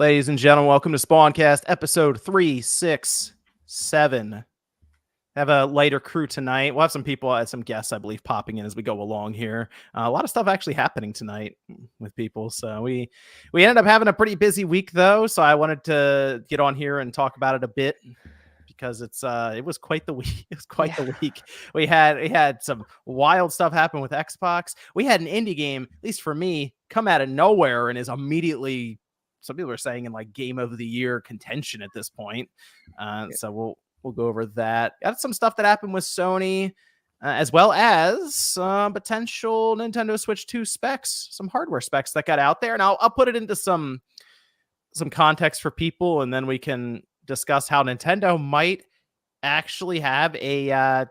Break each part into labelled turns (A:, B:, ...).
A: Ladies and gentlemen, welcome to Spawncast, episode 367. Have a lighter crew tonight. We'll have some people, some guests, I believe, popping in as we go along here. A lot of stuff actually happening tonight with people. So we ended up having a pretty busy week, though. So I wanted to get on here and talk about it a bit because it was quite the week. It was quite the week. We had some wild stuff happen with Xbox. We had an indie game, at least for me, come out of nowhere and is immediately, some people are saying, in like game of the year contention at this point. So we'll go over that. Got some stuff that happened with Sony, as well as potential Nintendo Switch 2 specs, some hardware specs that got out there, and I'll put it into some context for people, and then we can discuss how Nintendo might actually have a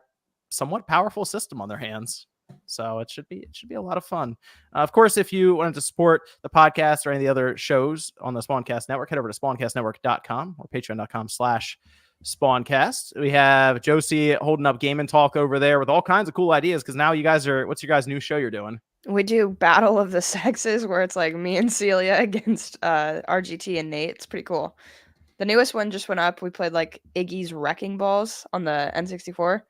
A: somewhat powerful system on their hands. So it should be a lot of fun. Of course, if you wanted to support the podcast or any of the other shows on the Spawncast Network, head over to spawncastnetwork.com or patreon.com/Spawncast. We have Josie holding up Game and Talk over there with all kinds of cool ideas, because now you guys are, what's your guys' new show you're doing?
B: We do Battle of the Sexes, where it's like me and Celia against RGT and Nate. It's pretty cool. The newest one just went up. We played like Iggy's Wrecking Balls on the N64.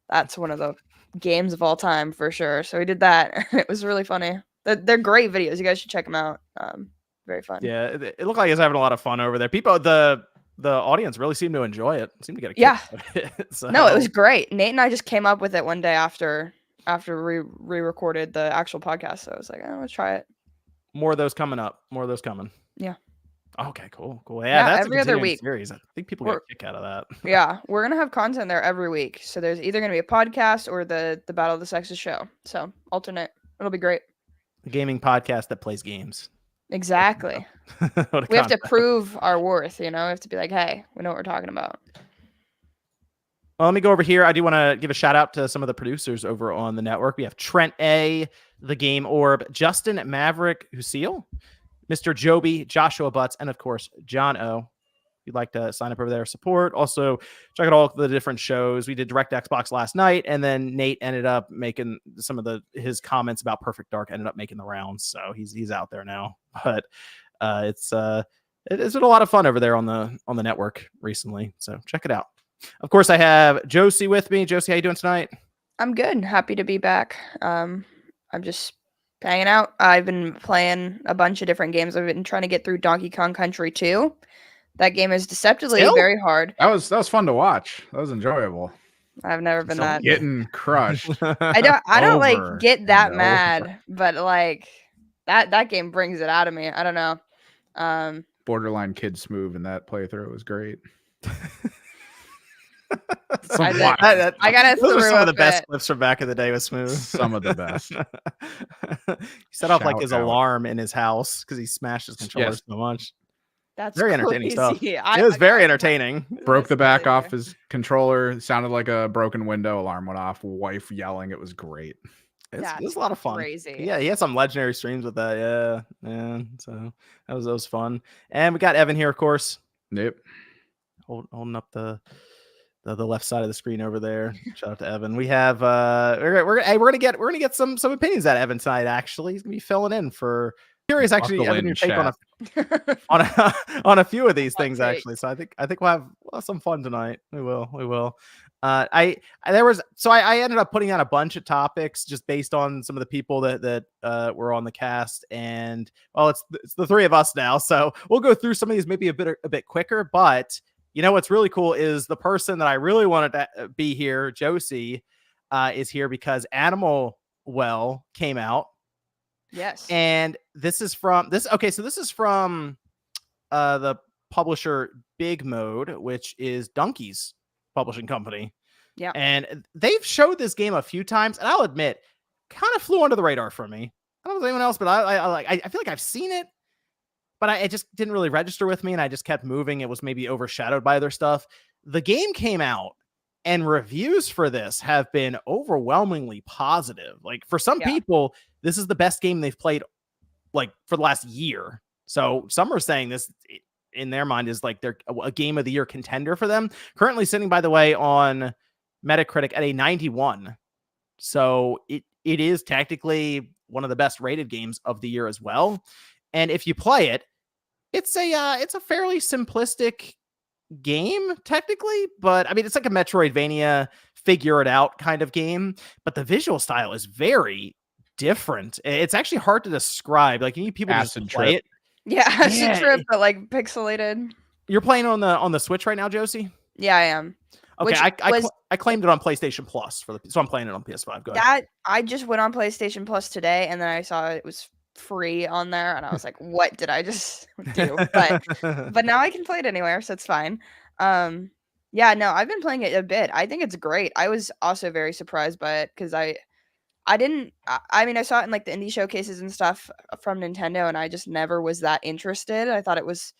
B: That's one of the games of all time for sure. So we did that. It was really funny. They're great videos. You guys should check them out. Very fun.
A: Yeah, it looked like it's having a lot of fun over there. People, the audience really seemed to enjoy it. Seemed to get a kick out of it. So.
B: No, it was great. Nate and I just came up with it one day after we re-recorded the actual podcast. So I was like, let's try it.
A: More of those coming up.
B: Yeah.
A: Okay, cool. Yeah, that's
B: every other week
A: series. I think people get a kick out of that.
B: Yeah, we're gonna have content there every week. So there's either gonna be a podcast or the Battle of the Sexes show. So alternate. It'll be great.
A: A gaming podcast that plays games.
B: Exactly. We have to prove our worth. We have to be like, hey, we know what we're talking about.
A: Well, let me go over here. I do want to give a shout out to some of the producers over on the network. We have Trent A, The Game Orb, Justin Maverick Husil, Mr. Joby, Joshua Butts, and of course, John O. If you'd like to sign up over there, support. Also, check out all the different shows. We did Direct Xbox last night, and then Nate ended up making some of his comments about Perfect Dark ended up making the rounds. So he's out there now. But it's been a lot of fun over there on the network recently. So check it out. Of course, I have Josie with me. Josie, how you doing tonight?
B: I'm good. Happy to be back. I'm just hanging out. I've been playing a bunch of different games. I've been trying to get through Donkey Kong Country 2. That game is deceptively very hard.
C: That was fun to watch. That was enjoyable.
B: I've never been that
C: getting crushed.
B: I don't like get that mad, but like that game brings it out of me. I don't know.
C: Borderline kid smooth in that playthrough was great.
B: I gotta
A: those are some of the
B: bit.
A: best clips from back in the day with Smooth.
C: Some of the best.
A: He set off like his alarm in his house because he smashed his controller so much.
B: That's
A: very entertaining stuff.
B: It
A: was very entertaining.
C: Broke the back off his controller. It sounded like a broken window. Alarm went off. Wife yelling. It was great.
A: It was a lot of fun.
B: Crazy.
A: Yeah, he had some legendary streams with that. Yeah. So that was fun. And we got Evan here, of course.
C: Yep.
A: Holding up the left side of the screen over there. Shout out to Evan. We have we're gonna get some opinions out of Evan tonight. Actually, he's gonna be filling in for. Curious, actually, Evan, your take on a few of these things. Actually, so I think we'll have some fun tonight. We will. I ended up putting out a bunch of topics just based on some of the people that were on the cast, and it's the three of us now, so we'll go through some of these maybe a bit quicker, but. You know what's really cool is the person that I really wanted to be here, Josie, is here because Animal Well came out.
B: Yes.
A: And this is from the publisher Big Mode, which is Donkey's publishing company.
B: Yeah.
A: And they've showed this game a few times, and I'll admit, kind of flew under the radar for me. I don't know if anyone else, but I feel like I've seen it. But it just didn't really register with me, and I just kept moving. It was maybe overshadowed by other stuff. The game came out, and reviews for this have been overwhelmingly positive. Like, for some people, this is the best game they've played, like, for the last year. So some are saying this, in their mind, is like they're a game of the year contender for them. Currently sitting, by the way, on Metacritic at a 91. So it is technically one of the best rated games of the year as well. And if you play it, It's a fairly simplistic game technically, but I mean it's like a Metroidvania figure it out kind of game, but the visual style is very different. It's actually hard to describe. Like you need people to just
C: Acid
A: play
C: trip.
A: it.
B: Yeah, acid
A: Yeah,
B: trip, but like pixelated.
A: you're playing on the Switch right now, Josie?
B: Yeah, I am.
A: Okay,
B: Which was
A: I claimed it on PlayStation Plus so I'm playing it on PS5. Go ahead.
B: that I just went on PlayStation Plus today, and then I saw it was free on there, and I was like, "What did I just do?" But now I can play it anywhere, so it's fine. Yeah, no, I've been playing it a bit. I think it's great. I was also very surprised by it because I didn't. I mean, I saw it in like the indie showcases and stuff from Nintendo, and I just never was that interested. I thought it was.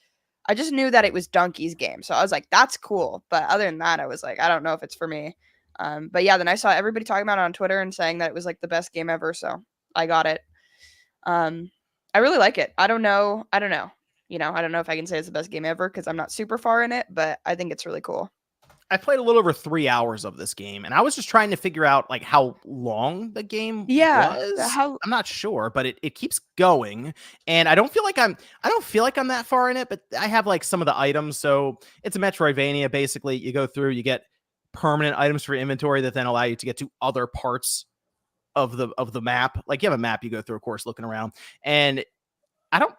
B: I just knew that it was Donkey's game, so I was like, "That's cool." But other than that, I was like, "I don't know if it's for me." But yeah, then I saw everybody talking about it on Twitter and saying that it was like the best game ever, so I got it. I really like it. I don't know. You know, I don't know if I can say it's the best game ever because I'm not super far in it, but I think it's really cool.
A: I played a little over 3 hours of this game, and I was just trying to figure out like how long the game
B: Yeah,
A: was.
B: how
A: I'm not sure, but it keeps going, and I don't feel like I'm that far in it, but I have like some of the items. So it's a Metroidvania. Basically, you go through, you get permanent items for your inventory that then allow you to get to other parts of the map. Like you have a map you go through, of course, looking around, and I don't.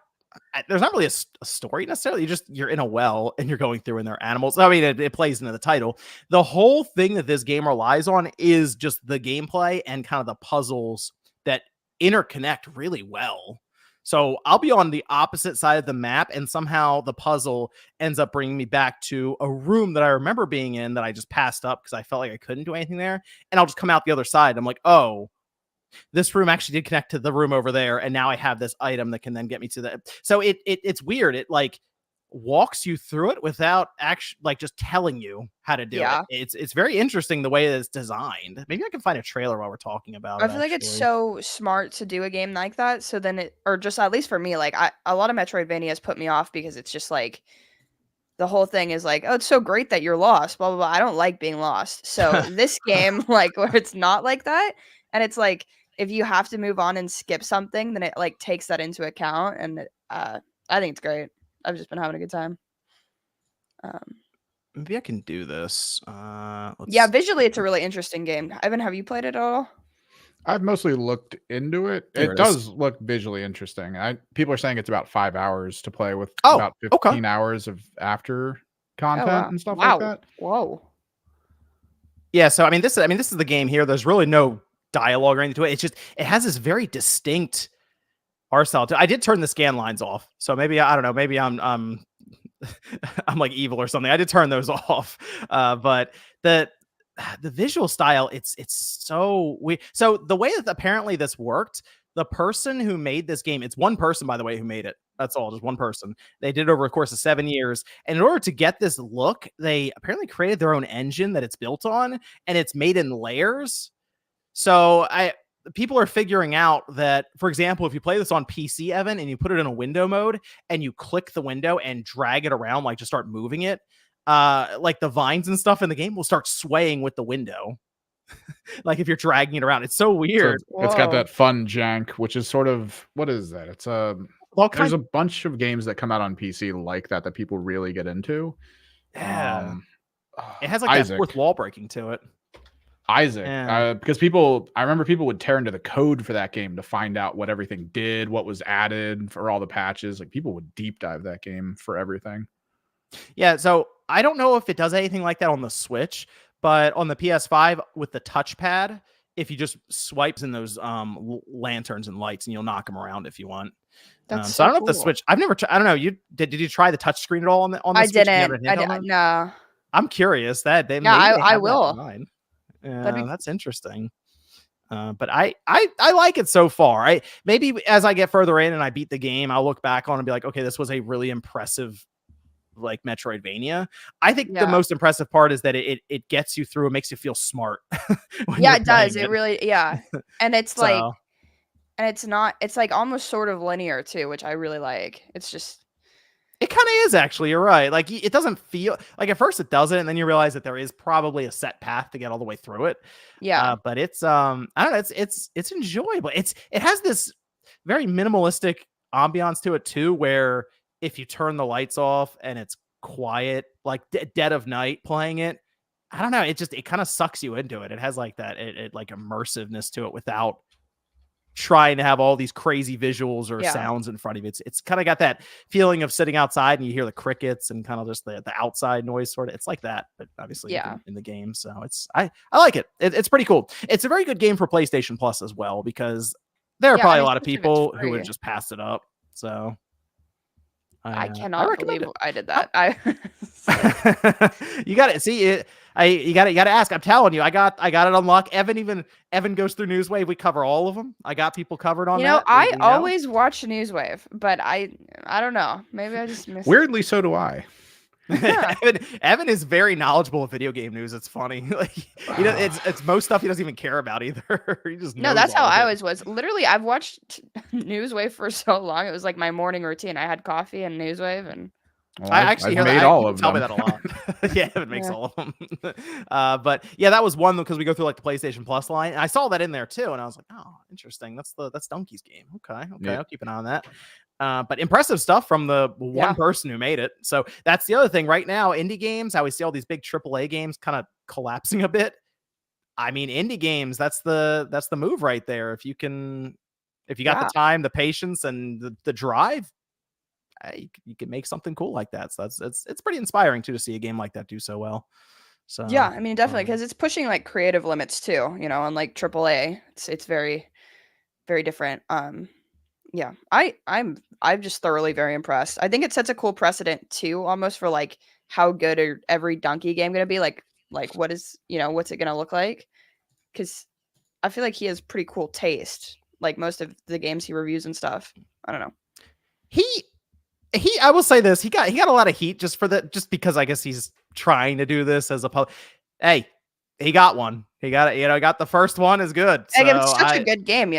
A: There's not really a story necessarily. You're in a well and you're going through and there are animals. I mean, it plays into the title. The whole thing that this game relies on is just the gameplay and kind of the puzzles that interconnect really well. So I'll be on the opposite side of the map and somehow the puzzle ends up bringing me back to a room that I remember being in that I just passed up because I felt like I couldn't do anything there. And I'll just come out the other side. I'm like, oh, this room actually did connect to the room over there, and now I have this item that can then get me to the. So it's weird. It like walks you through it without actually like just telling you how to do
B: yeah.
A: it. It's very interesting the way that it's designed. Maybe I can find a trailer while we're talking about
B: I
A: it.
B: feel like it's
A: Actually.
B: so smart to do a game like that. So then or just at least for me, like a lot of Metroidvanias put me off because it's just like the whole thing is like, oh, it's so great that you're lost, blah blah blah. I don't like being lost. So this game, like where it's not like that, and it's like if you have to move on and skip something, then it like takes that into account, and I think it's great. I've just been having a good time.
A: Maybe I can do this.
B: Yeah, visually it's a really interesting game. Ivan, have you played it at all?
C: I've mostly looked into it.
A: There
C: It
A: it is.
C: does look visually interesting. People are saying it's about 5 hours to play with
A: Oh,
C: about 15 hours of after content
B: wow.
C: and stuff
B: Wow.
C: like that.
B: Whoa.
A: Yeah, so I mean this is the game here. There's really no dialogue or anything to it. It's just it has this very distinct art style. I did turn the scan lines off, so maybe I don't know. Maybe I'm I'm like evil or something. I did turn those off, but the visual style it's so weird. So the way that apparently this worked, the person who made this game, it's one person by the way who made it. That's all, just one person. They did it over a course of 7 years, and in order to get this look, they apparently created their own engine that it's built on, and it's made in layers. So people are figuring out that, for example, if you play this on PC, Evan, and you put it in a window mode and you click the window and drag it around, like just start moving it, like the vines and stuff in the game will start swaying with the window. Like if you're dragging it around, it's so weird.
C: So it's got
B: Whoa.
C: that fun jank, which is sort of what is that? It's there's a bunch of games that come out on PC like that people really get into.
A: Yeah. It has like that fourth wall breaking to it.
C: Isaac,
A: Yeah.
C: because I remember people would tear into the code for that game to find out what everything did, what was added for all the patches. Like people would deep dive that game for everything.
A: Yeah, so I don't know if it does anything like that on the Switch, but on the PS5 with the touchpad, if you just swipes in those lanterns and lights, and you'll knock them around if you want.
B: That's
A: so I don't know if the
B: cool.
A: Switch. I've never. I don't know. You did you try the touch screen at all on the
B: I
A: Switch?
B: didn't. No.
A: I'm curious that they.
B: Yeah,
A: maybe they
B: I
A: have that
B: will.
A: design.
B: That'd be
A: That's interesting. But I like it so far. Maybe as I get further in and I beat the game, I'll look back on and be like, okay, this was a really impressive like Metroidvania. I think the most impressive part is that it gets you through. It makes you feel smart.
B: Yeah, it does. It really, yeah. And it's
A: So-
B: like, and it's not. It's like almost sort of linear too, which I really like. It's just.
A: It kind of is actually. You're right. Like it doesn't feel like at first it doesn't, and then you realize that there is probably a set path to get all the way through it.
B: Yeah.
A: But it's I don't know. It's enjoyable. It has this very minimalistic ambiance to it too, where if you turn the lights off and it's quiet, like dead of night playing it, I don't know. It kind of sucks you into it. It has like that, like immersiveness to it without trying to have all these crazy visuals or sounds in front of you. It's kind of got that feeling of sitting outside and you hear the crickets and kind of just the outside noise sort of. It's like that, but obviously in the game. So I like it. It's pretty cool. It's a very good game for PlayStation Plus as well, because there are probably a lot of people who would just pass it up. So
B: I cannot believe I did that.
A: You got to see it. You got to ask. I'm telling you, I got it on lock. Evan goes through Newswave. We cover all of them. I got people covered on that.
B: I always watch Newswave, but I don't know. Maybe I just missed.
C: Weirdly, so do I.
A: Evan is very knowledgeable of video game news. It's funny. Like, it's most stuff he doesn't even care about either. He just knows
B: that's how I always was. Literally, I've watched Newswave for so long. It was like my morning routine. I had coffee and Newswave, and
A: I actually made all of them. Tell me that a lot. Yeah, Evan makes all of them. But yeah, that was one because we go through like the PlayStation Plus line. And I saw that in there too, and I was like, oh, interesting. That's Donkey's game. Okay, yeah. I'll keep an eye on that. But impressive stuff from the one person who made it. So that's the other thing right now. Indie games, how we see all these big AAA games kind of collapsing a bit. I mean, indie games, that's the move right there. If you got the time, the patience, and the drive, you can make something cool like that. So it's pretty inspiring too to see a game like that do so well. So
B: yeah, I mean, definitely, because it's pushing like creative limits too. Unlike AAA, it's very, very different. Yeah, I'm just thoroughly very impressed. I think it sets a cool precedent too, almost for like how good are every Donkey game going to be. Like what is, what's it going to look like? Because I feel like he has pretty cool taste. Like most of the games he reviews and stuff. I don't know.
A: I will say this. He got a lot of heat just because I guess he's trying to do this as a Hey, he got one. He got it. Got the first one is good. So
B: it's such a good game,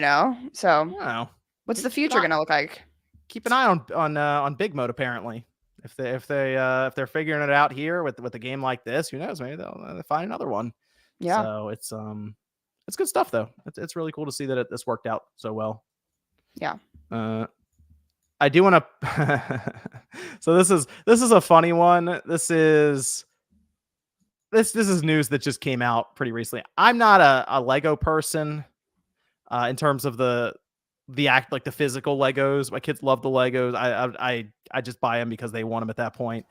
B: So
A: I don't know.
B: What's the future gonna look like?
A: Keep an eye on Big Mode. Apparently, if they're figuring it out here with a game like this, who knows? Maybe they'll find another one.
B: Yeah.
A: So it's good stuff though. It's really cool to see that this worked out so well.
B: Yeah.
A: I do want to. So this is a funny one. This is news that just came out pretty recently. I'm not a Lego person in terms of the like the physical Legos. My kids love the Legos. I just buy them because they want them at that point.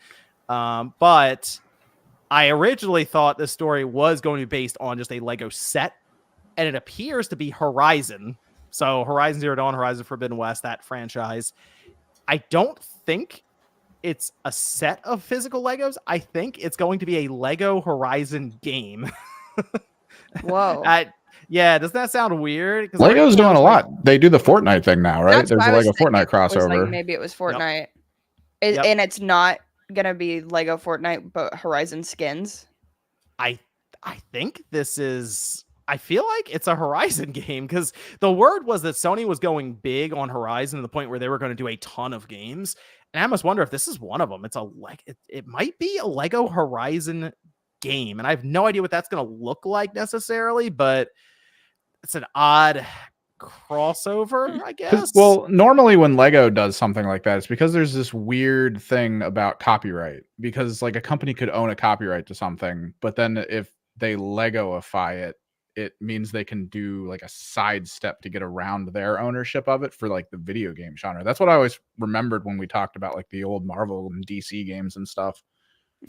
A: But I originally thought this story was going to be based on just a Lego set, and it appears to be Horizon. So Horizon Zero Dawn, Horizon Forbidden West, that franchise. I don't think it's a set of physical Legos. I think it's going to be a Lego Horizon game.
B: Whoa.
A: Yeah, doesn't that sound weird?
C: Lego's doing a lot. They do the Fortnite thing now, right? There's a Lego Fortnite crossover.
B: Maybe it was Fortnite. Yep. And it's not gonna be Lego Fortnite, but Horizon skins.
A: I think this is. I feel like it's a Horizon game because the word was that Sony was going big on Horizon to the point where they were going to do a ton of games. And I almost wonder if this is one of them. It might be a Lego Horizon game, and I have no idea what that's going to look like necessarily, but it's an odd crossover, I guess.
C: Well, normally when Lego does something like that, it's because there's this weird thing about copyright, because like a company could own a copyright to something, but then if they Legoify it, it means they can do like a sidestep to get around their ownership of it for like the video game genre. That's what I always remembered when we talked about like the old Marvel and DC games and stuff.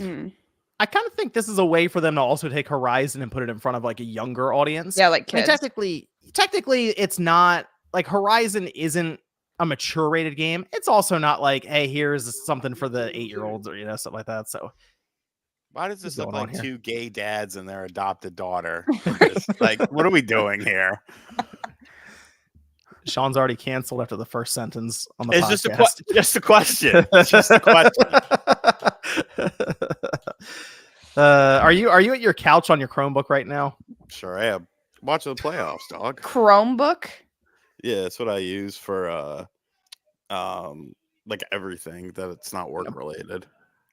A: I kind of think this is a way for them to also take Horizon and put it in front of like a younger audience.
B: Yeah, like kids.
A: I mean, technically it's not like Horizon isn't a mature rated game. It's also not like, hey, here's something for the 8-year-olds or something like that. So
D: why does this look like two gay dads and their adopted daughter? Like, what are we doing here?
A: Sean's already canceled after the first sentence on the podcast.
D: Just a question. Just a question.
A: Are you at your couch on your Chromebook right now?
D: Sure am. Watching the playoffs, dog.
B: Chromebook?
D: Yeah, that's what I use for like everything that it's not work related.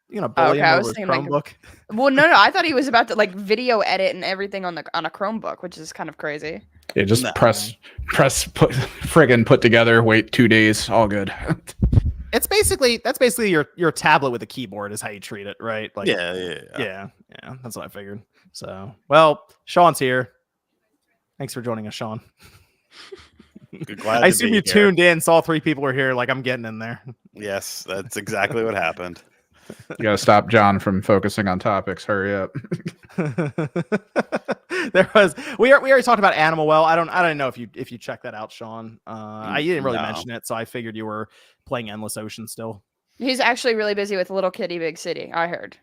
A: You know, bully him over his Chromebook.
B: Well, no, I thought he was about to like video edit and everything on a Chromebook, which is kind of crazy.
C: Yeah, just press, put friggin' put together, wait 2 days, all good.
A: That's basically your tablet with a keyboard is how you treat it, right? Like,
D: Yeah.
A: That's what I figured. So, well, Sean's here. Thanks for joining us, Sean.
D: Glad
A: I
D: to
A: assume
D: be
A: you
D: here.
A: tuned in, saw 3 people were here. Like, I'm getting in there.
D: Yes, that's exactly what happened.
C: You gotta stop John from focusing on topics. Hurry up.
A: We already talked about Animal Well. I don't know if you checked that out, Sean. You didn't really
D: No.
A: mention it, so I figured you were playing Endless Ocean still.
B: He's actually really busy with Little Kitty Big City. I heard.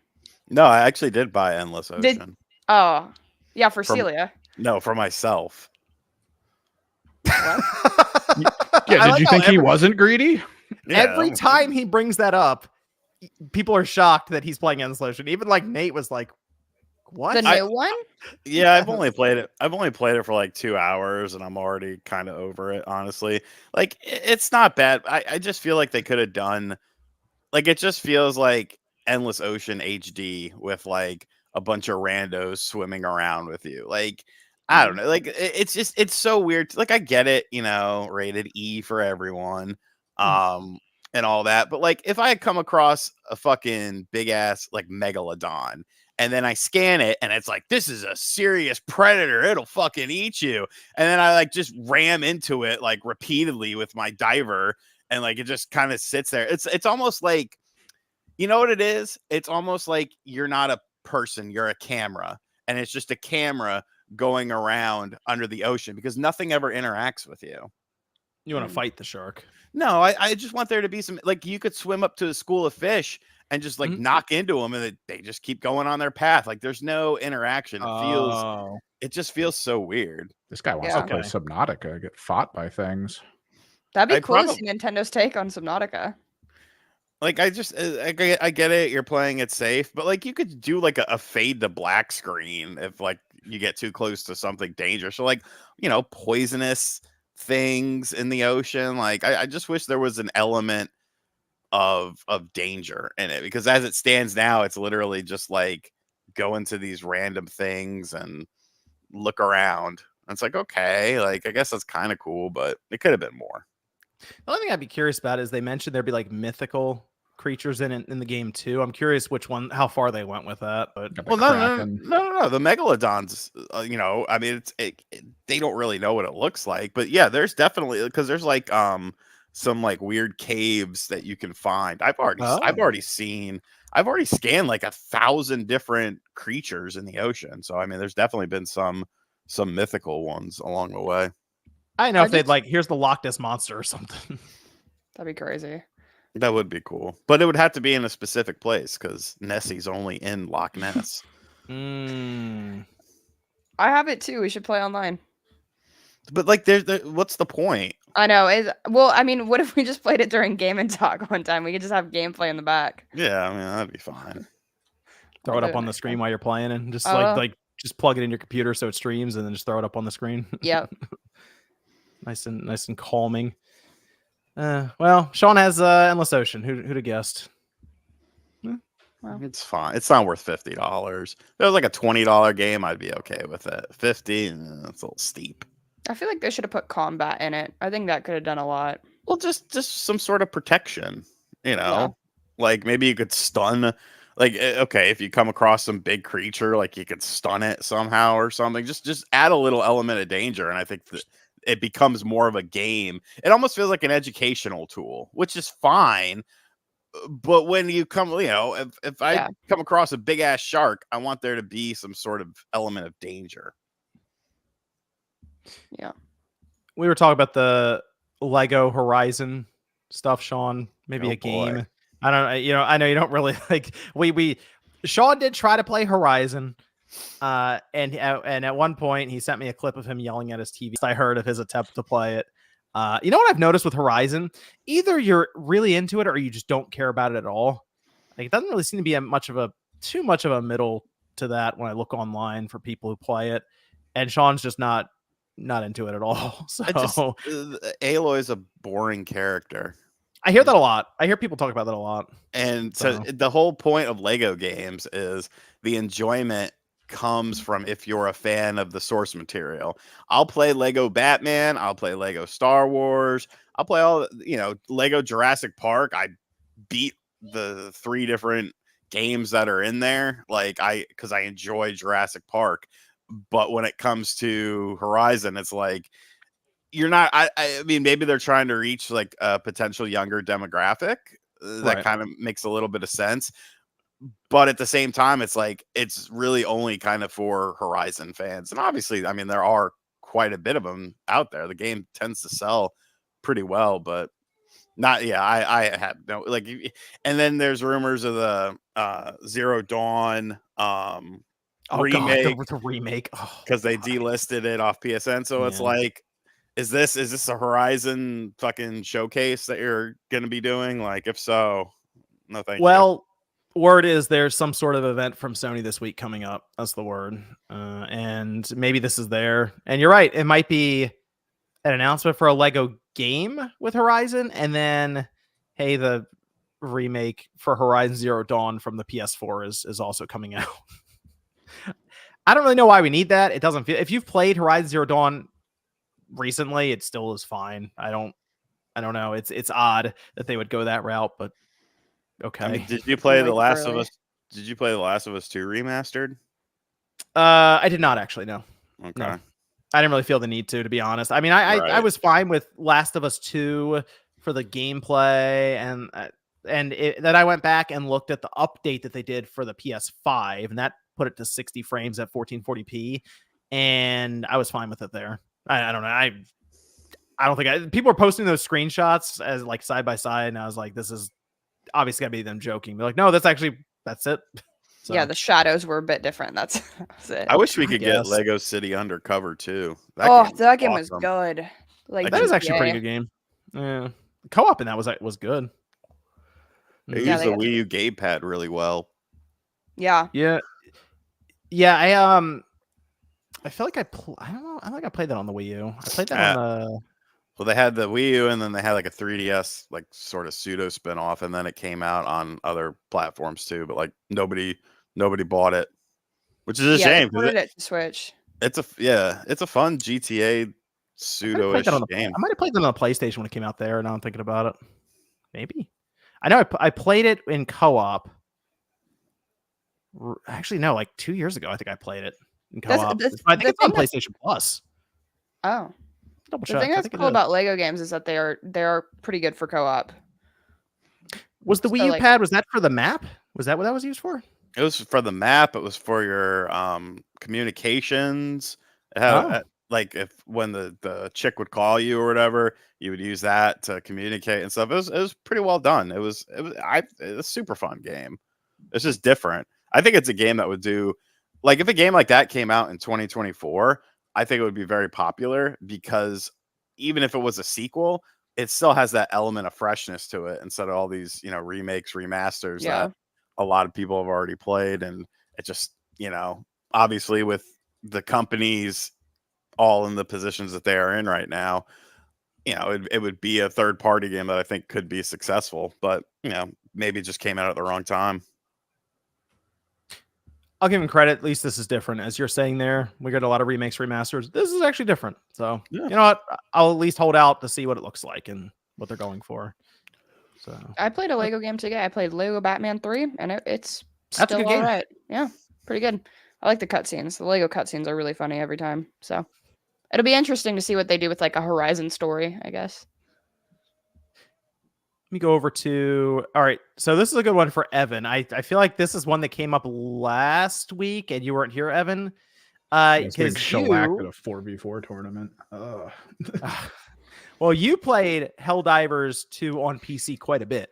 D: No, I actually did buy Endless
B: Did-
D: Ocean.
B: Oh, yeah, for
D: From-
B: Celia.
D: No, for myself.
B: What?
C: Yeah,
A: I
C: did
A: like
C: you
A: how
C: think he wasn't greedy?
A: Every time he brings that up, people are shocked that he's playing Endless Ocean. Even like Nate was like, "What?"
B: The new one?
D: Yeah, I've only played it for like 2 hours, and I'm already kind of over it. Honestly, like it's not bad. I just feel like they could have done, like it just feels like Endless Ocean HD with like a bunch of randos swimming around with you. Like I don't know. Like it's so weird. Like I get it, rated E for everyone, and all that. But like if I had come across a fucking big ass like megalodon, and then I scan it and it's like, this is a serious predator, it'll fucking eat you. And then I like just ram into it like repeatedly with my diver, and like it just kind of sits there. It's almost like, you know what it is? It's almost like you're not a person, you're a camera, and it's just a camera going around under the ocean because nothing ever interacts with you.
A: You want to fight the shark?
D: No, I just want there to be some, like, you could swim up to a school of fish and just like knock into them, and they just keep going on their path. Like there's no interaction. It just feels so weird.
C: This guy wants
B: Yeah.
C: to play Subnautica, get fought by things.
B: That'd be
D: I
B: cool to see Nintendo's take on Subnautica.
D: Like I get it. You're playing it safe, but like you could do like a fade to black screen if like you get too close to something dangerous. So like, poisonous things in the ocean. Like I just wish there was an element of danger in it, because as it stands now, it's literally just like go into these random things and look around. And it's like, okay, like I guess that's kind of cool, but it could have been more.
A: The only thing I'd be curious about is they mentioned there'd be like mythical creatures in the game too. I'm curious how far they went with that. But
D: Well, no. The megalodons, I mean, they don't really know what it looks like, but yeah, there's definitely, because there's like some like weird caves that you can find. I've already scanned like 1,000 different creatures in the ocean. So I mean, there's definitely been some mythical ones along the way.
A: I know if they'd like, here's the Loch Ness monster or something.
B: That'd be crazy.
D: That would be cool, but it would have to be in a specific place because Nessie's only in Loch Ness.
B: I have it too. We should play online.
D: But like, what's the point?
B: I know. Well, I mean, what if we just played it during Game and Talk one time? We could just have gameplay in the back.
D: Yeah, I mean, that'd be fine.
A: Throw it up on the screen while you're playing, and just just plug it in your computer so it streams, and then just throw it up on the screen.
B: Yep.
A: Nice and calming. Well, Sean has Endless Ocean. Who'd have guessed?
B: Well.
D: It's fine. It's not worth $50. If it was like a $20 game, I'd be okay with it. 50, that's a little steep.
B: I feel like they should have put combat in it. I think that could have done a lot.
D: Well, just some sort of protection, like maybe you could stun. Like, okay, if you come across some big creature, like you could stun it somehow or something. Just add a little element of danger, and I think that it becomes more of a game. It almost feels like an educational tool, which is fine. But when you come, if I come across a big ass shark, I want there to be some sort of element of danger.
B: Yeah.
A: We were talking about the Lego Horizon stuff, Sean. Maybe a game.
D: Boy.
A: I don't know. I know you don't really like. Sean did try to play Horizon, and at one point he sent me a clip of him yelling at his TV. I heard of his attempt to play it. You know what I've noticed with Horizon? Either you're really into it or you just don't care about it at all. Like, it doesn't really seem to be too much of a middle to that when I look online for people who play it. And Sean's just not into it at all. So
D: Aloy is a boring character.
A: I hear that a lot. I hear people talk about that a lot.
D: And so the whole point of Lego games is the enjoyment comes from if you're a fan of the source material. I'll play Lego Batman, I'll play Lego Star Wars, I'll play all Lego Jurassic Park. I beat the 3 different games that are in there, because I enjoy Jurassic Park. But when it comes to Horizon, it's like you're not. I mean, maybe they're trying to reach like a potential younger demographic. That kind of makes a little bit of sense. But at the same time, it's like it's really only kind of for Horizon fans. And obviously, I mean, there are quite a bit of them out there. The game tends to sell pretty well, but not. Yeah, I have no like. And then there's rumors of the Zero Dawn remake.
A: God, the remake
D: because they delisted it off PSN. So it's like, is this a Horizon fucking showcase that you're gonna be doing? Like, if so, no thank you.
A: Well, word is there's some sort of event from Sony this week coming up. That's the word. And maybe this is there. And you're right. It might be an announcement for a Lego game with Horizon. And then, hey, the remake for Horizon Zero Dawn from the PS4 is also coming out. I don't really know why we need that. It doesn't feel, if you've played Horizon Zero Dawn recently, it still is fine. I don't know. It's odd that they would go that route, but okay.
D: I mean, did you play The Last of Us? Did you play The Last of Us 2 remastered?
A: I did not actually. No.
D: Okay.
A: No. I didn't really feel the need to be honest. I mean, I was fine with Last of Us 2 for the gameplay, and then I went back and looked at the update that they did for the PS5, and that put it to 60 frames at 1440p, and I was fine with it there. I don't know. I don't think people are posting those screenshots as like side by side, and I was like, this is obviously gotta be them joking. They're like, no, that's it. So.
B: Yeah, the shadows were a bit different. That's it.
D: I wish we could get Lego City Undercover too.
B: That game was good. Like
A: that is actually a pretty good game. Yeah, the co-op in that was good.
D: They used the Wii U gamepad really well.
B: Yeah.
A: I feel like I don't know. I think I played that on the Wii U. I played that on the.
D: Well, they had the Wii U, and then they had like a 3DS, like sort of pseudo spin-off, and then it came out on other platforms too. But like nobody bought it, which is a shame.
B: They ported it to Switch.
D: It's a fun GTA pseudo-ish game.
A: I might have played it on the PlayStation when it came out there. Now I'm thinking about it. Maybe. I know I played it in co-op. Actually, no, like 2 years ago, I think I played it in co-op. I think it's on PlayStation Plus.
B: Oh. The thing that's cool about Lego games is that they are pretty good for co-op.
A: Was the Wii U pad, was that for the map? Was that what that was used for?
D: It was for the map. It was for your communications. It had, when the chick would call you or whatever, you would use that to communicate and stuff. It was pretty well done. It was a super fun game. It's just different. I think it's a game that would do, like, if a game like that came out in 2024, I think it would be very popular, because even if it was a sequel, it still has that element of freshness to it instead of all these, remakes, remasters that a lot of people have already played. And it just, obviously with the companies all in the positions that they are in right now, it would be a third party game that I think could be successful, but maybe it just came out at the wrong time.
A: I'll give him credit. At least this is different. As you're saying there, we got a lot of remakes, remasters. This is actually different. So, you know what? I'll at least hold out to see what it looks like and what they're going for. So
B: I played a Lego game today. I played Lego Batman 3, and it's still all right. Yeah, pretty good. I like the cutscenes. The Lego cutscenes are really funny every time. So it'll be interesting to see what they do with like a Horizon story, I guess.
A: Let me go over to, all right. So this is a good one for Evan. I feel like this is one that came up last week and you weren't here, Evan.
C: Because shellacked at a 4v4 tournament.
A: Well, you played Helldivers 2 on PC quite a bit.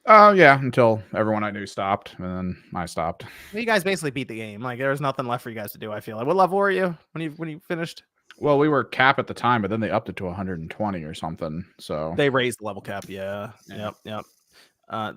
C: Oh yeah, until everyone I knew stopped, and then I stopped.
A: Well, you guys basically beat the game. Like, there's nothing left for you guys to do. I feel like. What level were you when you finished?
C: Well, we were cap at the time, but then they upped it to 120 or something. So
A: they raised the level cap. Yeah. Yep.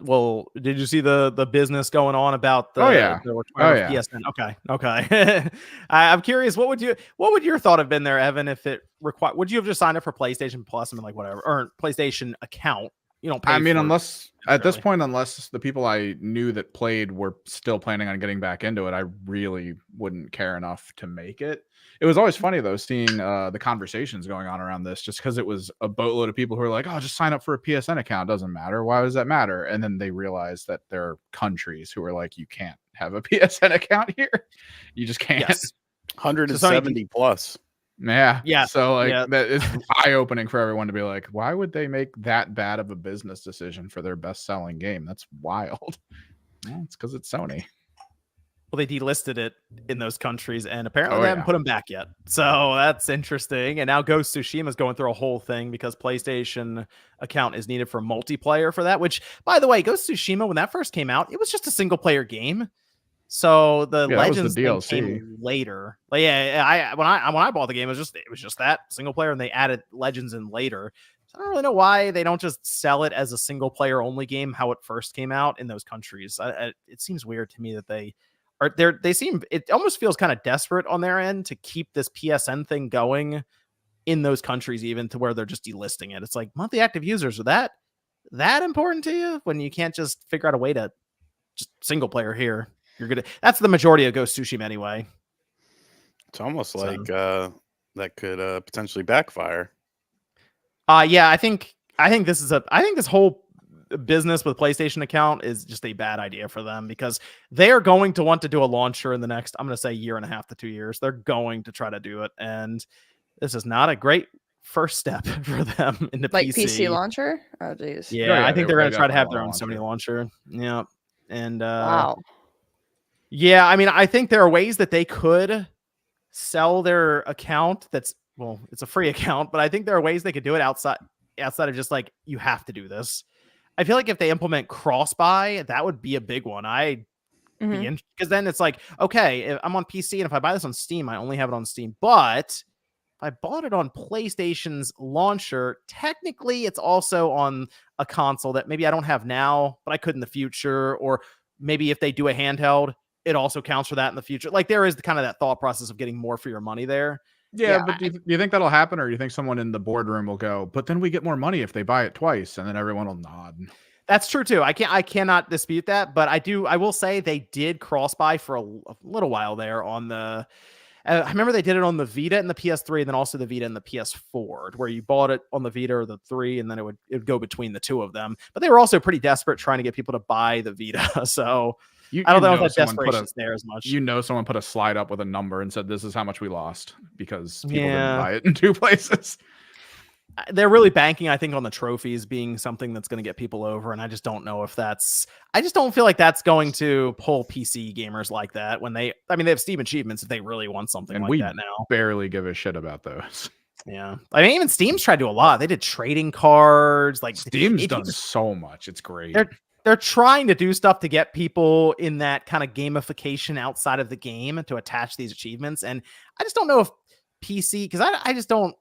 A: Well, did you see the business going on about the?
C: Oh yeah.
A: PSN? Okay. I'm curious. What would your thought have been there, Evan? If it required, would you have just signed up for PlayStation Plus and like whatever, or PlayStation account? You don't pay.
C: I mean, unless at this point, unless the people I knew that played were still planning on getting back into it, I really wouldn't care enough to make it. It was always funny though seeing the conversations going on around this, just because it was a boatload of people who were like, "Oh, just sign up for a PSN account. Doesn't matter. Why does that matter?" And then they realized that there are countries who are like, "You can't have a PSN account here. You just can't."
A: Yes.
D: 170 plus.
C: Yeah.
A: Yeah.
C: So like
A: Yeah.
C: that is eye-opening for everyone to be like, why would they make that bad of a business decision for their best-selling game? That's wild. Well, it's because it's Sony.
A: Well, they delisted it in those countries, and apparently
C: Oh,
A: they haven't
C: yeah.
A: put them back yet. So that's interesting. And now Ghost of Tsushima is going through a whole thing because PlayStation account is needed for multiplayer for that. Which, by the way, Ghost of Tsushima, when that first came out, it was just a single player game. So the
C: Yeah, that was the
A: Legends thing
C: DLC.
A: came later. Like, yeah, when I bought the game, it was just that single player, and they added Legends in later. So I don't really know why they don't just sell it as a single player only game how it first came out in those countries. It seems weird to me that they are there. They seem, it almost feels kind of desperate on their end to keep this PSN thing going in those countries, even to where they're just delisting it. It's like, monthly active users, are that important to you when you can't just figure out a way to just single player here? You're gonna. That's the majority of Ghost of Tsushima anyway.
D: It's almost
A: So-
D: like that could potentially backfire.
A: Yeah, I think this whole business with PlayStation account is just a bad idea for them, because they are going to want to do a launcher in the next, I'm going to say, year and a half to 2 years. They're going to try to do it, and this is not a great first step for them in the
B: Like
A: PC.
B: PC launcher? Oh, jeez.
A: Yeah,
C: Oh, yeah,
A: I think
C: they
A: they're going to try to have
C: definitely
A: their own
C: want a
A: Sony launcher. Yeah, and
B: Wow.
A: yeah, I mean, I think there are ways that they could sell their account. Well, it's a free account, but I think there are ways they could do it outside of just like, you have to do this. I feel like if they implement cross buy, that would be a big one.
B: Mhm.
A: Because then it's like, okay, if I'm on PC, and if I buy this on Steam, I only have it on Steam. But if I bought it on PlayStation's launcher, technically it's also on a console that maybe I don't have now, but I could in the future. Or maybe if they do a handheld, it also counts for that in the future. Like, there is kind of that thought process of getting more for your money there.
C: Yeah,
A: Yeah,
C: but do you think that'll happen, or do you think someone in the boardroom will go, but then we get more money if they buy it twice, and then everyone will nod?
A: That's true too. I cannot dispute that, but I will say they did cross buy for a little while there on the. I remember they did it on the Vita and the PS3, and then also the Vita and the PS4, where you bought it on the Vita or the 3, and then it would go between the two of them. But they were also pretty desperate trying to get people to buy the Vita. So I don't know if that
C: someone put
A: desperation's there as much.
C: someone put a slide up with a number and said, "This is how much we lost," because people
A: Yeah.
C: didn't buy it in two places.
A: They're really banking, I think, on the trophies being something that's going to get people over, and I just don't know if that's. I just don't feel like that's going to pull PC gamers like that when they. I mean, they have Steam achievements if they really want something
C: And
A: like
C: we
A: that now.
C: barely give a shit about those.
A: Yeah, I mean, even Steam's tried to do a lot. They did trading cards, like
C: Steam's
A: it-
C: done so much. It's great.
A: They're trying to do stuff to get people in that kind of gamification outside of the game to attach these achievements, and I just don't know if PC, because I just don't.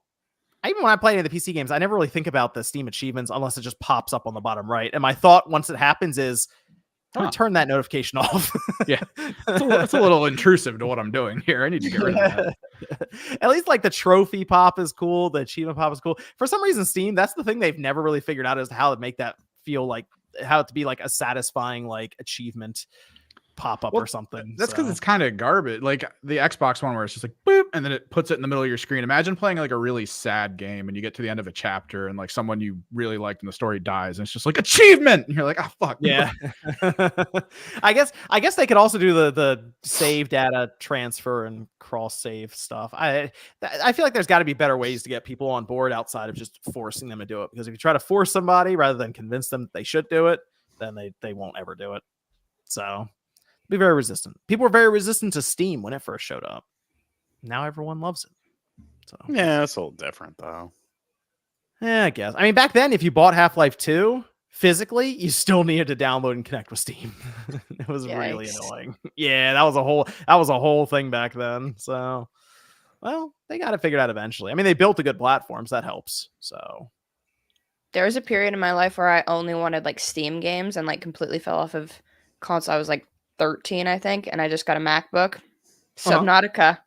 A: Even when I play any of the PC games, I never really think about the Steam achievements unless it just pops up on the bottom right. And my thought once it happens is, I'm going to turn that notification off.
C: Yeah, it's a little intrusive to what I'm doing here. I need to get rid of that.
A: At least like the trophy pop is cool. The achievement pop is cool. For some reason, Steam, that's the thing they've never really figured out, is how to make that feel like, how to be like a satisfying like achievement pop up or something.
C: That's because
A: So.
C: it's kind of garbage. Like the Xbox one where it's just like boop, and then it puts it in the middle of your screen. Imagine playing like a really sad game and you get to the end of a chapter and like someone you really liked in the story dies, and it's just like achievement, and you're like, oh fuck.
A: Yeah. I guess they could also do the save data transfer and cross save stuff. I feel like there's got to be better ways to get people on board outside of just forcing them to do it, because if you try to force somebody rather than convince them that they should do it, then they won't ever do it. So be very resistant. People were very resistant to Steam when it first showed up. Now everyone loves it. So
D: Yeah, it's a little different though.
A: yeah, I guess. I mean, back then, if you bought Half-Life 2 physically, you still needed to download and connect with Steam. It was really
B: Yikes.
A: annoying. Yeah, that was a whole thing back then. So, well, they got it figured out eventually. I mean, they built a good platform, so that helps. So,
B: There was a period in my life where I only wanted like Steam games and like completely fell off of console. I was like 13, I think, and I just got a MacBook. Subnautica.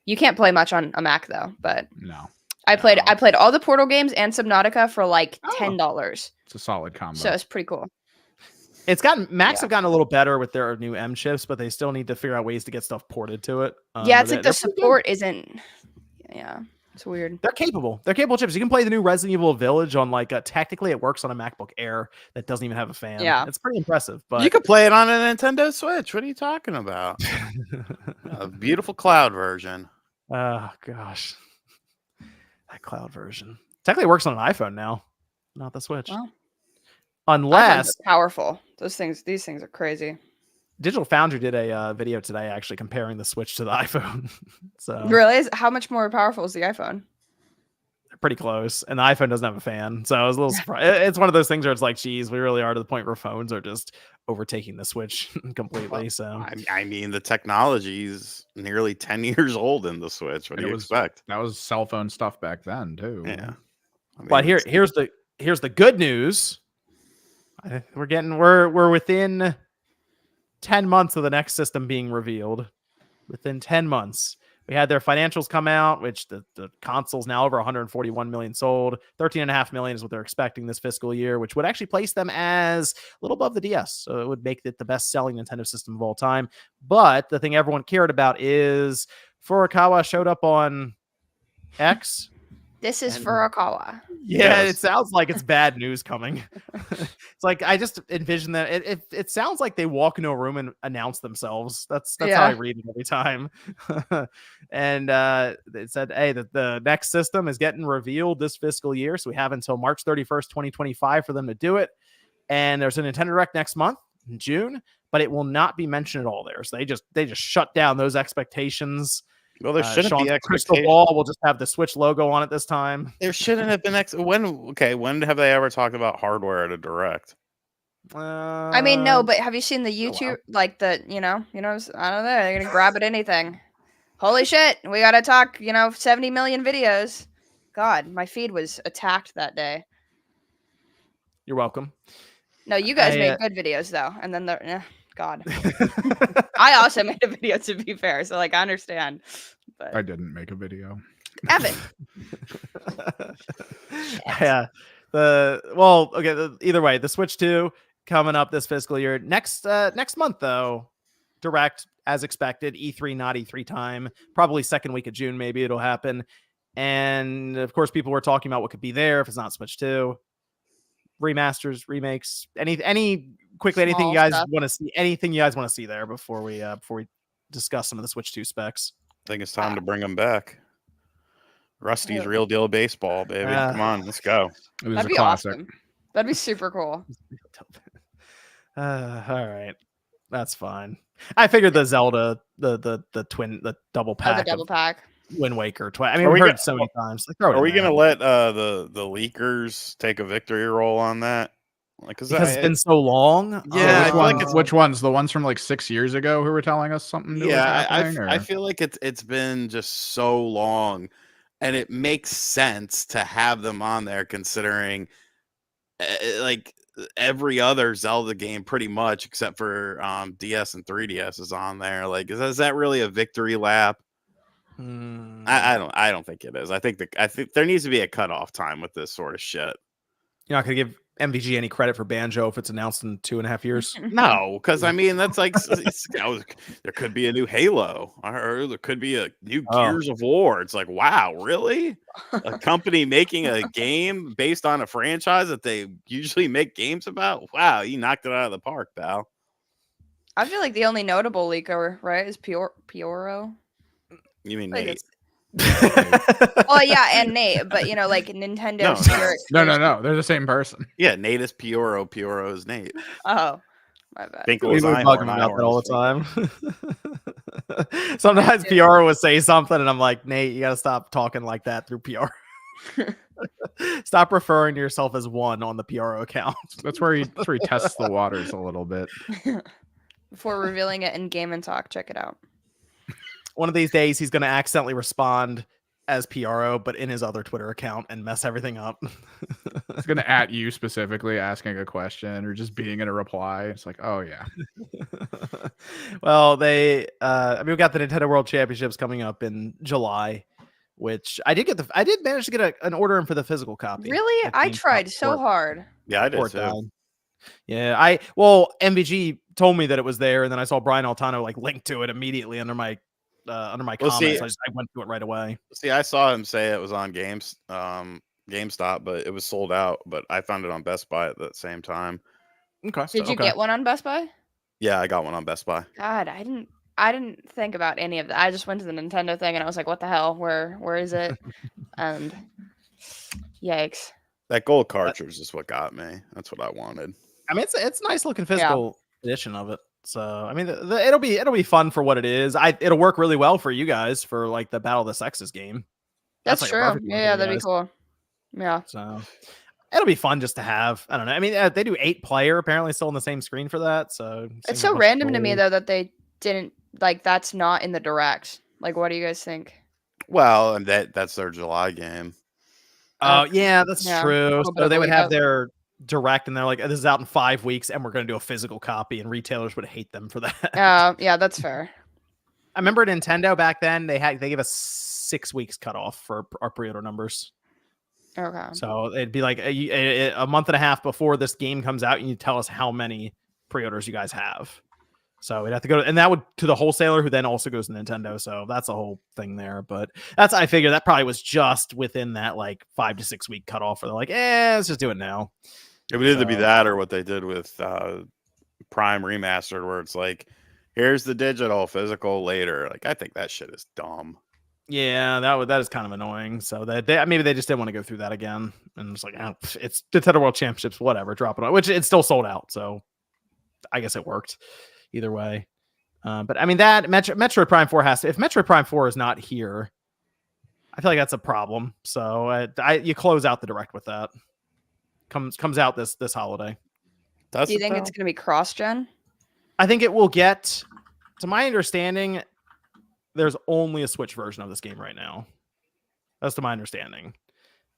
B: You can't play much on a Mac though, but
C: No,
B: I played all the Portal games and Subnautica for like $10.
C: it's a solid combo.
B: So it's pretty cool.
A: Macs have gotten a little better with their new M chips, but they still need to figure out ways to get stuff ported to it.
B: Yeah, it's
A: but
B: like
A: they're
B: the
A: pretty good.
B: support isn't. Yeah, it's weird.
A: They're capable. They're capable chips. You can play the new Resident Evil Village on like technically it works on a MacBook Air that doesn't even have a fan.
B: Yeah.
A: It's pretty impressive. But
D: you could play it on a Nintendo Switch. What are you talking about? A beautiful cloud version.
A: Oh gosh, that cloud version technically works on an iPhone now, not the Switch.
B: Well,
A: Unless
B: iPhones are powerful. These things are crazy.
A: Digital Foundry did a video today actually comparing the Switch to the iPhone. So
B: Really, how much more powerful is the iPhone?
A: they're pretty close, and the iPhone doesn't have a fan, so I was a little surprised. It's one of those things where it's like, geez, we really are to the point where phones are just overtaking the Switch completely. So
D: I mean, the technology's nearly 10 years old in the Switch. What do you expect?
C: That was cell phone stuff back then too.
D: Yeah. I mean,
A: but here's the good news. We're within 10 months of the next system being revealed. Within 10 months. We had their financials come out, which the console's now over 141 million sold. 13.5 million is what they're expecting this fiscal year, which would actually place them as a little above the DS. So it would make it the best selling Nintendo system of all time. But the thing everyone cared about is Furukawa showed up on X.
B: This is Furukawa.
A: Yeah,
D: Yes.
A: It sounds like it's bad news coming. It's like I just envision that it sounds like they walk into a room and announce themselves. That's how I read it every time. And it said, hey, the next system is getting revealed this fiscal year. So we have until March 31st, 2025 for them to do it. And there's a Nintendo Direct next month in June, but it will not be mentioned at all there. So they just shut down those expectations.
D: Well, there shouldn't be
A: crystal
D: expectations.
A: ball. We'll just have the Switch logo on it this time.
D: There shouldn't have been when have they ever talked about hardware at a direct?
B: I mean, no, but have you seen the YouTube, like the, I don't know, they're going to grab at anything. Holy shit, we got to talk, 70 million videos. God, my feed was attacked that day.
A: You're welcome.
B: No, you guys made good videos, though. And then God. I also made a video, to be fair, so, I understand. But
C: I didn't make a video.
B: Evan.
A: Yeah. Either way, the Switch 2 coming up this fiscal year. Next month, though, Direct, as expected. E3, not E3 time. Probably second week of June, maybe it'll happen. And, of course, people were talking about what could be there if it's not Switch 2. Remasters, remakes, anything you guys want to see? Anything you guys want to see there before we discuss some of the Switch 2 specs?
D: I think it's time to bring them back. Rusty's Real Deal Baseball, baby. Come on, let's go.
C: It was
B: That'd
C: a
B: be
C: classic.
B: awesome. That'd be super cool.
A: All right, that's fine. I figured the Zelda, the double pack,
B: The double pack.
A: Wind Waker. I mean, we've heard so many times.
D: Are we gonna let the leakers take a victory roll on that?
A: Because it's been so long.
D: Yeah,
C: which ones? The ones from 6 years ago who were telling us something new was happening?
D: I feel like it's been just so long, and it makes sense to have them on there considering every other Zelda game pretty much except for DS and 3DS is on there. Is that really a victory lap? I don't think it is. I think there needs to be a cutoff time with this sort of shit.
A: You're not gonna give MVG any credit for Banjo if it's announced in 2.5 years?
D: No, because I mean that's there could be a new Halo, or there could be a new Gears of War. It's like, wow, really? A company making a game based on a franchise that they usually make games about? Wow, you knocked it out of the park, pal.
B: I feel like the only notable leaker, right, is Pioro.
D: You mean Nate?
B: Well, yeah, and Nate, but Nintendo.
C: No, they're the same person.
D: Yeah, Nate is Pioro. Pioro is Nate.
B: Oh, my bad.
A: We were talking about that all the time. Sometimes Pioro would say something, and I'm like, Nate, you gotta stop talking like that through PR. Stop referring to yourself as one on the Pioro account.
C: That's where he tests the waters a little bit.
B: Before revealing it in Game and Talk, check it out.
A: One of these days, he's going to accidentally respond as PRO, but in his other Twitter account and mess everything up.
C: He's going to at you specifically asking a question or just being in a reply. It's like, oh, yeah.
A: Well, we got the Nintendo World Championships coming up in July, which I did manage to get an order in for the physical copy.
B: Really? I tried so hard.
D: Yeah, I did too.
A: Yeah, MVG told me that it was there, and then I saw Brian Altano like link to it immediately under my
D: Well,
A: comments.
D: see-
A: I went to it right away.
D: See, I saw him say it was on GameStop, but it was sold out. But I found it on Best Buy at the same time.
A: Okay.
B: Did you
A: okay.
B: get one on Best Buy?
D: Yeah, I got one on Best Buy.
B: God, I didn't think about any of that. I just went to the Nintendo thing and I was like, what the hell? Where is it? And yikes.
D: That gold cartridge is what got me. That's what I wanted.
A: I mean, it's a nice looking physical edition of it. So I mean, it'll be fun for what it is. It'll work really well for you guys for like the Battle of the Sexes game.
B: That's
A: like a
B: true.
A: perfect one for
B: Yeah,
A: you
B: that'd be
A: guys.
B: cool. Yeah.
A: So it'll be fun just to have. I don't know. I mean, they do 8-player apparently still on the same screen for that. So
B: It's so random to me though that they didn't like that's not in the direct. Like, what do you guys think?
D: Well, and that's their July game.
A: Oh yeah, that's
B: Yeah, a
A: true.
B: little bit
A: So
B: of
A: they
B: a
A: would
B: lead
A: have
B: up.
A: their direct, and they're like, "This is out in 5 weeks, and we're going to do a physical copy." And retailers would hate them for that.
B: Yeah, that's fair.
A: I remember Nintendo back then; they gave us 6 weeks cutoff for our pre-order numbers.
B: Okay.
A: So it'd be like a month and a half before this game comes out, and you tell us how many pre-orders you guys have. So we'd have to go, and that would to the wholesaler, who then also goes to Nintendo. So that's a whole thing there. But I figure that probably was just within that like 5 to 6 week cutoff. Where they're like, let's just do it now.
D: It would either be that or what they did with Prime Remastered, where it's like, here's the digital, physical later. Like, I think that shit is dumb.
A: Yeah, that is kind of annoying. So that maybe they just didn't want to go through that again, and it's like, it's Nintendo World Championships, whatever, drop it on, which it's still sold out. So I guess it worked either way. But I mean that Metroid Prime 4 if Metroid Prime 4 is not here, I feel like that's a problem. So you close out the direct with that. Comes out this holiday.
D: Does
B: Do you
D: it,
B: think
D: though?
B: it's gonna be cross-gen?
A: I think it will get, to my understanding, there's only a Switch version of this game right now. That's to my understanding.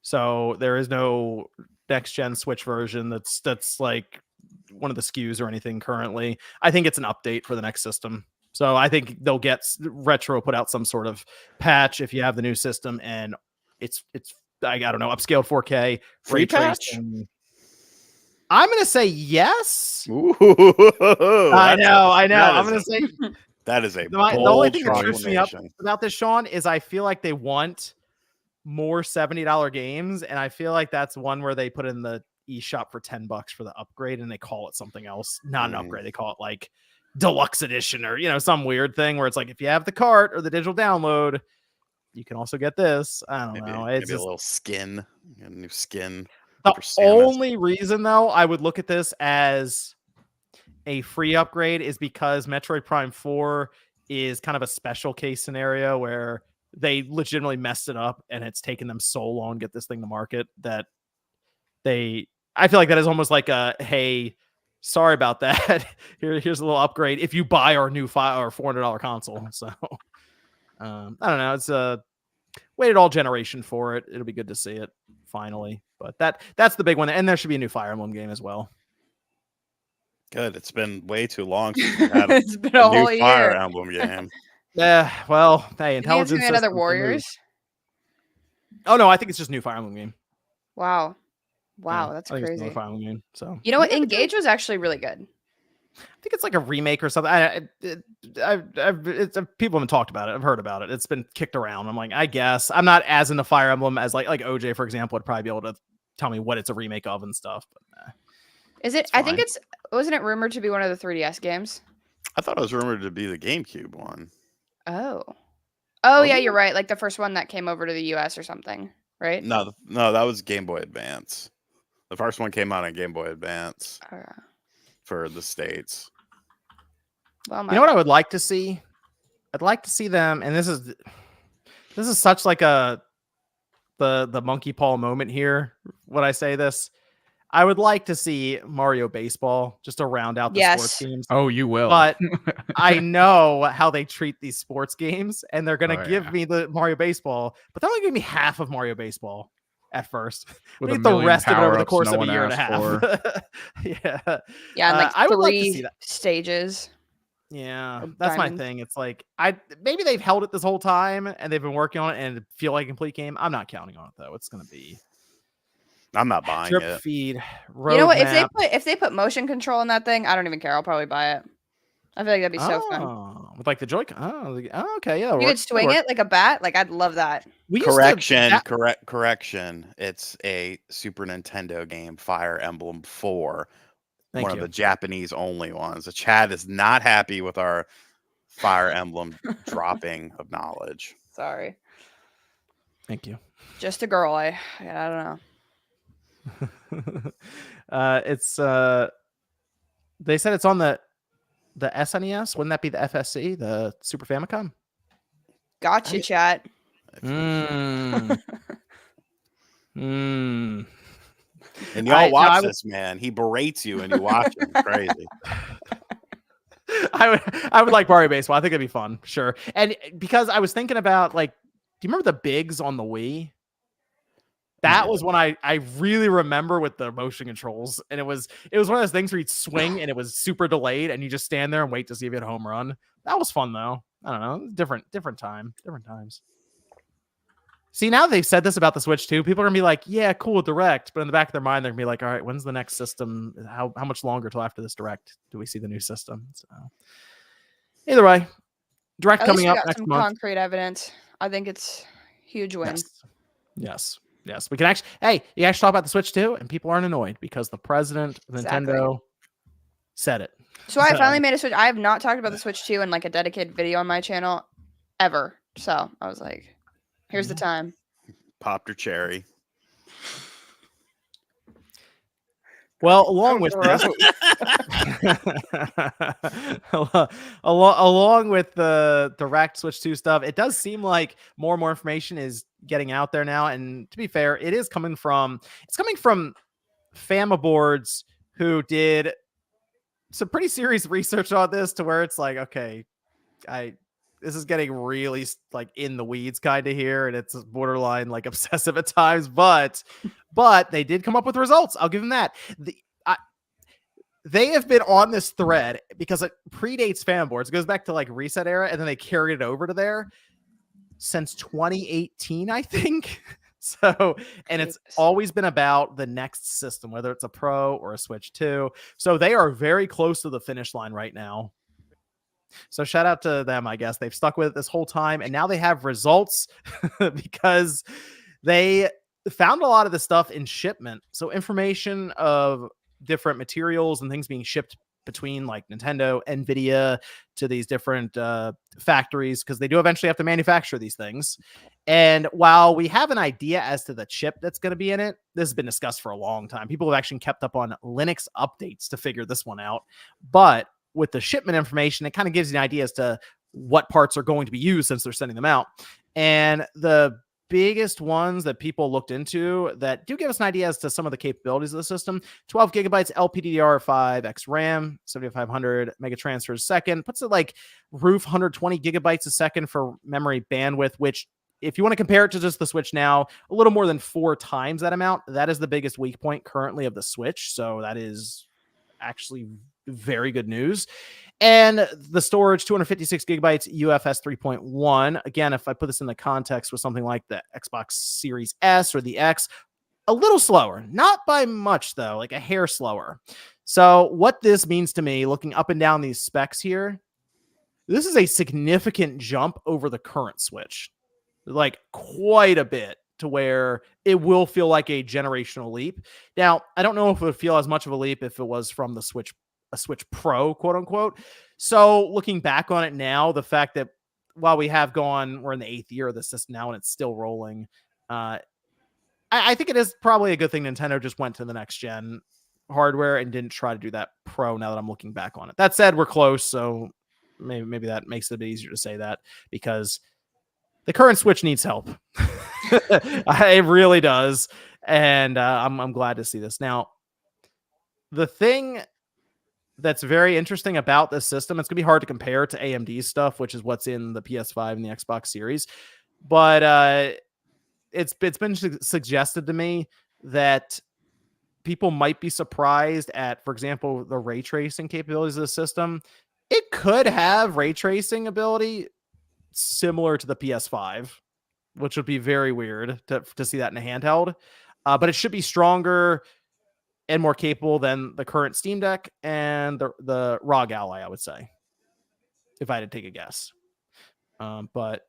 A: So there is no next gen Switch version that's like one of the SKUs or anything currently. I think it's an update for the next system. So I think they'll get Retro put out some sort of patch if you have the new system, and it's I don't know, upscaled 4K,
D: Free
A: ray
D: patch?
A: tracing. I'm gonna say yes.
D: Ooh,
A: I know. I'm
D: that is
A: gonna
D: a-
A: say
D: that is a
A: the only
D: bold
A: thing that trips me up
D: proclamation.
A: about this, Sean, is I feel like they want more $70 games, and I feel like that's one where they put in the eShop for $10 for the upgrade, and they call it something else. Not an upgrade. They call it like deluxe edition or some weird thing where it's like if you have the cart or the digital download, you can also get this. I don't know. It's
D: Maybe a
A: just,
D: little skin, a new skin.
A: the
D: for Samus.
A: only reason though I would look at this as a free upgrade is because Metroid Prime 4 is kind of a special case scenario where they legitimately messed it up, and it's taken them so long to get this thing to market that I feel like that is almost like a, hey, sorry about that. Here's a little upgrade if you buy our new $400 console. So I don't know. It's waited all generation for it. It'll be good to see it finally. But that's the big one, and there should be a new Fire Emblem game as well.
D: Good. It's been way too long since we had
B: It's been a whole
D: new Fire
B: year.
D: Emblem game.
A: Yeah, well, hey,
B: You think it's
A: intelligence.
B: gonna be another
A: systems can move.
B: Warriors?
A: Oh no, I think it's just new Fire Emblem game.
B: Wow.
A: Yeah,
B: Wow, that's
A: I think it's
B: crazy.
A: another Fire Emblem game. So
B: You know what?
A: Yeah, I think
B: Engage was actually really good.
A: I think it's like a remake or something. People haven't talked about it. I've heard about it. It's been kicked around. I'm like, I guess I'm not as into Fire Emblem as like OJ, for example, would probably be able to tell me what it's a remake of and stuff. But
B: Is it?
A: It's
B: I think
A: fine.
B: wasn't it rumored to be one of the 3DS games?
D: I thought it was rumored to be the GameCube one.
B: Oh. Oh
D: Was
B: yeah,
D: it?
B: you're right. Like the first one that came over to the US or something, right?
D: No, that was Game Boy Advance. The first one came out on Game Boy Advance for the States.
B: Well,
A: you know what I would like to see? I'd like to see them, and this is such like the monkey paw moment here when I say this. I would like to see Mario Baseball just to round out the sports games.
C: Oh, you will.
A: But I know how they treat these sports games, and they're going to
C: Oh,
A: give
C: yeah.
A: me the Mario Baseball, but they're only giving me half of Mario Baseball at first.
C: With
A: We
C: a
A: get the
C: million
A: rest of it over the
C: power-ups
A: course
C: no
A: of a
C: one
A: year and a half.
C: asked
A: Yeah.
B: Yeah, and like
A: I would like to
B: 3
A: see that.
B: stages.
A: Yeah,
B: Or
A: that's my
B: diamonds.
A: thing. It's like maybe they've held it this whole time and they've been working on it and it feel like a complete game. I'm not counting on it though. It's gonna be
D: I'm not buying
A: Drip
D: it.
A: feed.
B: You know what?
A: Roadmap.
B: If they put motion control in that thing, I don't even care. I'll probably buy it. I feel like that'd be so fun.
A: With like the Joy-Con. Okay, yeah.
B: You could swing it like a bat. Like I'd love that.
D: Correction. It's a Super Nintendo game, Fire Emblem 4.
A: Thank
D: One
A: you.
D: of the Japanese only ones. The chat is not happy with our Fire Emblem dropping of knowledge.
B: Sorry.
A: Thank you.
B: Just a girl. I don't know.
A: It's they said it's on the SNES. Wouldn't that be the FSC, the Super Famicom?
B: Gotcha, chat.
A: Mm.
D: And y'all watch this, man. He berates you and you watch him. Crazy.
A: I would like Mario Baseball. I think it'd be fun, sure. And because I was thinking about, like, do you remember the bigs on the Wii? That was when I really remember with the motion controls, and it was one of those things where you'd swing and it was super delayed, and you just stand there and wait to see if you had a home run. That was fun though. I don't know, different times. See, now they've said this about the Switch too. People are gonna be like, "Yeah, cool, Direct," but in the back of their mind, they're gonna be like, "All right, when's the next system? How much longer till after this Direct do we see the new system?" So, either way, Direct
B: At
A: coming
B: least we
A: up
B: got
A: next
B: some
A: month.
B: Concrete evidence. I think it's huge win.
A: Yes. We can actually. Hey, you actually talk about the Switch too, and people aren't annoyed because the president of Nintendo said it.
B: So I finally made a Switch. I have not talked about the Switch 2 in like a dedicated video on my channel ever. So I was like, here's the time.
D: Popped your cherry.
A: Well, along with this, along with the Direct Switch 2 stuff, it does seem like more and more information is getting out there now. And to be fair, it's coming from Fama boards who did some pretty serious research on this, to where it's like, okay, this is getting really like in the weeds kind of here, and it's borderline like obsessive at times, but they did come up with results. I'll give them that. They have been on this thread because it predates fanboards. It goes back to like Reset era, and then they carried it over to there since 2018, I think. So, and it's always been about the next system, whether it's a Pro or a Switch 2. So they are very close to the finish line right now. So shout out to them, I guess. They've stuck with it this whole time, and now they have results because they found a lot of the stuff in shipment. So information of different materials and things being shipped between like Nintendo, Nvidia, to these different factories, because they do eventually have to manufacture these things. And while we have an idea as to the chip that's going to be in it, this has been discussed for a long time. People have actually kept up on Linux updates to figure this one out. But with the shipment information, it kind of gives you an idea as to what parts are going to be used since they're sending them out. And the biggest ones that people looked into that do give us an idea as to some of the capabilities of the system: 12 gigabytes LPDDR5X RAM, 7500 mega transfers a second, puts it like roof 120 gigabytes a second for memory bandwidth, which, if you want to compare it to just the Switch now, a little more than 4 times that amount. That is the biggest weak point currently of the Switch. So that is actually very good news. And the storage, 256 gigabytes UFS 3.1. Again, if I put this in the context with something like the Xbox Series S or the X, a little slower, not by much though, like a hair slower. So what this means to me, looking up and down these specs here, this is a significant jump over the current Switch, like quite a bit, to where it will feel like a generational leap. Now, I don't know if it would feel as much of a leap if it was from the Switch, a Switch Pro, quote unquote. So looking back on it now, the fact that while we're in the 8th year of the system now and it's still rolling, I think it is probably a good thing Nintendo just went to the next gen hardware and didn't try to do that Pro, now that I'm looking back on it. That said, we're close, so maybe that makes it a bit easier to say that, because the current Switch needs help. It really does. And I'm glad to see this. Now, the thing that's very interesting about this system, it's going to be hard to compare to AMD stuff, which is what's in the PS5 and the Xbox Series. But it's been suggested to me that people might be surprised at, for example, the ray tracing capabilities of the system. It could have ray tracing ability similar to the PS5, which would be very weird to see that in a handheld. but it should be stronger and more capable than the current Steam Deck and the ROG Ally, I would say, if I had to take a guess. But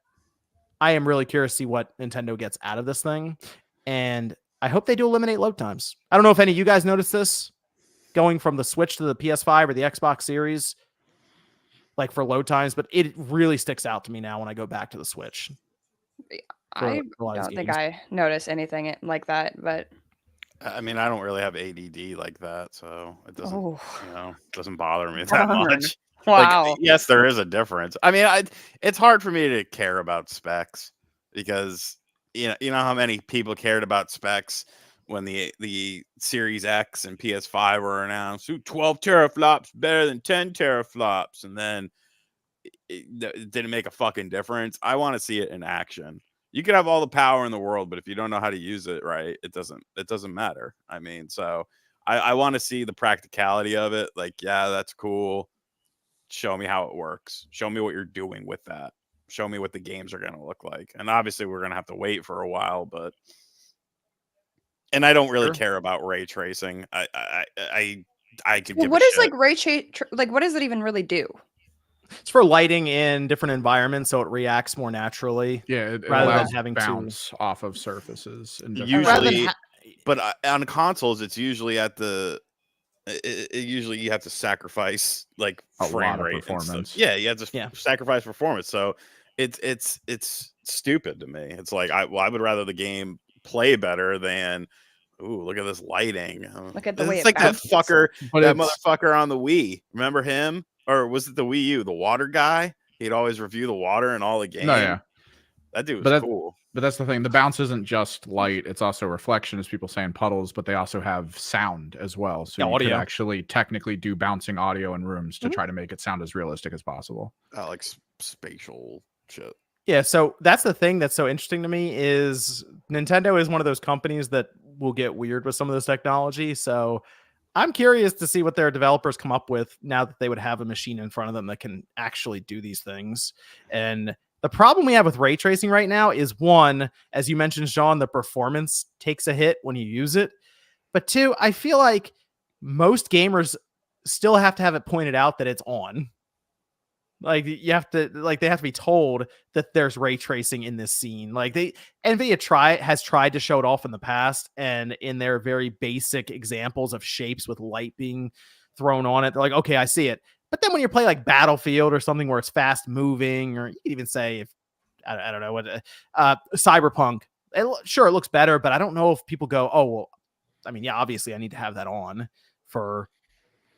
A: I am really curious to see what Nintendo gets out of this thing, and I hope they do eliminate load times. I don't know if any of you guys noticed this, going from the Switch to the PS5 or the Xbox Series, like for load times, but it really sticks out to me now when I go back to the Switch.
B: I don't think I notice anything like that, but
D: I mean, I don't really have ADD like that, so it doesn't, doesn't bother me that
B: Darn.
D: much.
B: Wow.
D: Like, yes, there is a difference. I mean, it's hard for me to care about specs because you know how many people cared about specs when the Series X and PS5 were announced. 12 teraflops better than 10 teraflops, and then it didn't make a fucking difference. I want to see it in action. You could have all the power in the world, but if you don't know how to use it right, it doesn't matter. I mean, so I want to see the practicality of it. Like, yeah, that's cool. Show me how it works. Show me what you're doing with that. Show me what the games are going to look like. And obviously we're going to have to wait for a while, and I don't really care about ray tracing. I could give
B: what
D: a
B: is
D: shit.
B: like ray like what does it even really do?
A: It's for lighting in different environments, so it reacts more naturally.
C: Yeah, it
A: rather
C: allows
A: than having
C: bounce off of surfaces. And
D: Usually, but on consoles, it's usually at the. Usually, you have to sacrifice like
C: a
D: frame
C: lot of
D: rate
C: performance.
D: Yeah, you have to sacrifice performance. So it's stupid to me. It's like I would rather the game play better than. Ooh, look at this lighting.
B: Look at the way
D: it's
B: it
D: like that
B: bounces.
D: fucker,
C: But
D: that motherfucker on the Wii. Remember him? Or was it the Wii U? The water guy? He'd always review the water in all the games.
C: No, yeah.
D: That dude was cool.
C: But that's the thing. The bounce isn't just light. It's also reflection, as people say in puddles, but they also have sound as well. So you could actually technically do bouncing audio in rooms to try to make it sound as realistic as possible.
D: Like spatial shit.
A: Yeah, so that's the thing that's so interesting to me is Nintendo is one of those companies that will get weird with some of this technology. So I'm curious to see what their developers come up with now that they would have a machine in front of them that can actually do these things. And the problem we have with ray tracing right now is, one, as you mentioned, Sean, the performance takes a hit when you use it. But two, I feel like most gamers still have to have it pointed out that it's on. Like they have to be told that there's ray tracing in this scene. Like NVIDIA has tried to show it off in the past, and in their very basic examples of shapes with light being thrown on it, they're like, okay, I see it. But then when you play like Battlefield or something where it's fast moving, or you can even say if I don't know what Cyberpunk, it looks better, but I don't know if people go, oh well, I mean, yeah, obviously I need to have that on for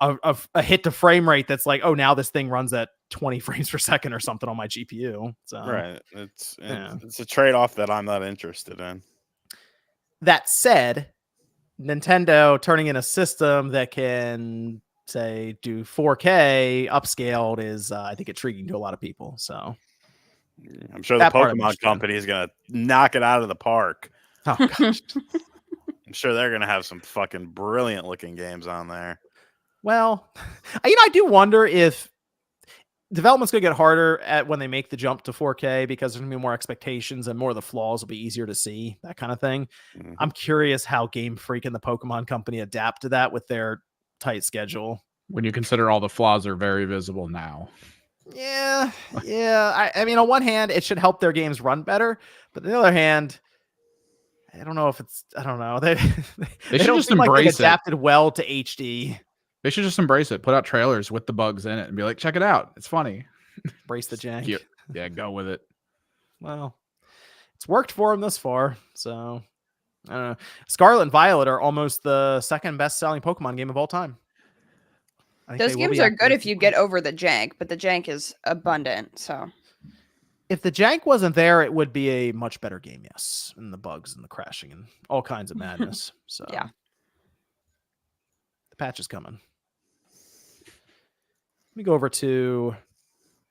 A: a hit to frame rate that's like, oh, now this thing runs at 20 frames per second or something on my GPU. So
D: right, it's a trade-off that I'm not interested in.
A: That said, Nintendo turning in a system that can say do 4K upscaled is I think intriguing to a lot of people. So
D: I'm sure the Pokemon company is gonna knock it out of the park.
A: Oh gosh.
D: I'm sure they're gonna have some fucking brilliant looking games on there.
A: Well, I do wonder if development's going to get harder when they make the jump to 4K because there's going to be more expectations and more of the flaws will be easier to see, that kind of thing. Mm-hmm. I'm curious how Game Freak and the Pokemon company adapt to that with their tight schedule.
C: When you consider all the flaws are very visible now.
A: Yeah. I mean, on one hand, it should help their games run better, but on the other hand, I don't know. They
C: should
A: don't
C: just
A: seem
C: embrace
A: like they
C: it.
A: adapted well to HD.
C: They should just embrace it. Put out trailers with the bugs in it and be like, check it out. It's funny.
A: Embrace the jank.
C: Yeah, go with it.
A: Well, it's worked for them thus far. So, I don't know. Scarlet and Violet are almost the second best-selling Pokemon game of all time.
B: Those games are good if you get over the jank, but the jank is abundant. So,
A: if the jank wasn't there, it would be a much better game, yes. And the bugs and the crashing and all kinds of madness. So,
B: yeah.
A: The patch is coming. Let me go over to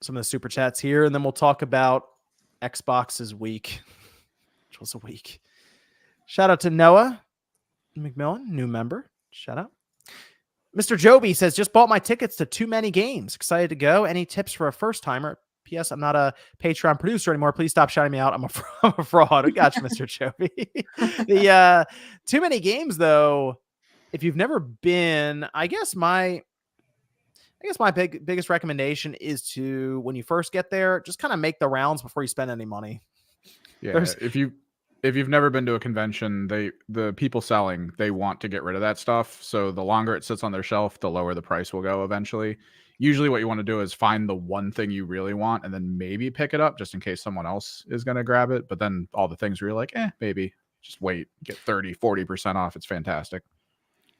A: some of the super chats here, and then we'll talk about Xbox's week, which was a week. Shout out to Noah McMillan, new member. Shout out. Mr. Joby says, just bought my tickets to too many games. Excited to go. Any tips for a first timer P.S. I'm not a Patreon producer anymore. Please stop shouting me out. I'm a fraud. I got you, Mr. Chovy. The too many games though. If you've never been, I guess my biggest recommendation is to, when you first get there, just kind of make the rounds before you spend any money.
C: Yeah, if you've never been to a convention, the people selling, they want to get rid of that stuff. So the longer it sits on their shelf, the lower the price will go eventually. Usually what you want to do is find the one thing you really want and then maybe pick it up just in case someone else is going to grab it. But then all the things where you're like, maybe just wait, get 30-40% off. It's fantastic.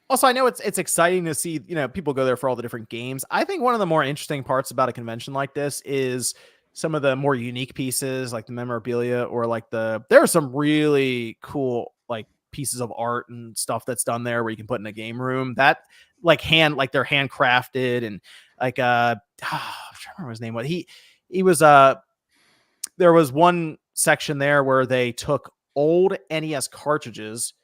A: Also, I know it's exciting to see, people go there for all the different games. I think one of the more interesting parts about a convention like this is some of the more unique pieces, like the memorabilia, or like there are some really cool like pieces of art and stuff that's done there where you can put in a game room that they're handcrafted, and like I'm trying to remember his name. What he was there was one section there where they took old NES cartridges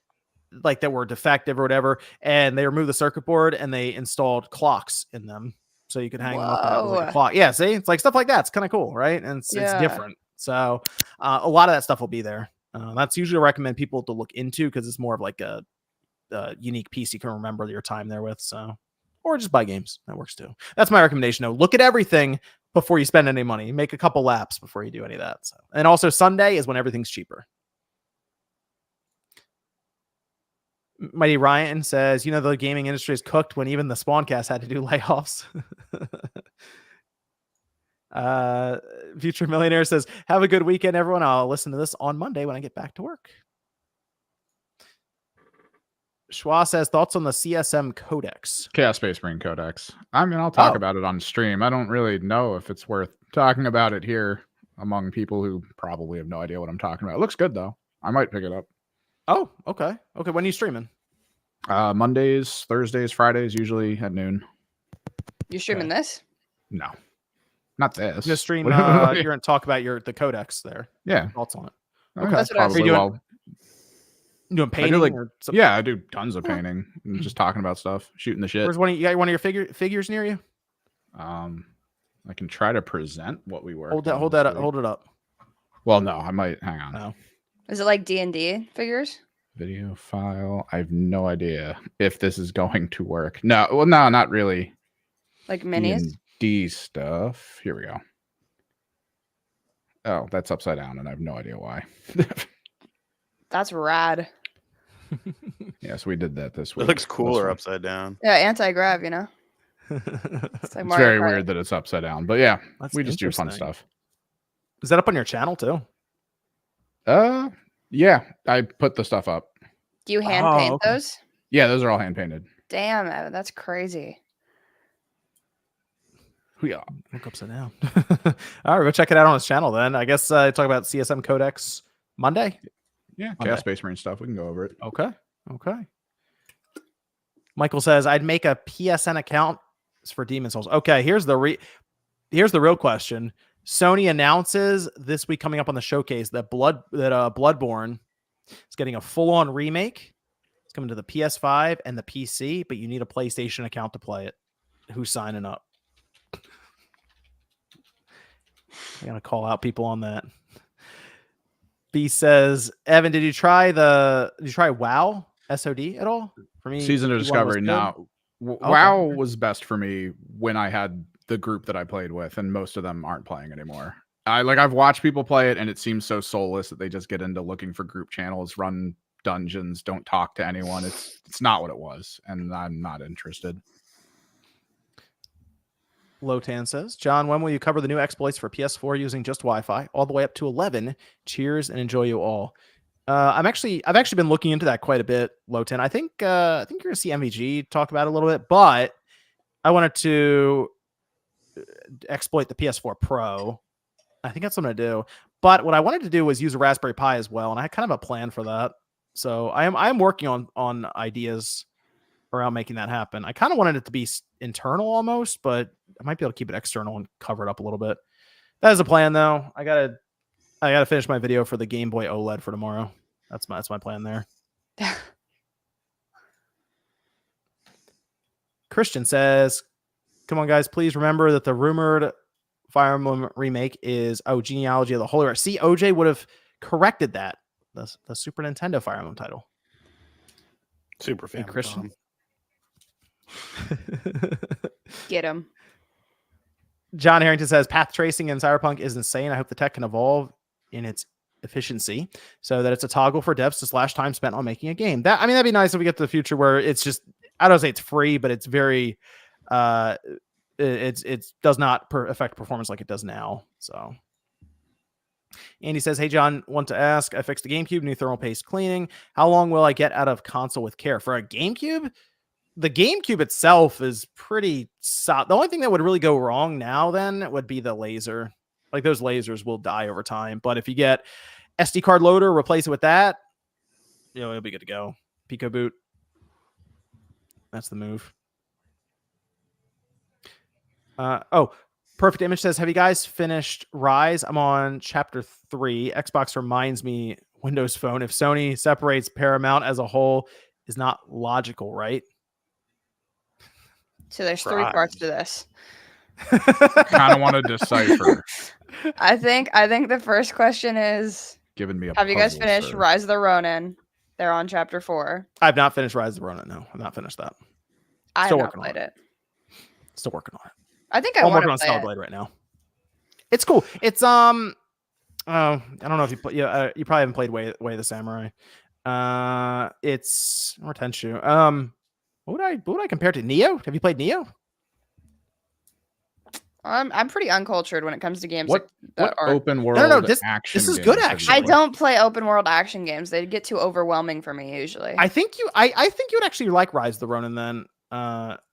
A: like that were defective or whatever, and they removed the circuit board and they installed clocks in them so you could hang them up and it was like a clock. Yeah, see, it's like stuff like that. It's kind of cool, right? And it's different. So a lot of that stuff will be there. That's usually I recommend people to look into because it's more of like a unique piece you can remember your time there with. So, or just buy games. That works too. That's my recommendation though. Look at everything before you spend any money. Make a couple laps before you do any of that. So, and also Sunday is when everything's cheaper. Mighty Ryan says, the gaming industry is cooked when even the Spawncast had to do layoffs. Future Millionaire says, have a good weekend, everyone. I'll listen to this on Monday when I get back to work. Schwa says, thoughts on the CSM Codex?
C: Chaos Space Marine Codex. I mean, I'll talk about it on stream. I don't really know if it's worth talking about it here among people who probably have no idea what I'm talking about. It looks good, though. I might pick it up.
A: Oh, okay. Okay, when are you streaming?
C: Mondays, Thursdays, Fridays, usually at noon.
B: You streaming this?
C: No, not this.
A: Just stream. You're going to talk about the Codex there.
C: Yeah.
A: Thoughts on it.
B: Okay. That's what I was
A: doing painting?
C: I do tons of painting. I'm just talking about stuff, shooting the shit.
A: Where's you got one of your figures near you?
C: I can try to present what we were.
A: Hold it up.
C: Well, no, I might. Hang on.
A: No.
B: Is it like D&D figures?
C: Video file. I have no idea if this is going to work. No, well, no, not really.
B: Like minis?
C: D&D stuff. Here we go. Oh, that's upside down, and I have no idea why.
B: That's rad.
C: Yes, we did that this week.
D: It looks cooler upside down.
B: Yeah, anti-grav, It's, like
C: it's very weird that it's upside down, but yeah, we just do fun stuff.
A: Is that up on your channel too?
C: Yeah, I put the stuff up.
B: Do you hand paint those?
C: Yeah, those are all hand painted.
B: Damn, Evan, that's crazy.
C: Yeah,
A: look upside down. All right, go check it out on his channel then. I guess talk about CSM Codex Monday.
C: Yeah, Chaos Space Marine stuff. We can go over it.
A: Okay. Michael says, I'd make a PSN account for Demon Souls. Okay, here's the real question. Sony announces this week coming up on the showcase that Bloodborne is getting a full-on remake. It's coming to the PS5 and the PC, but you need a PlayStation account to play it. Who's signing up? I gotta call out people on that. B says, Evan, did you try WoW SOD at all? For me,
C: Season of Discovery. No, WoW was best for me when I had the group that I played with, and most of them aren't playing anymore. I've watched people play it, and it seems so soulless that they just get into looking for group channels, run dungeons, don't talk to anyone. It's not what it was, and I'm not interested.
A: Lotan says, John, when will you cover the new exploits for PS4 using just Wi-Fi all the way up to 11? Cheers and enjoy you all. I've actually been looking into that quite a bit, Lotan. I think you're gonna see MVG talk about it a little bit, but I wanted to exploit the PS4 Pro. I think that's what I'm gonna do. But what I wanted to do was use a Raspberry Pi as well, and I had kind of a plan for that. So I am working on ideas around making that happen. I kind of wanted it to be internal almost, but I might be able to keep it external and cover it up a little bit. That is a plan though. I gotta finish my video for the Game Boy OLED for tomorrow. That's my plan there. Christian says, come on guys, please remember that the rumored Fire Emblem remake is Genealogy of the Holy War. See, OJ would have corrected that. The Super Nintendo Fire Emblem title.
D: Super
A: Hey,
D: fan.
A: Christian.
B: Get him.
A: John Harrington says path tracing in Cyberpunk is insane. I hope the tech can evolve in its efficiency so that it's a toggle for devs to slash time spent on making a game. That'd be nice if we get to the future where it's just, I don't say it's free, but it's very it does not affect performance like it does now. So Andy says, hey John, want to ask, I fixed the GameCube, new thermal paste cleaning. How long will I get out of console with care? For a GameCube, the GameCube itself is pretty solid. The only thing that would really go wrong now then would be the laser. Like those lasers will die over time. But if you get SD card loader, replace it with that, it'll be good to go. Pico boot. That's the move. Perfect Image says, have you guys finished Rise? I'm on chapter 3. Xbox reminds me Windows Phone. If Sony separates Paramount as a whole is not logical, right?
B: So there's 3 parts to this.
C: Kind of want to decipher.
B: I think the first question is,
C: Giving me a
B: have you guys
C: puzzle,
B: finished
C: sir.
B: Rise of the Ronin? They're on chapter 4.
A: I've not finished Rise of the Ronin. No, I've not finished that.
B: I have
A: Still
B: not
A: working on
B: played it.
A: Still working on it.
B: I think I
A: I'm
B: want
A: working
B: to
A: on
B: play
A: Stellar
B: it.
A: Blade right now. It's cool. It's I don't know if you play. You probably haven't played Way of the Samurai. It's or Tenshu. What would I compare it to? Neo? Have you played Neo?
B: I'm pretty uncultured when it comes to games
C: What
B: that aren't.
C: open world
A: This
C: action?
A: is
C: games
A: good,
C: have you
A: actually.
B: I
C: played?
B: don't play open world action games. They get too overwhelming for me usually.
A: I think you would actually like Rise of the Ronin then.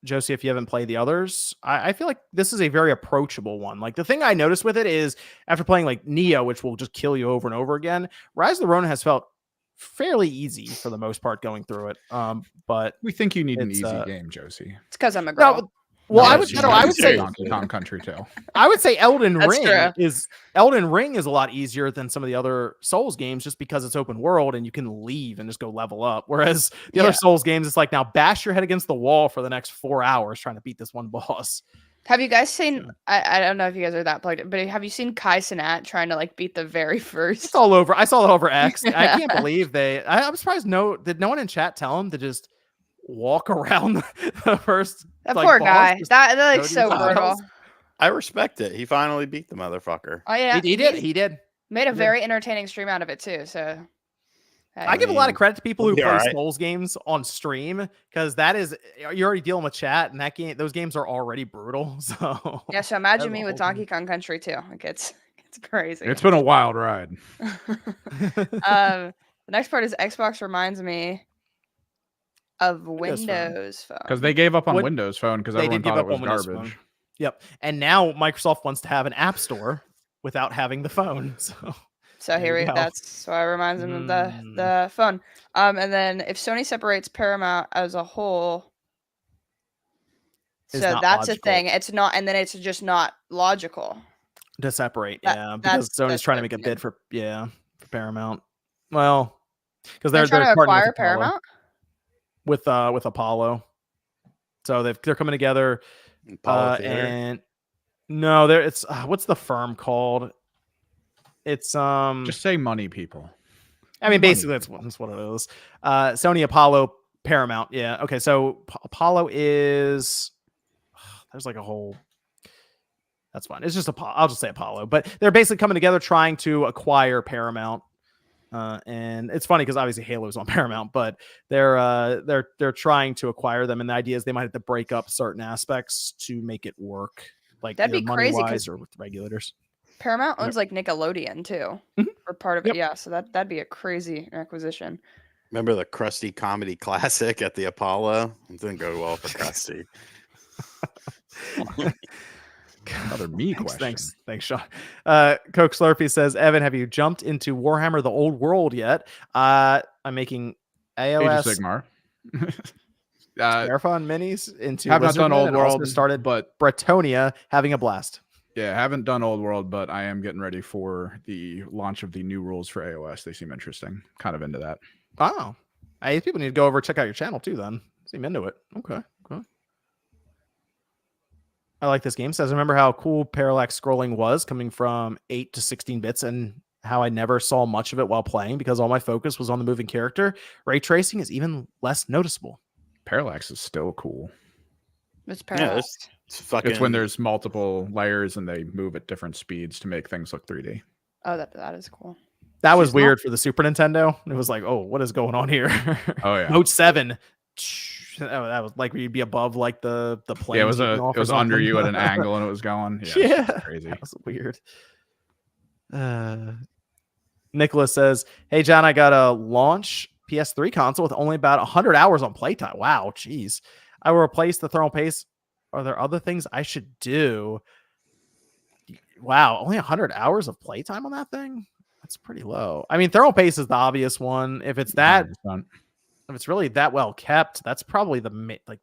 A: Josie, if you haven't played the others, I feel like this is a very approachable one. Like the thing I noticed with it is after playing like Neo, which will just kill you over and over again, Rise of the Ronin has felt fairly easy for the most part going through it. But
C: We think you need an
A: It's,
C: easy game, Josie.
B: It's because I'm a girl.
A: no, well,
C: No,
A: I would
C: she's
A: no,
C: not
A: I would say
C: Donkey Kong Country Tale.
A: I would say Elden
B: That's
A: Ring is a lot easier than some of the other Souls games just because it's open world and you can leave and just go level up. Whereas the other Souls games, it's like now bash your head against the wall for the next 4 hours trying to beat this one boss.
B: Have you guys seen? I don't know if you guys are that plugged in, but have you seen Kai Cenat trying to like beat the very first?
A: It's all over. I saw it over X. I can't believe I'm surprised. Did no one in chat tell him to just walk around the first?
B: That
A: like,
B: poor
A: boss?
B: guy.
A: Just
B: That
A: go
B: like
A: to
B: so
A: his
B: brutal.
A: house?
D: I respect it. He finally beat the motherfucker.
B: Oh yeah,
A: He did. He did.
B: made a
A: did.
B: very entertaining stream out of it too. So
A: I give a lot of credit to people who
D: we'll be
A: play
D: all right.
A: Souls games on stream because that is you're already dealing with chat and those games are already brutal. So
B: yeah. So imagine
A: That's
B: me
A: a
B: with
A: whole
B: Donkey Kong Country too. Like it's crazy.
C: It's been a wild ride.
B: The next part is Xbox reminds me of
A: Windows Phone.
B: Windows Phone.
C: Because they gave up on
A: What-
C: Windows Phone because
A: they
C: everyone
A: did give
C: thought it
A: up
C: was
A: on Windows
C: garbage.
A: Phone. Yep. And now Microsoft wants to have an app store without having the phone. So
B: So
A: There you go.
B: that's why it reminds him of the phone. And then if Sony separates Paramount as a whole,
A: It's
B: so
A: not
B: that's
A: logical.
B: a thing. It's not, and then it's just not logical.
A: to separate,
B: That-
A: because Sony's
B: that's
A: trying to
B: their
A: make a
B: opinion.
A: bid for Paramount. Well, because
B: They're trying to
A: partnering
B: acquire
A: with Apollo.
B: Paramount.
A: with Apollo. So they're coming together.
D: Apollo Theater.
A: And no, it's what's the firm called? It's
C: Just say money, people.
A: I mean,
C: money.
A: basically that's what it is. Sony, Apollo, Paramount. Yeah. Okay. So Apollo is there's like a whole. That's fine. It's just I'll just say Apollo, but they're basically coming together trying to acquire Paramount. And it's funny because obviously Halo's on Paramount, but they're trying to acquire them, and the idea is they might have to break up certain aspects to make it work, like
B: That'd
A: either
B: be crazy, 'cause
A: money-wise or with regulators.
B: Paramount owns like Nickelodeon too, or part of it.
A: Yep.
B: Yeah, so that'd be a crazy acquisition.
D: Remember the Krusty Comedy Classic at the Apollo? It didn't go well for Krusty.
C: Another me question.
A: Thanks, Sean. Coke Slurpee says, Evan, have you jumped into Warhammer: The Old World yet? I'm making
C: Age of
A: AOS
C: Sigmar.
A: Marathon minis into
C: have not done
A: Wizardman
C: Old
A: and also
C: World,
A: started
C: but
A: Bretonia, having a blast.
C: yeah, haven't done Old World, but I am getting ready for the launch of the new rules for AOS. They seem interesting. Kind of into that.
A: Oh, hey, people need to go over and check out your channel too. Then seem into it. Okay. I like this game. Says, remember how cool parallax scrolling was coming from 8 to 16 bits and how I never saw much of it while playing because all my focus was on the moving character. Ray tracing is even less noticeable.
C: Parallax is still cool.
B: It's
D: Yeah,
B: parallax.
D: it's fucking.
C: It's when there's multiple layers and they move at different speeds to make things look 3D.
B: Oh, that is cool.
A: That was
D: She's
A: weird for the Super Nintendo. It was like, oh, what is going on here?
C: Oh yeah.
A: Mode 7. That was like you'd be above like the plane.
C: Yeah, it was under you at an angle and it was going. Yeah,
A: Yeah,
C: it's crazy.
A: that was weird. Nicholas says, "Hey John, I got a launch PS3 console with only about 100 hours on playtime. Wow, jeez. I will replace the thermal paste. Are there other things I should do? Wow, only 100 hours of playtime on that thing? That's pretty low. I mean, thermal paste is the obvious one. If it's that,
C: 100%.
A: if it's really that well kept, that's probably the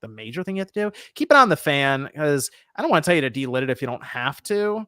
A: major thing you have to do. Keep it on the fan because I don't want to tell you to delit it if you don't have to.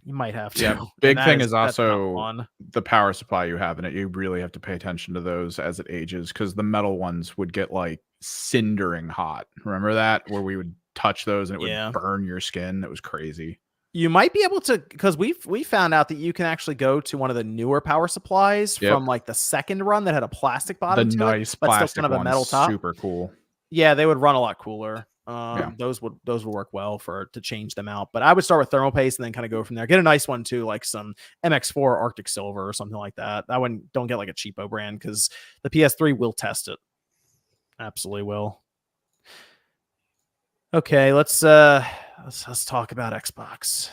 A: You might have to.
C: Yeah, big thing is
A: that's not
C: also
A: fun.
C: the power supply you have in it. You really have to pay attention to those as it ages because the metal ones would get like cindering hot. Remember that? Where we would touch those and it would burn your skin. It was crazy.
A: You might be able to, because we found out that you can actually go to one of the newer power supplies from like the second run that had a plastic bottom to
C: nice
A: it, but
C: plastic
A: still kind of a metal top.
C: Super cool.
A: Yeah, they would run a lot cooler.
C: Yeah.
A: Those would work well to change them out. But I would start with thermal paste and then kind of go from there. Get a nice one too, like some MX4 Arctic Silver or something like that. That one, don't get like a cheapo brand because the PS3 will test it. Absolutely will. Okay, let's talk about Xbox.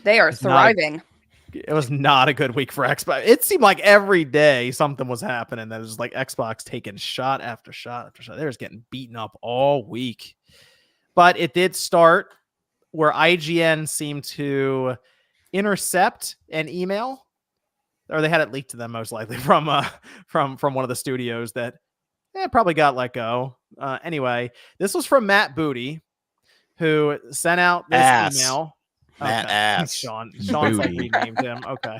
B: They are thriving.
A: It was not a good week for Xbox. It seemed like every day something was happening. That was like Xbox taking shot after shot after shot. They were just getting beaten up all week. But it did start where IGN seemed to intercept an email, or they had it leaked to them most likely from one of the studios that probably got let go. Anyway, this was from Matt Booty, who sent out this email.
D: Matt Ass.
A: Sean's like renamed him. Okay.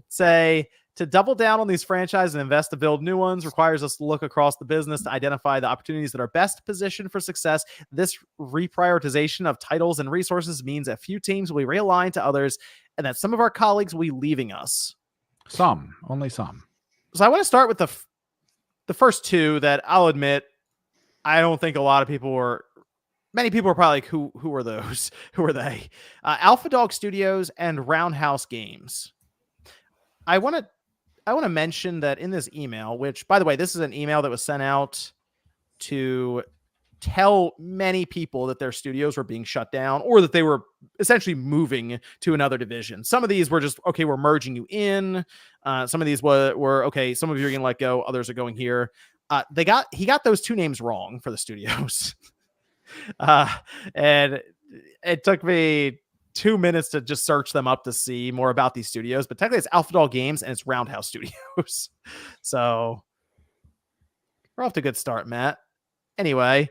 A: Say, to double down on these franchises and invest to build new ones requires us to look across the business to identify the opportunities that are best positioned for success. This reprioritization of titles and resources means a few teams will be realigned to others and that some of our colleagues will be leaving us.
C: Only some.
A: So I want to start with the first two that I'll admit, I don't think a lot of people were. Many people are probably like, who are those? Who are they? Alpha Dog Studios and Roundhouse Games. I want to mention that in this email, which, by the way, this is an email that was sent out to tell many people that their studios were being shut down or that they were essentially moving to another division. Some of these were just, okay, we're merging you in. Some of these were okay, some of you are going to let go. Others are going here. He got those two names wrong for the studios. And it took me 2 minutes to just search them up to see more about these studios, but technically it's Alpha Dog Games and it's Roundhouse Studios. So we're off to a good start, Matt. Anyway,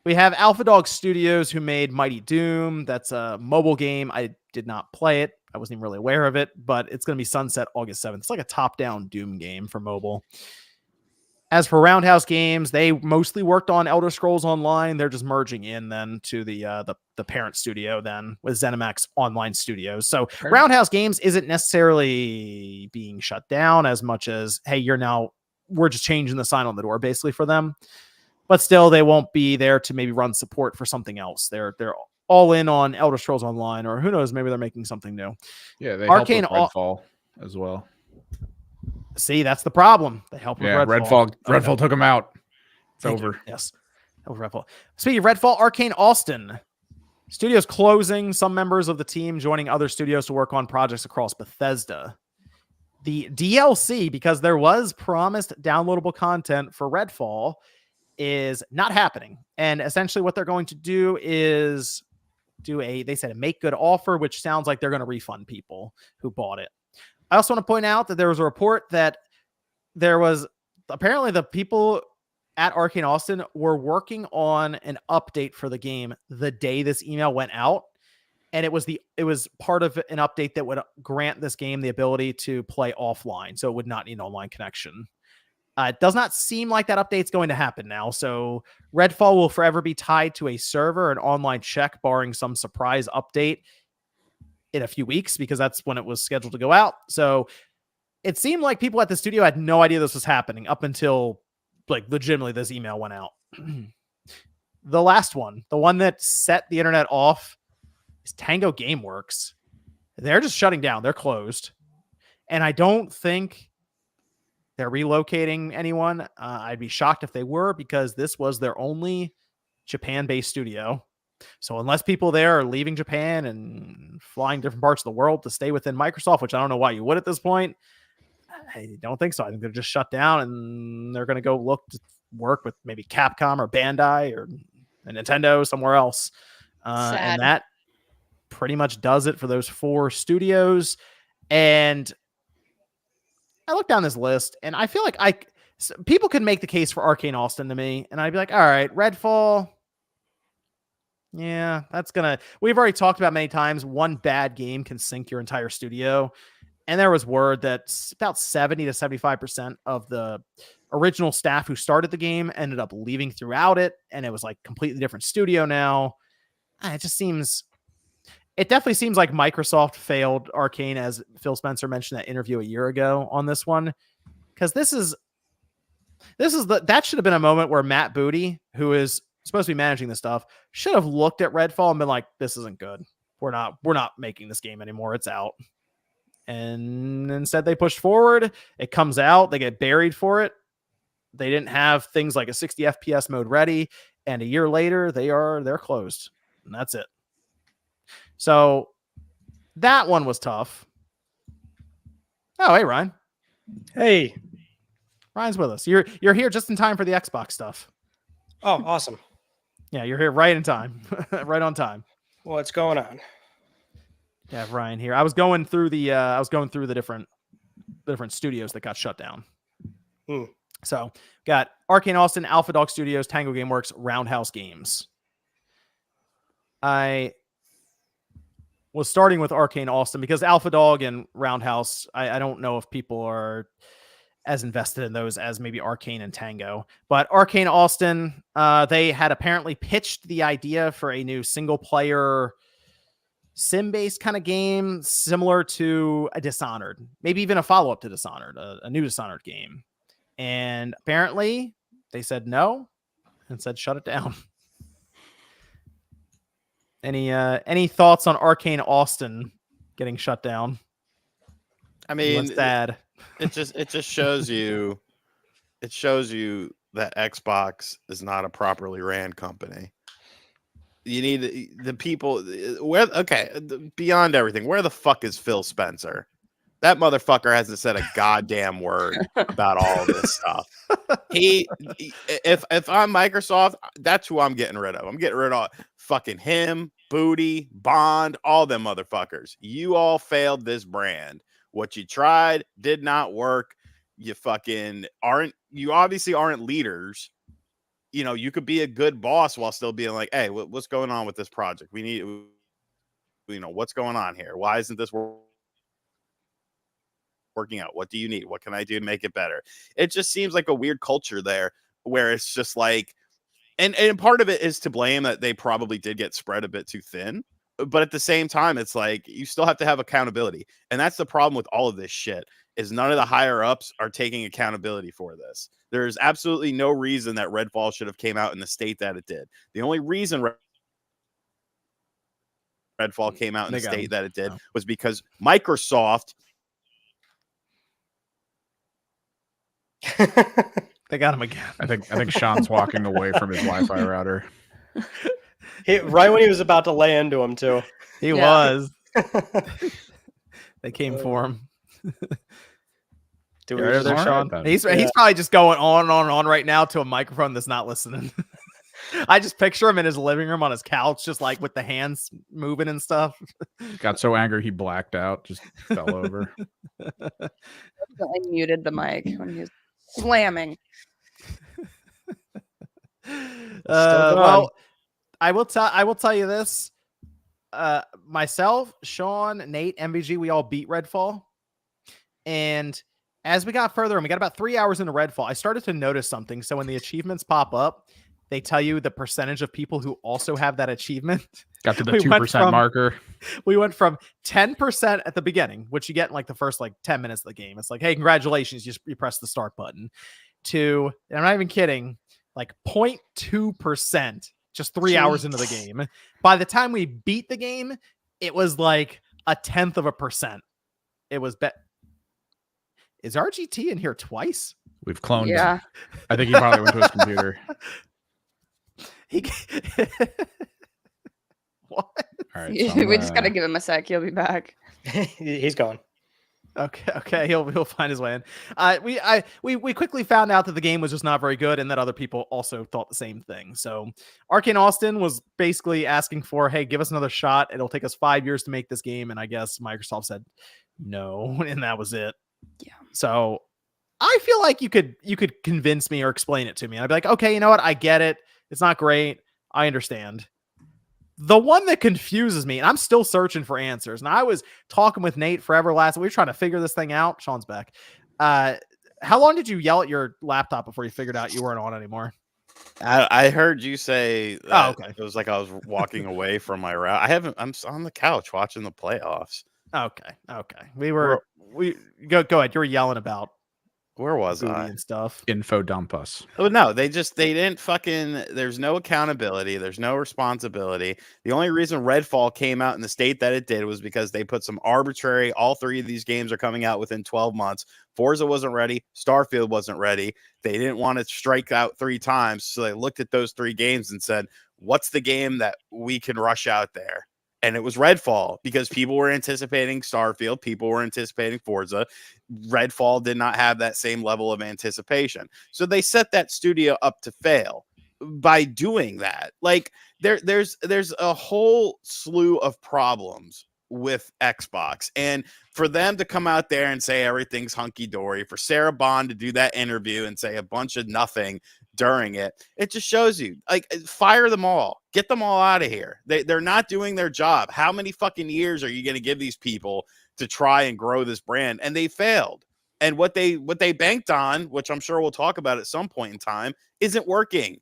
A: we have Alpha Dog Studios who made Mighty Doom. That's a mobile game. I did not play it. I wasn't even really aware of it, but it's going to be sunset August 7th. It's like a top-down Doom game for mobile. As for Roundhouse Games, they mostly worked on Elder Scrolls Online. They're just merging in then to the parent studio then with ZeniMax Online Studios. So Roundhouse Games isn't necessarily being shut down as much as, hey, we're just changing the sign on the door basically for them. But still, they won't be there to maybe run support for something else. They're all in on Elder Scrolls Online, or who knows, maybe they're making something new.
C: Yeah, they helped with Redfall as well.
A: See, that's the problem. They help with Redfall.
C: Redfall took them out. It's
A: Thank
C: over.
A: You. Yes. Over Redfall. Speaking of Redfall, Arcane Austin. Studios closing, some members of the team joining other studios to work on projects across Bethesda. The DLC, because there was promised downloadable content for Redfall, is not happening. And essentially what they're going to do is they said a make good offer, which sounds like they're going to refund people who bought it. I also want to point out that there was a report that there was apparently the people at Arcane Austin were working on an update for the game the day this email went out. And it was part of an update that would grant this game the ability to play offline. So it would not need an online connection. It does not seem like that update's going to happen now. So Redfall will forever be tied to a server, an online check, barring some surprise update in a few weeks, because that's when it was scheduled to go out. So it seemed like people at the studio had no idea this was happening up until like legitimately this email went out. The last one, the one that set the internet off, is Tango Gameworks. They're just shutting down. They're closed. And I don't think they're relocating anyone. I'd be shocked if they were, because this was their only Japan-based studio. So unless people there are leaving Japan and flying different parts of the world to stay within Microsoft, which I don't know why you would at this point, I don't think so. I think they're just shut down and they're going to go look to work with maybe Capcom or Bandai or Nintendo somewhere else. And that pretty much does it for those 4 studios. And I look down this list and I feel like people could make the case for Arcane Austin to me. And I'd be like, all right, Redfall. Yeah, we've already talked about many times. One bad game can sink your entire studio. And there was word that about 70 to 75% of the original staff who started the game ended up leaving throughout it. And it was like completely different studio now. It definitely seems like Microsoft failed Arcane, as Phil Spencer mentioned that interview a year ago on this one. Because that should have been a moment where Matt Booty, who is supposed to be managing this stuff, should have looked at Redfall and been like, this isn't good. We're not making this game anymore. It's out. And instead they pushed forward. It comes out. They get buried for it. They didn't have things like a 60 FPS mode ready. And a year later, they're closed. And that's it. So that one was tough. Oh, hey, Ryan.
E: Hey.
A: Ryan's with us. You're here just in time for the Xbox stuff.
E: Oh, awesome.
A: Yeah, you're here right in time. Right on time.
E: What's going on?
A: Yeah, Ryan here. I was going through the different studios that got shut down. So got Arcane Austin, Alpha Dog Studios, Tango Gameworks, Roundhouse Games. I was starting with Arcane Austin because Alpha Dog and Roundhouse, I don't know if people are as invested in those as maybe Arcane and Tango. But Arcane Austin, they had apparently pitched the idea for a new single-player sim-based kind of game similar to a Dishonored, maybe even a follow-up to Dishonored, a new Dishonored game. And apparently they said no and said shut it down. Any thoughts on Arcane Austin getting shut down?
D: I mean,
A: what's sad?
D: It just shows you that Xbox is not a properly ran company. You need the people beyond everything. Where the fuck is Phil Spencer? That motherfucker hasn't said a goddamn word about all of this stuff. If I'm Microsoft, that's who I'm getting rid of. I'm getting rid of fucking him, Booty, Bond, all them motherfuckers. You all failed this brand. What you tried did not work. You obviously aren't leaders. You know, you could be a good boss while still being like, hey, what's going on with this project? We need, what's going on here? Why isn't this working out? What do you need? What can I do to make it better? It just seems like a weird culture there where it's just like, and part of it is to blame that they probably did get spread a bit too thin. But at the same time, it's like you still have to have accountability. And that's the problem with all of this shit, is none of the higher ups are taking accountability for this. There's absolutely no reason that Redfall should have came out in the state that it did. The only reason Redfall came out in the state that it did was because Microsoft.
A: They got him again.
C: I think Sean's walking away from his Wi-Fi router.
E: Right when he was about to lay into him too.
A: He was. They came for him.
E: Do
A: there, Sean?
C: Right,
A: he's probably just going on and on and on right now to a microphone that's not listening. I just picture him in his living room on his couch, just like with the hands moving and stuff.
C: Got so angry he blacked out, just fell over.
B: I muted the mic when he was slamming.
A: Well, I will tell you this. Myself, Sean, Nate, MVG, we all beat Redfall. And as we got further and we got about 3 hours into Redfall, I started to notice something. So when the achievements pop up, they tell you the percentage of people who also have that achievement.
C: Got to the
A: We went
C: 2% marker.
A: We went from 10% at the beginning, which you get in like the first like 10 minutes of the game. It's like, hey, congratulations, you press the start button. To, and I'm not even kidding, like 0.2% just 3 hours into the game. By the time we beat the game, it was like 0.1%. It was Is RGT in here twice?
C: We've cloned
B: Yeah.
C: him. I think he probably went to his computer.
A: What?
C: All right, so
B: We just gotta give him a sec. He'll be back.
E: He's gone.
A: Okay, he'll find his way in. We quickly found out that the game was just not very good, and that other people also thought the same thing. So Arcane Austin was basically asking for, hey, give us another shot. It'll take us 5 years to make this game, and I guess Microsoft said no, and that was it.
B: Yeah.
A: So I feel like you could convince me or explain it to me. I'd be like, okay, you know what? I get it. It's not great. I understand. The one that confuses me, and I'm still searching for answers, and I was talking with Nate forever last. We were trying to figure this thing out. Sean's back. How long did you yell at your laptop before you figured out you weren't on anymore?
D: I heard you say that.
A: Oh, okay.
D: It was like I was walking away from my route. I'm on the couch watching the playoffs.
A: Okay. We go ahead. You were yelling about
D: Where was
A: booty
D: I?
A: and stuff.
C: Info dump us.
D: Oh no, they didn't fucking. There's no accountability. There's no responsibility. The only reason Redfall came out in the state that it did was because they put some arbitrary. All three of these games are coming out within 12 months. Forza wasn't ready. Starfield wasn't ready. They didn't want to strike out 3 times, so they looked at those 3 games and said, "What's the game that we can rush out there?" And it was Redfall, because people were anticipating Starfield. People were anticipating Forza. Redfall did not have that same level of anticipation. So they set that studio up to fail by doing that. Like there's a whole slew of problems with Xbox. And for them to come out there and say everything's hunky-dory, for Sarah Bond to do that interview and say a bunch of nothing during it, it just shows you, like, fire them all, get them all out of here. They're not doing their job. How many fucking years are you going to give these people to try and grow this brand? And they failed. And what they banked on, which I'm sure we'll talk about at some point in time, isn't working.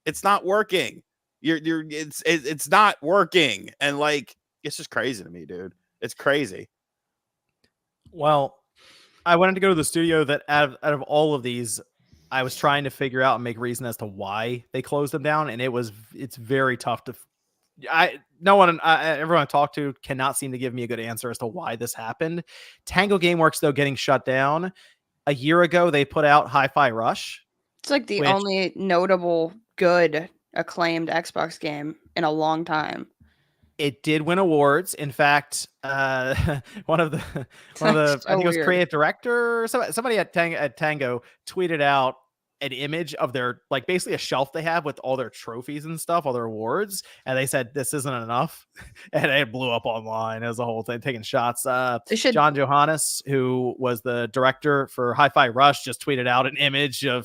D: It's not working. It's not working. And like, it's just crazy to me, dude. It's crazy.
A: Well, I wanted to go to the studio that out of all of these, I was trying to figure out and make reason as to why they closed them down, and it's very tough to. Everyone I talked to cannot seem to give me a good answer as to why this happened. Tango Gameworks, though, getting shut down a year ago, they put out Hi-Fi Rush.
B: It's like the only notable good acclaimed Xbox game in a long time.
A: It did win awards. In fact, one of the
B: So
A: I think it was
B: weird.
A: creative director or somebody at Tango tweeted out an image of their, like, basically a shelf they have with all their trophies and stuff, all their awards, and they said this isn't enough, and it blew up online as a whole thing, taking shots. John Johannes, who was the director for Hi-Fi Rush, just tweeted out an image of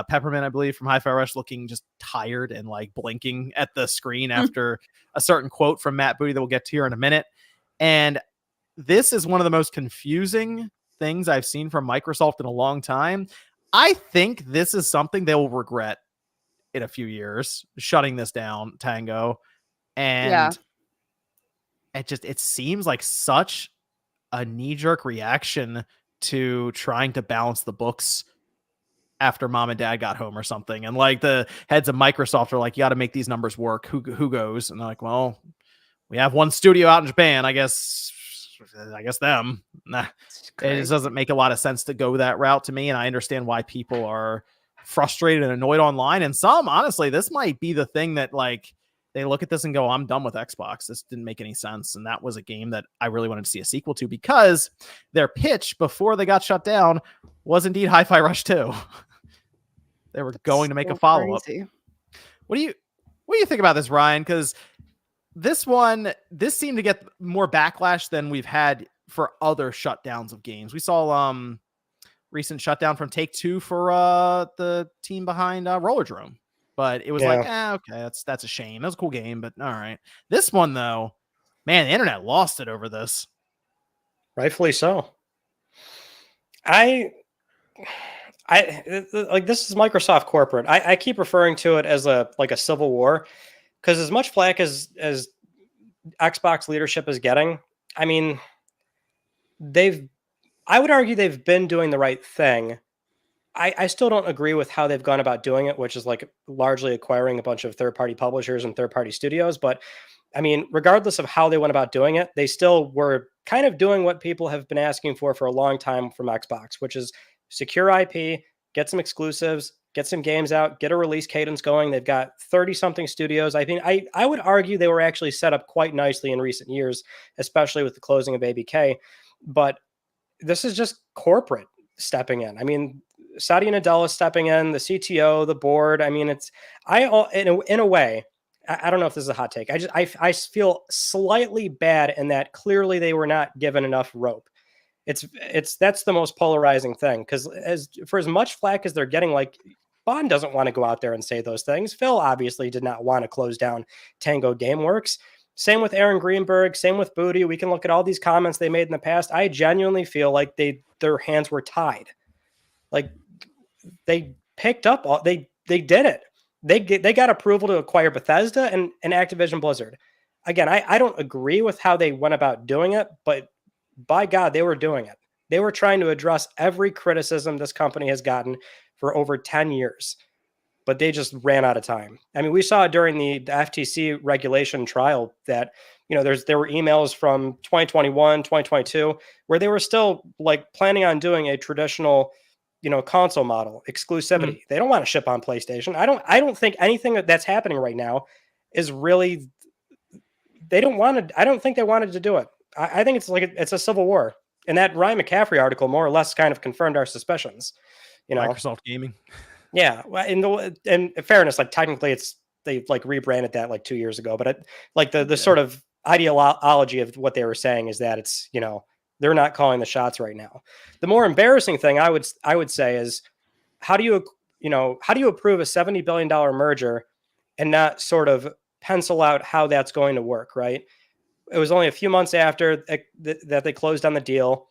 A: Peppermint, I believe, from Hi-Fi Rush, looking just tired and like blinking at the screen after a certain quote from Matt Booty that we'll get to here in a minute. And this is one of the most confusing things I've seen from Microsoft in a long time. I think this is something they will regret in a few years, shutting this down, Tango. And it seems like such a knee-jerk reaction to trying to balance the books after mom and dad got home or something. And like the heads of Microsoft are like, you got to make these numbers work. Who goes? And they're like, well, we have one studio out in Japan. I guess them. Nah, it just doesn't make a lot of sense to go that route to me. And I understand why people are frustrated and annoyed online. And some, honestly, this might be the thing that, like, they look at this and go, I'm done with Xbox. This didn't make any sense. And that was a game that I really wanted to see a sequel to, because their pitch before they got shut down was indeed Hi-Fi Rush 2. They were going to make a follow-up. What do you think about this, Ryan? Because this seemed to get more backlash than we've had for other shutdowns of games. We saw recent shutdown from Take-Two for the team behind Rollerdrome. But it was like, okay, that's a shame. That was a cool game, but all right. This one, though, man, the internet lost it over this.
E: Rightfully so. I like this is Microsoft corporate. I keep referring to it as a civil war, because as much flack as Xbox leadership is getting, I mean, I would argue they've been doing the right thing. I still don't agree with how they've gone about doing it, which is like largely acquiring a bunch of third-party publishers and third-party studios. But I mean, regardless of how they went about doing it, they still were kind of doing what people have been asking for a long time from Xbox, which is secure IP, get some exclusives, get some games out, get a release cadence going. They've got 30-something studios. I mean, I would argue they were actually set up quite nicely in recent years, especially with the closing of ABK. But this is just corporate stepping in. I mean, Satya Nadella stepping in, the CTO, the board. I mean, in a way, I don't know if this is a hot take. I feel slightly bad in that clearly they were not given enough rope. That's the most polarizing thing, because for as much flack as they're getting, like, Bond doesn't want to go out there and say those things. Phil obviously did not want to close down Tango Gameworks. Same with Aaron Greenberg. Same with Booty. We can look at all these comments they made in the past. I genuinely feel like their hands were tied. Like, they picked up they did it. They got approval to acquire Bethesda and Activision Blizzard. Again, I don't agree with how they went about doing it, but by God, they were doing it. They were trying to address every criticism this company has gotten for over 10 years, but they just ran out of time. I mean, we saw during the FTC regulation trial that, there were emails from 2021, 2022, where they were still like planning on doing a traditional, console model exclusivity. They don't want to ship on PlayStation. I don't think anything that's happening right now is really, I don't think they wanted to do it. I think it's a civil war. And that Ryan McCaffrey article more or less kind of confirmed our suspicions.
A: Microsoft Gaming.
E: Yeah, well, in fairness, like technically they like rebranded that like 2 years ago, but the sort of ideology of what they were saying is that it's, they're not calling the shots right now. The more embarrassing thing I would say is, how do you approve a $70 billion merger and not sort of pencil out how that's going to work, right? It was only a few months after that they closed on the deal,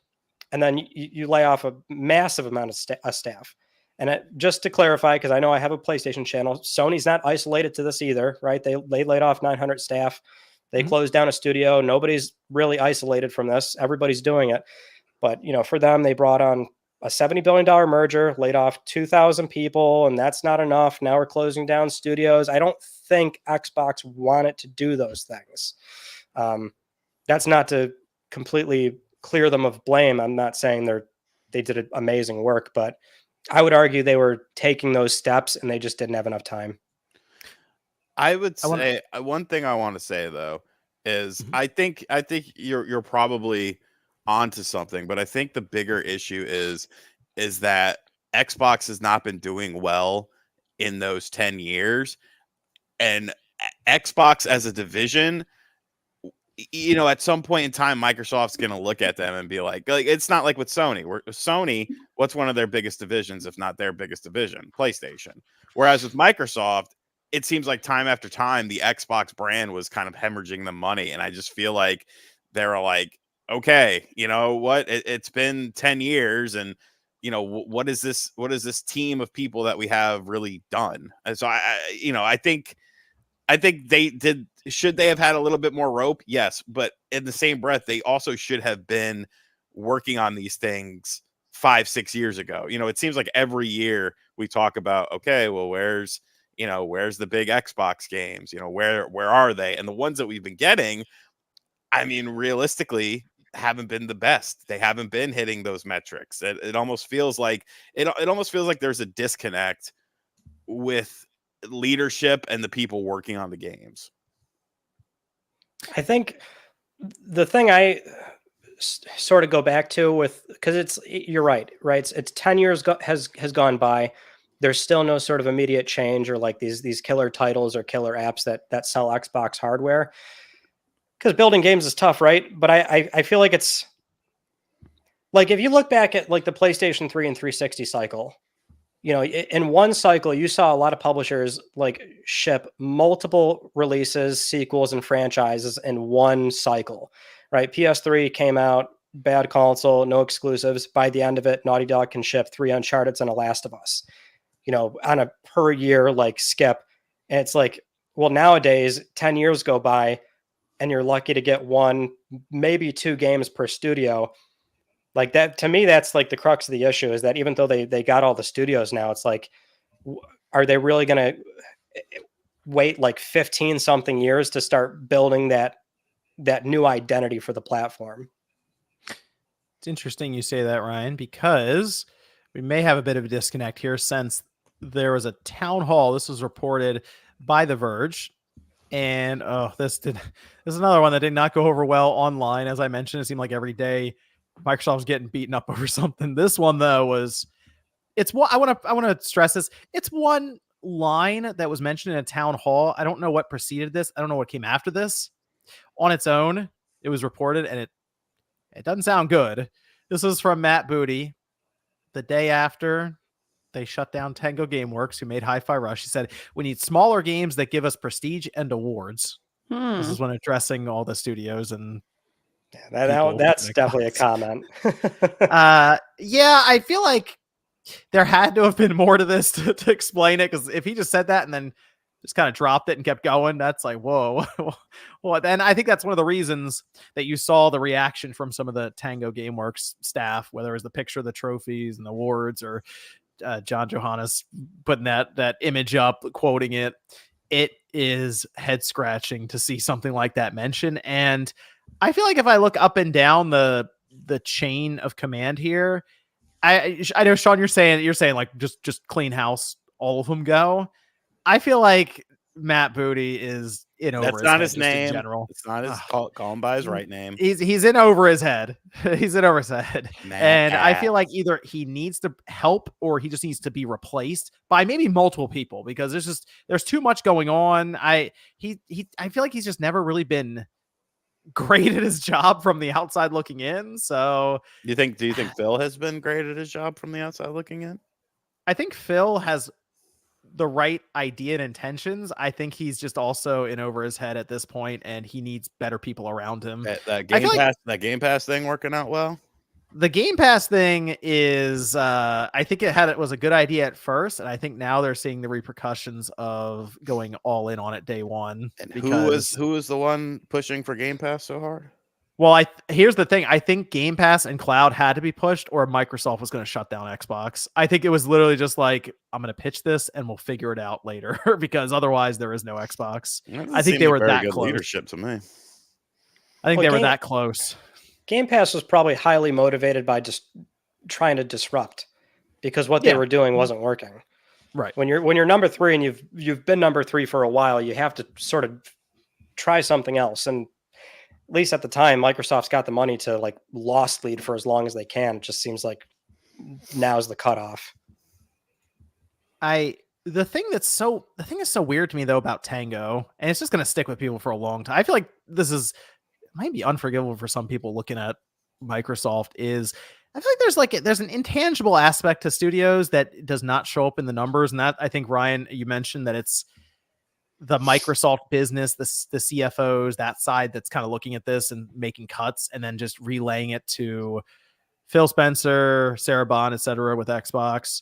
E: and then you lay off a massive amount of staff. And just to clarify, because I know I have a PlayStation channel, Sony's not isolated to this either, right? They laid off 900 staff. They closed down a studio. Nobody's really isolated from this. Everybody's doing it. But, for them, they brought on a $70 billion merger, laid off 2,000 people, and that's not enough. Now we're closing down studios. I don't think Xbox wanted to do those things. That's not to completely clear them of blame. I'm not saying they did amazing work, but I would argue they were taking those steps and they just didn't have enough time.
D: I would say one thing I want to say though is I think you're probably onto something, but I think the bigger issue is that Xbox has not been doing well in those 10 years, and Xbox as a division, at some point in time, Microsoft's going to look at them and be like, it's not like with Sony. Sony, what's one of their biggest divisions, if not their biggest division? PlayStation. Whereas with Microsoft, it seems like time after time, the Xbox brand was kind of hemorrhaging them money. And I just feel like they're like, okay, you know what? It's been 10 years and, what is this team of people that we have really done? And so I think they did. Should they have had a little bit more rope? Yes. But in the same breath, they also should have been working on these things 5-6 years ago. It seems like every year we talk about, okay, well, where's the big Xbox games? Where are they? And the ones that we've been getting, I mean, realistically, haven't been the best. They haven't been hitting those metrics. It almost feels like there's a disconnect with leadership and the people working on the games.
E: I think the thing I sort of go back to because you're right. It's 10 years has gone by. There's still no sort of immediate change or like these killer titles or killer apps that sell Xbox hardware, because building games is tough, right? But I feel like it's like, if you look back at like the PlayStation 3 and 360 cycle, in one cycle, you saw a lot of publishers like ship multiple releases, sequels, and franchises in one cycle, right? PS3 came out, bad console, no exclusives. By the end of it, Naughty Dog can ship 3 Uncharted's and a Last of Us, on a per year skip. And it's like, well, nowadays 10 years go by and you're lucky to get 1, maybe 2 games per studio. Like that, to me, that's like the crux of the issue, is that even though they got all the studios now, it's like, are they really going to wait like 15 something years to start building that new identity for the platform?
A: It's interesting you say that, Ryan, because we may have a bit of a disconnect here, since there was a town hall. This was reported by The Verge. And this is another one that did not go over well online. As I mentioned, it seemed like every day Microsoft was getting beaten up over something. This one, though, it's one, I want to stress this. It's one line that was mentioned in a town hall. I don't know what preceded this. I don't know what came after this. On its own, it was reported, and it doesn't sound good. This is from Matt Booty. The day after they shut down Tango Gameworks, who made Hi-Fi Rush, he said, "We need smaller games that give us prestige and awards." This is when addressing all the studios and
E: that's definitely a comment.
A: Yeah, I feel like there had to have been more to this to explain it, because if he just said that and then just kind of dropped it and kept going, that's like, whoa. Well, and I think that's one of the reasons that you saw the reaction from some of the Tango Gameworks staff, whether it was the picture of the trophies and the awards, or John Johannes putting that image up, quoting it. It is head scratching to see something like that mentioned. And I feel like if I look up and down the chain of command here, I know, Sean, you're saying like just clean house, all of them go. I feel like Matt Booty is in over.
D: That's not his
A: name.
D: In
A: general,
D: it's not his. Call him by his right name.
A: He's in over his head. He's in over his head, and
D: Matt.
A: I feel like either he needs to help or he just needs to be replaced by maybe multiple people, because there's too much going on. I feel like he's just never really been great at his job from the outside looking in. So
D: do you think Phil has been great at his job from the outside looking in?
A: I think Phil has the right idea and intentions. I think he's just also in over his head at this point, and he needs better people around him.
D: That Game Pass thing working out well.
A: The Game Pass thing is, I think it was a good idea at first, and I think now they're seeing the repercussions of going all in on it day one.
D: And who is the one pushing for Game Pass so hard?
A: Well, here's the thing. I think Game Pass and cloud had to be pushed, or Microsoft was going to shut down Xbox. I think it was literally just like, I'm going to pitch this and we'll figure it out later, because otherwise there is no Xbox. I think they were that close.
D: Leadership to me.
A: I think they were that close.
E: Game Pass was probably highly motivated by just trying to disrupt, because what they were doing wasn't working.
A: Right.
E: When you're number 3 and you've been number 3 for a while, you have to sort of try something else. And at least at the time, Microsoft's got the money to like lost lead for as long as they can. It just seems like now's the cutoff.
A: The thing is so weird to me though about Tango, and it's just going to stick with people for a long time. I feel like it might be unforgivable for some people looking at Microsoft, is I feel like there's an intangible aspect to studios that does not show up in the numbers. And that, I think, Ryan, you mentioned that it's the Microsoft business, the CFOs, that side that's kind of looking at this and making cuts, and then just relaying it to Phil Spencer, Sarah Bond, etc. with Xbox,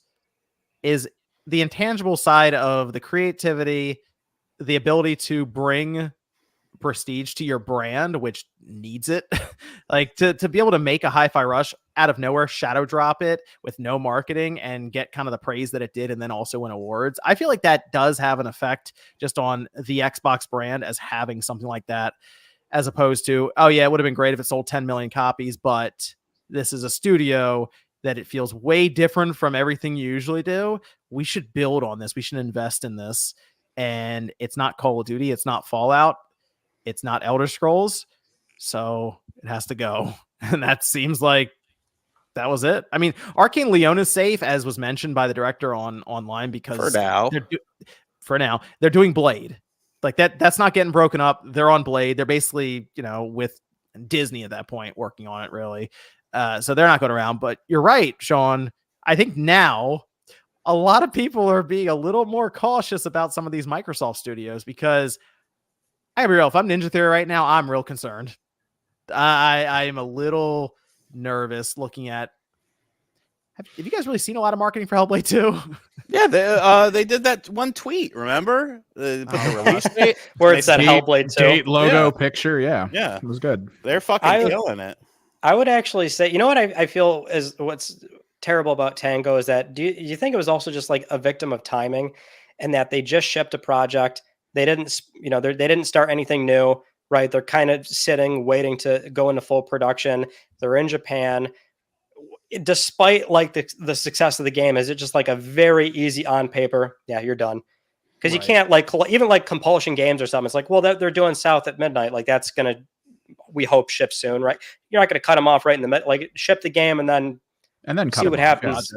A: is the intangible side of the creativity, the ability to bring prestige to your brand, which needs it. Like to be able to make a Hi-Fi Rush out of nowhere, shadow drop it with no marketing, and get kind of the praise that it did, and then also win awards. I feel like that does have an effect just on the Xbox brand as having something like that, as opposed to, oh yeah, it would have been great if it sold 10 million copies, but this is a studio that it feels way different from everything you usually do. We should build on this. We should invest in this. And it's not Call of Duty. It's not Fallout. It's not Elder Scrolls. So it has to go. And that seems like that was it. I mean, Arcane Leon is safe, as was mentioned by the director online, because for now they're doing Blade. Like that's not getting broken up. They're on Blade. They're basically, with Disney at that point working on it, really. So they're not going around. But you're right, Sean. I think now a lot of people are being a little more cautious about some of these Microsoft studios, because I be real, if I'm Ninja Theory right now, I'm real concerned. I'm a little nervous looking at. Have you guys really seen a lot of marketing for Hellblade 2?
D: Yeah, they did that one tweet. Remember? They put the release date
E: Where
D: and
E: it said
D: they-
E: Hellblade 2.
C: Date, logo,
D: Yeah.
C: picture. Yeah.
D: Yeah,
C: It was good.
D: they're fucking
E: I-
D: killing it.
E: I would actually say, you know what I feel is what's terrible about Tango is that you think it was also just like a victim of timing, and that they just shipped a project. They didn't, they didn't start anything new, right? They're kind of sitting, waiting to go into full production. They're in Japan. Despite like the success of the game, is it just like a very easy on paper? Yeah, you're done. Because you
A: Right.
E: can't like even like Compulsion Games or something. It's like, well, they're doing South at midnight. Like that's gonna, we hope, ship soon, right? You're not gonna cut them off right in the middle. Like ship the game and then
C: And then
E: see what happens.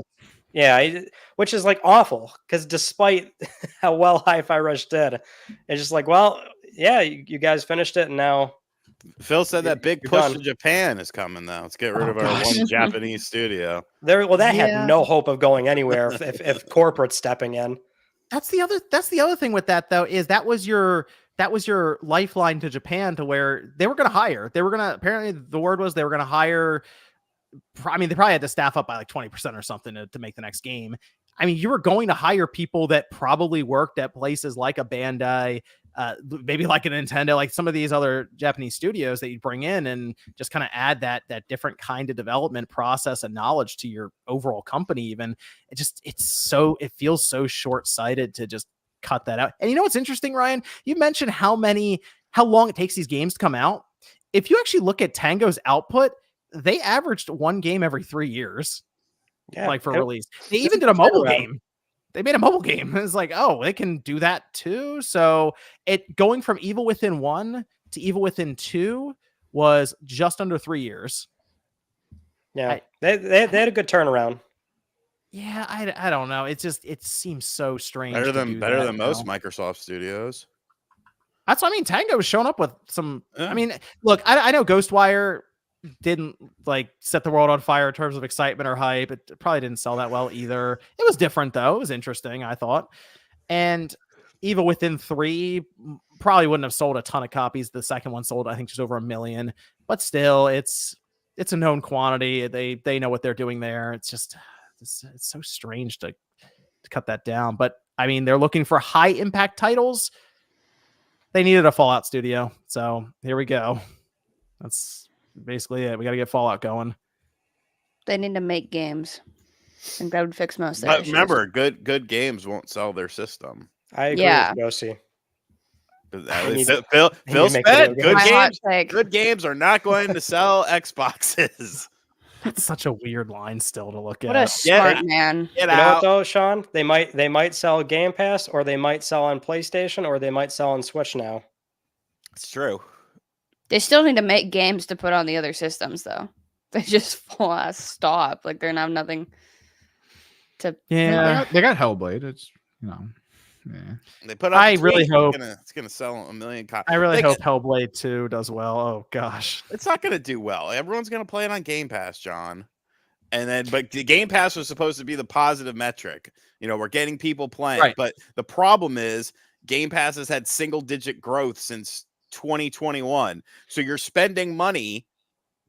E: Yeah, which is like awful. Because despite how well Hi-Fi Rush did, it's just like, well, yeah, you guys finished it, and now
D: Phil said that big
E: you're
D: push
E: done.
D: to Japan is coming now. Let's get rid
A: Oh,
D: of our
A: gosh.
D: one Japanese studio.
E: that
A: Yeah.
E: had no hope of going anywhere if corporate's stepping in.
A: That's the other thing with that though, is that was your lifeline to Japan, to where they were going to hire. They were going to, apparently the word was they were going to hire. I mean, they probably had to staff up by like 20% or something to make the next game. I mean, you were going to hire people that probably worked at places like a Bandai, maybe like a Nintendo, like some of these other Japanese studios that you bring in, and just kind of add that different kind of development process and knowledge to your overall company. Even it feels so short-sighted to just cut that out. And you know what's interesting, Ryan? You mentioned how long it takes these games to come out. If you actually look at Tango's output, they averaged one game every 3 years,
E: Yeah,
A: like for
E: it-
A: release. They
E: it's
A: even
E: a
A: did a mobile
E: turnaround.
A: game. They made a mobile game. It's like, oh, they can do that too. So it going from Evil Within 1 to Evil Within 2 was just under 3 years.
E: Yeah, they had a good turnaround.
A: Yeah, I don't know. It seems so strange.
D: Better
A: to
D: than
A: do
D: better
A: that
D: than most
A: now.
D: Microsoft studios.
A: That's what I mean. Tango was showing up with some.
D: Yeah.
A: I mean, look, I know Ghostwire didn't like set the world on fire in terms of excitement or hype. It probably didn't sell that well either. It was different though. It was interesting, I thought. And Evil Within 3 probably wouldn't have sold a ton of copies. The second one sold, I think, just over 1 million. But still, it's a known quantity. They know what they're doing there. It's so strange to cut that down. But I mean, they're looking for high impact titles. They needed a Fallout studio, so here we go. That's basically it. We got to get Fallout going.
B: They need to make games. I think that would fix most of their
D: But
B: issues.
D: remember, good games won't sell their system.
E: I agree
B: Yeah.
E: with Josie.
D: Phil
E: need
D: said,
E: to make
D: good
E: video
B: My hot
D: games.
B: take.
D: Good games are not going to sell Xboxes.
A: That's such a weird line still to look
B: What a
A: at.
B: smart man.
D: Get
E: You know what
D: out.
E: though, Sean? They might sell Game Pass, or they might sell on PlayStation, or they might sell on Switch now.
D: It's true.
B: They still need to make games to put on the other systems, though. They just full ass stop. Like they're not nothing to.
A: Yeah.
C: They got Hellblade. It's yeah.
D: They put. Up
A: I
D: a tweet,
A: really hope-
D: it's gonna sell 1 million copies.
A: I really
D: Like,
A: hope Hellblade 2 does well. Oh gosh.
D: it's not gonna do well. Everyone's gonna play it on Game Pass, John. And then, but the Game Pass was supposed to be the positive metric. We're getting people playing.
A: Right.
D: But the problem is, Game Pass has had single-digit growth since 2021. So you're spending money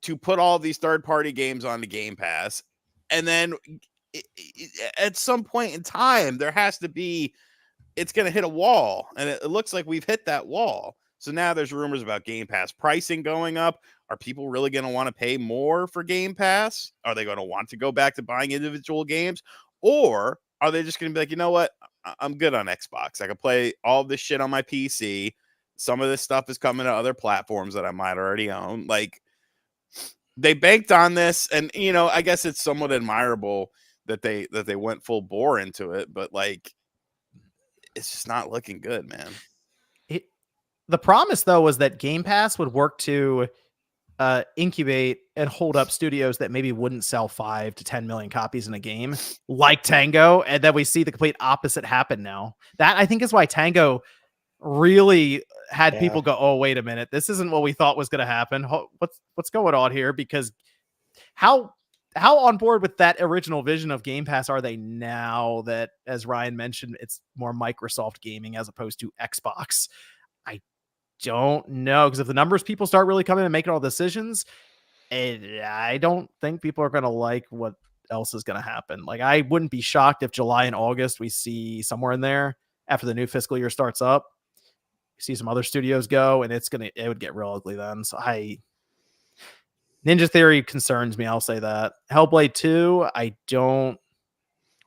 D: to put all these third-party games onto Game Pass, and then at some point in time, there has to be. It's going to hit a wall, and it looks like we've hit that wall. So now there's rumors about Game Pass pricing going up. Are people really going to want to pay more for Game Pass? Are they going to want to go back to buying individual games? Or are they just going to be like, you know what? I'm good on Xbox. I can play all this shit on my PC. Some of this stuff is coming to other platforms that I might already own. Like, they banked on this, and, I guess it's somewhat admirable that they went full bore into it, but, like, it's just not looking good, man.
A: The promise though was that Game Pass would work to incubate and hold up studios that maybe wouldn't sell 5 to 10 million copies in a game, like Tango, and then we see the complete opposite happen now. That I think is why Tango really had people go, "Oh, wait a minute, this isn't what we thought was going to happen. What's going on here?" Because how on board with that original vision of Game Pass are they now that, as Ryan mentioned, it's more Microsoft gaming as opposed to Xbox? I don't know, because if the numbers people start really coming and making all decisions, I don't think people are going to like what else is going to happen. Like, I wouldn't be shocked if July and August we see somewhere in there after the new fiscal year starts up. See some other studios go, and it would get real ugly then. So Ninja Theory concerns me. I'll say that. Hellblade 2, I don't.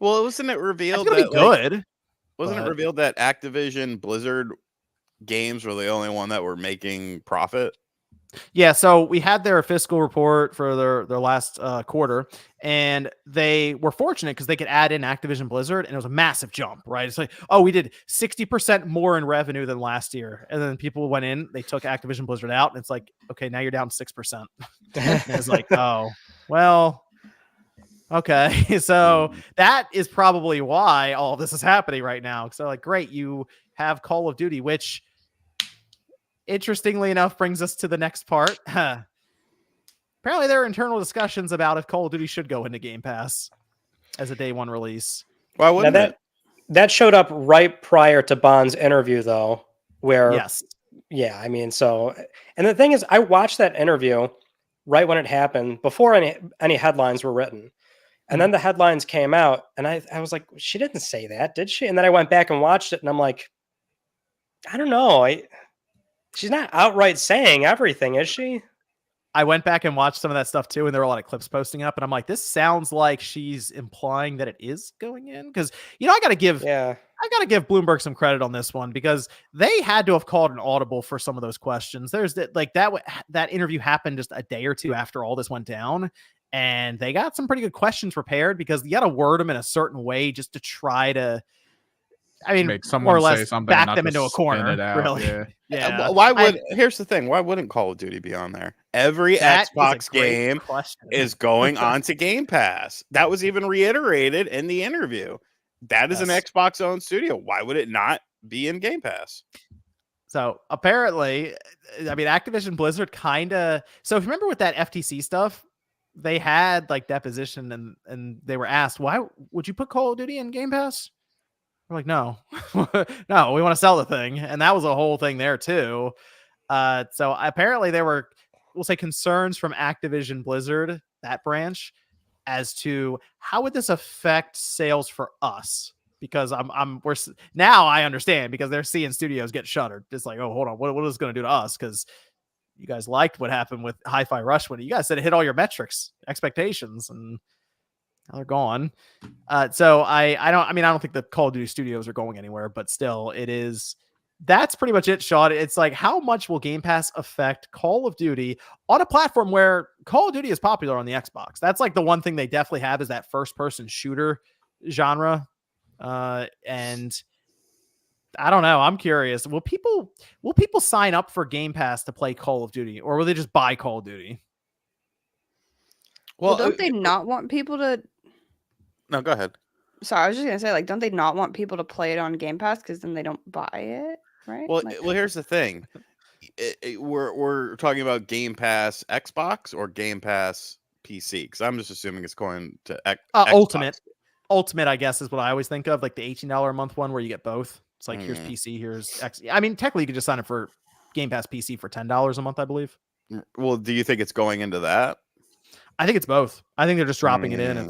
D: Well, wasn't it revealed
A: It's gonna
D: that
A: be good?
D: Wasn't it revealed that Activision Blizzard games were the only one that were making profit?
A: Yeah, so we had their fiscal report for their last quarter, and they were fortunate because they could add in Activision Blizzard, and it was a massive jump, right? It's like, oh, we did 60% more in revenue than last year, and then people went in, they took Activision Blizzard out, and it's like, okay, now you're down 6%. And it's like, oh, well, okay, so that is probably why all of this is happening right now. So, like, great, you have Call of Duty, which, interestingly enough, brings us to the next part. Apparently, there are internal discussions about if Call of Duty should go into Game Pass as a day one release.
D: Why wouldn't it?
E: That showed up right prior to Bond's interview, though, where
A: Yes.
E: Yeah, I mean, so, and the thing is, I watched that interview right when it happened, before any headlines were written. And then the headlines came out, and I was like, she didn't say that, did she? And then I went back and watched it, and I'm like, I don't know. She's not outright saying everything, is she?
A: I went back and watched some of that stuff too, and there were a lot of clips posting up, and I'm like, this sounds like she's implying that it is going in. Because, I got to give Bloomberg some credit on this one, because they had to have called an audible for some of those questions. There's that interview happened just a day or two after all this went down, and they got some pretty good questions prepared, because you got to word them in a certain way just to try to,
C: make someone
A: more or less
C: say something,
A: back
C: not
A: them
C: to
A: into a
C: spin
A: corner.
C: it out.
A: Really, yeah.
D: Here's the thing: why wouldn't Call of Duty be on there? Every
A: That is a
D: Xbox
A: great
D: game
A: question.
D: is going on to Game Pass. That was even reiterated in the interview. That is an Xbox-owned studio. Why would it not be in Game Pass?
A: So apparently, Activision Blizzard kind of. So if you remember with that FTC stuff, they had like deposition, and they were asked, why would you put Call of Duty in Game Pass? We're like, no, no, we want to sell the thing. And that was a whole thing there too. So apparently there were, we'll say, concerns from Activision Blizzard, that branch, as to how would this affect sales for us? Because now I understand, because they're seeing studios get shuttered. It's like, oh, hold on, what is this going to do to us? Because you guys liked what happened with Hi-Fi Rush when you guys said it hit all your metrics, expectations, and now they're gone. So I don't think the Call of Duty studios are going anywhere, but still, that's pretty much it, Sean. It's like, how much will Game Pass affect Call of Duty on a platform where Call of Duty is popular on the Xbox? That's like the one thing they definitely have, is that first person shooter genre. And I don't know. I'm curious. Will people sign up for Game Pass to play Call of Duty, or will they just buy Call of Duty?
B: Well, don't they not want people to?
D: No, go ahead.
B: Sorry, I was just gonna say, like, don't they not want people to play it on Game Pass, because then they don't buy it, right?
D: Well, here's the thing: we're talking about Game Pass Xbox or Game Pass PC, because I'm just assuming it's going to
A: Ultimate. Ultimate, I guess, is what I always think of, like the $18 a month one where you get both. It's like, here's PC, here's X. Technically, you could just sign up for Game Pass PC for $10 a month, I believe.
D: Well, do you think it's going into that?
A: I think it's both. I think they're just dropping it in. I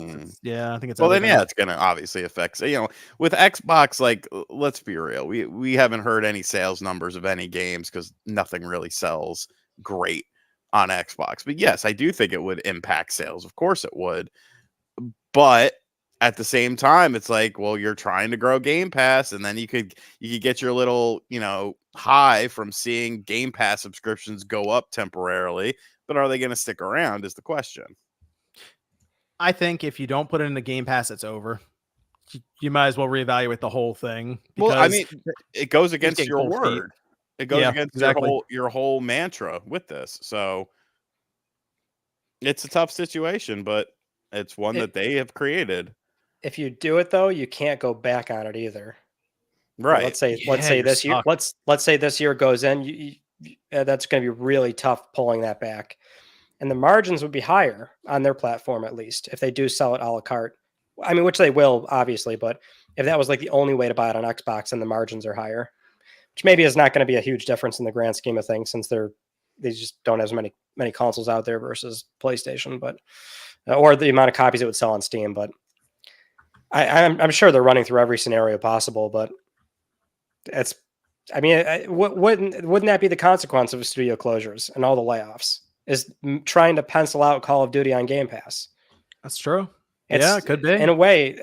A: think it's.
D: Well, then, it's going to obviously affect. With Xbox, like, let's be real, we haven't heard any sales numbers of any games, because nothing really sells great on Xbox. But yes, I do think it would impact sales. Of course, it would. But at the same time, it's like, well, you're trying to grow Game Pass, and then you could get your little high from seeing Game Pass subscriptions go up temporarily. But are they going to stick around is the question.
A: I think if you don't put it in the Game Pass, it's over. You might as well reevaluate the whole thing.
D: Well, it goes against your word. It goes against
A: exactly.
D: your whole mantra with this. So it's a tough situation, but it's one that they have created.
E: If you do it, though, you can't go back on it either.
D: Right.
E: Let's say this year. Let's say this year goes in. That's going to be really tough pulling that back, and the margins would be higher on their platform, at least if they do sell it a la carte. Which they will, obviously, but if that was like the only way to buy it on Xbox, and the margins are higher, which maybe is not going to be a huge difference in the grand scheme of things, since they're they just don't have as many consoles out there versus PlayStation, but or the amount of copies it would sell on Steam. But I'm sure they're running through every scenario possible. But wouldn't that be the consequence of studio closures and all the layoffs? Is trying to pencil out Call of Duty on Game Pass?
A: That's true. Yeah, it could be.
E: In a way,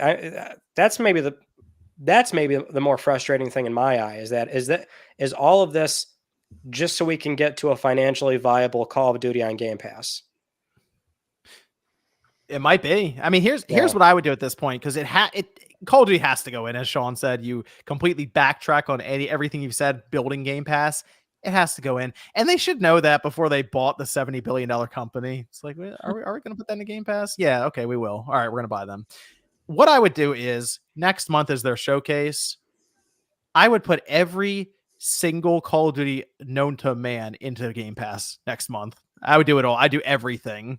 E: that's maybe the more frustrating thing in my eye is all of this just so we can get to a financially viable Call of Duty on Game Pass.
A: It might be. I mean, here's what I would do at this point, because Call of Duty has to go in. As Sean said, you completely backtrack on everything you've said building Game Pass. It has to go in, and they should know that before they bought the $70 billion company. It's like, are we going to put that in the Game Pass? Yeah, okay, we will. All right, we're going to buy them. What I would do is next month is their showcase. I would put every single Call of Duty known to man into Game Pass next month. I would do it all. I do everything.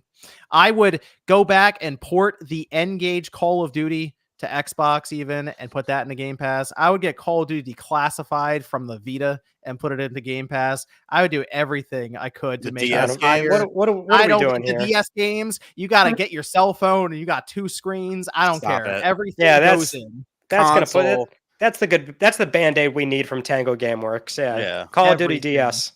A: I would go back and port the N-Gage Call of Duty to Xbox even and put that in the Game Pass. I would get Call of Duty declassified from the Vita and put it into Game Pass. I would do everything I could to make
D: DS
E: games. What are we doing here?
A: The DS games, you got to get your cell phone and you got 2 screens. I don't
D: Stop
A: care.
D: it.
A: Everything goes in.
E: That's going to put
D: Console.
E: it. That's the Band-Aid we need from Tango Gameworks.
D: Yeah.
E: Call of Duty
A: Everything.
E: DS.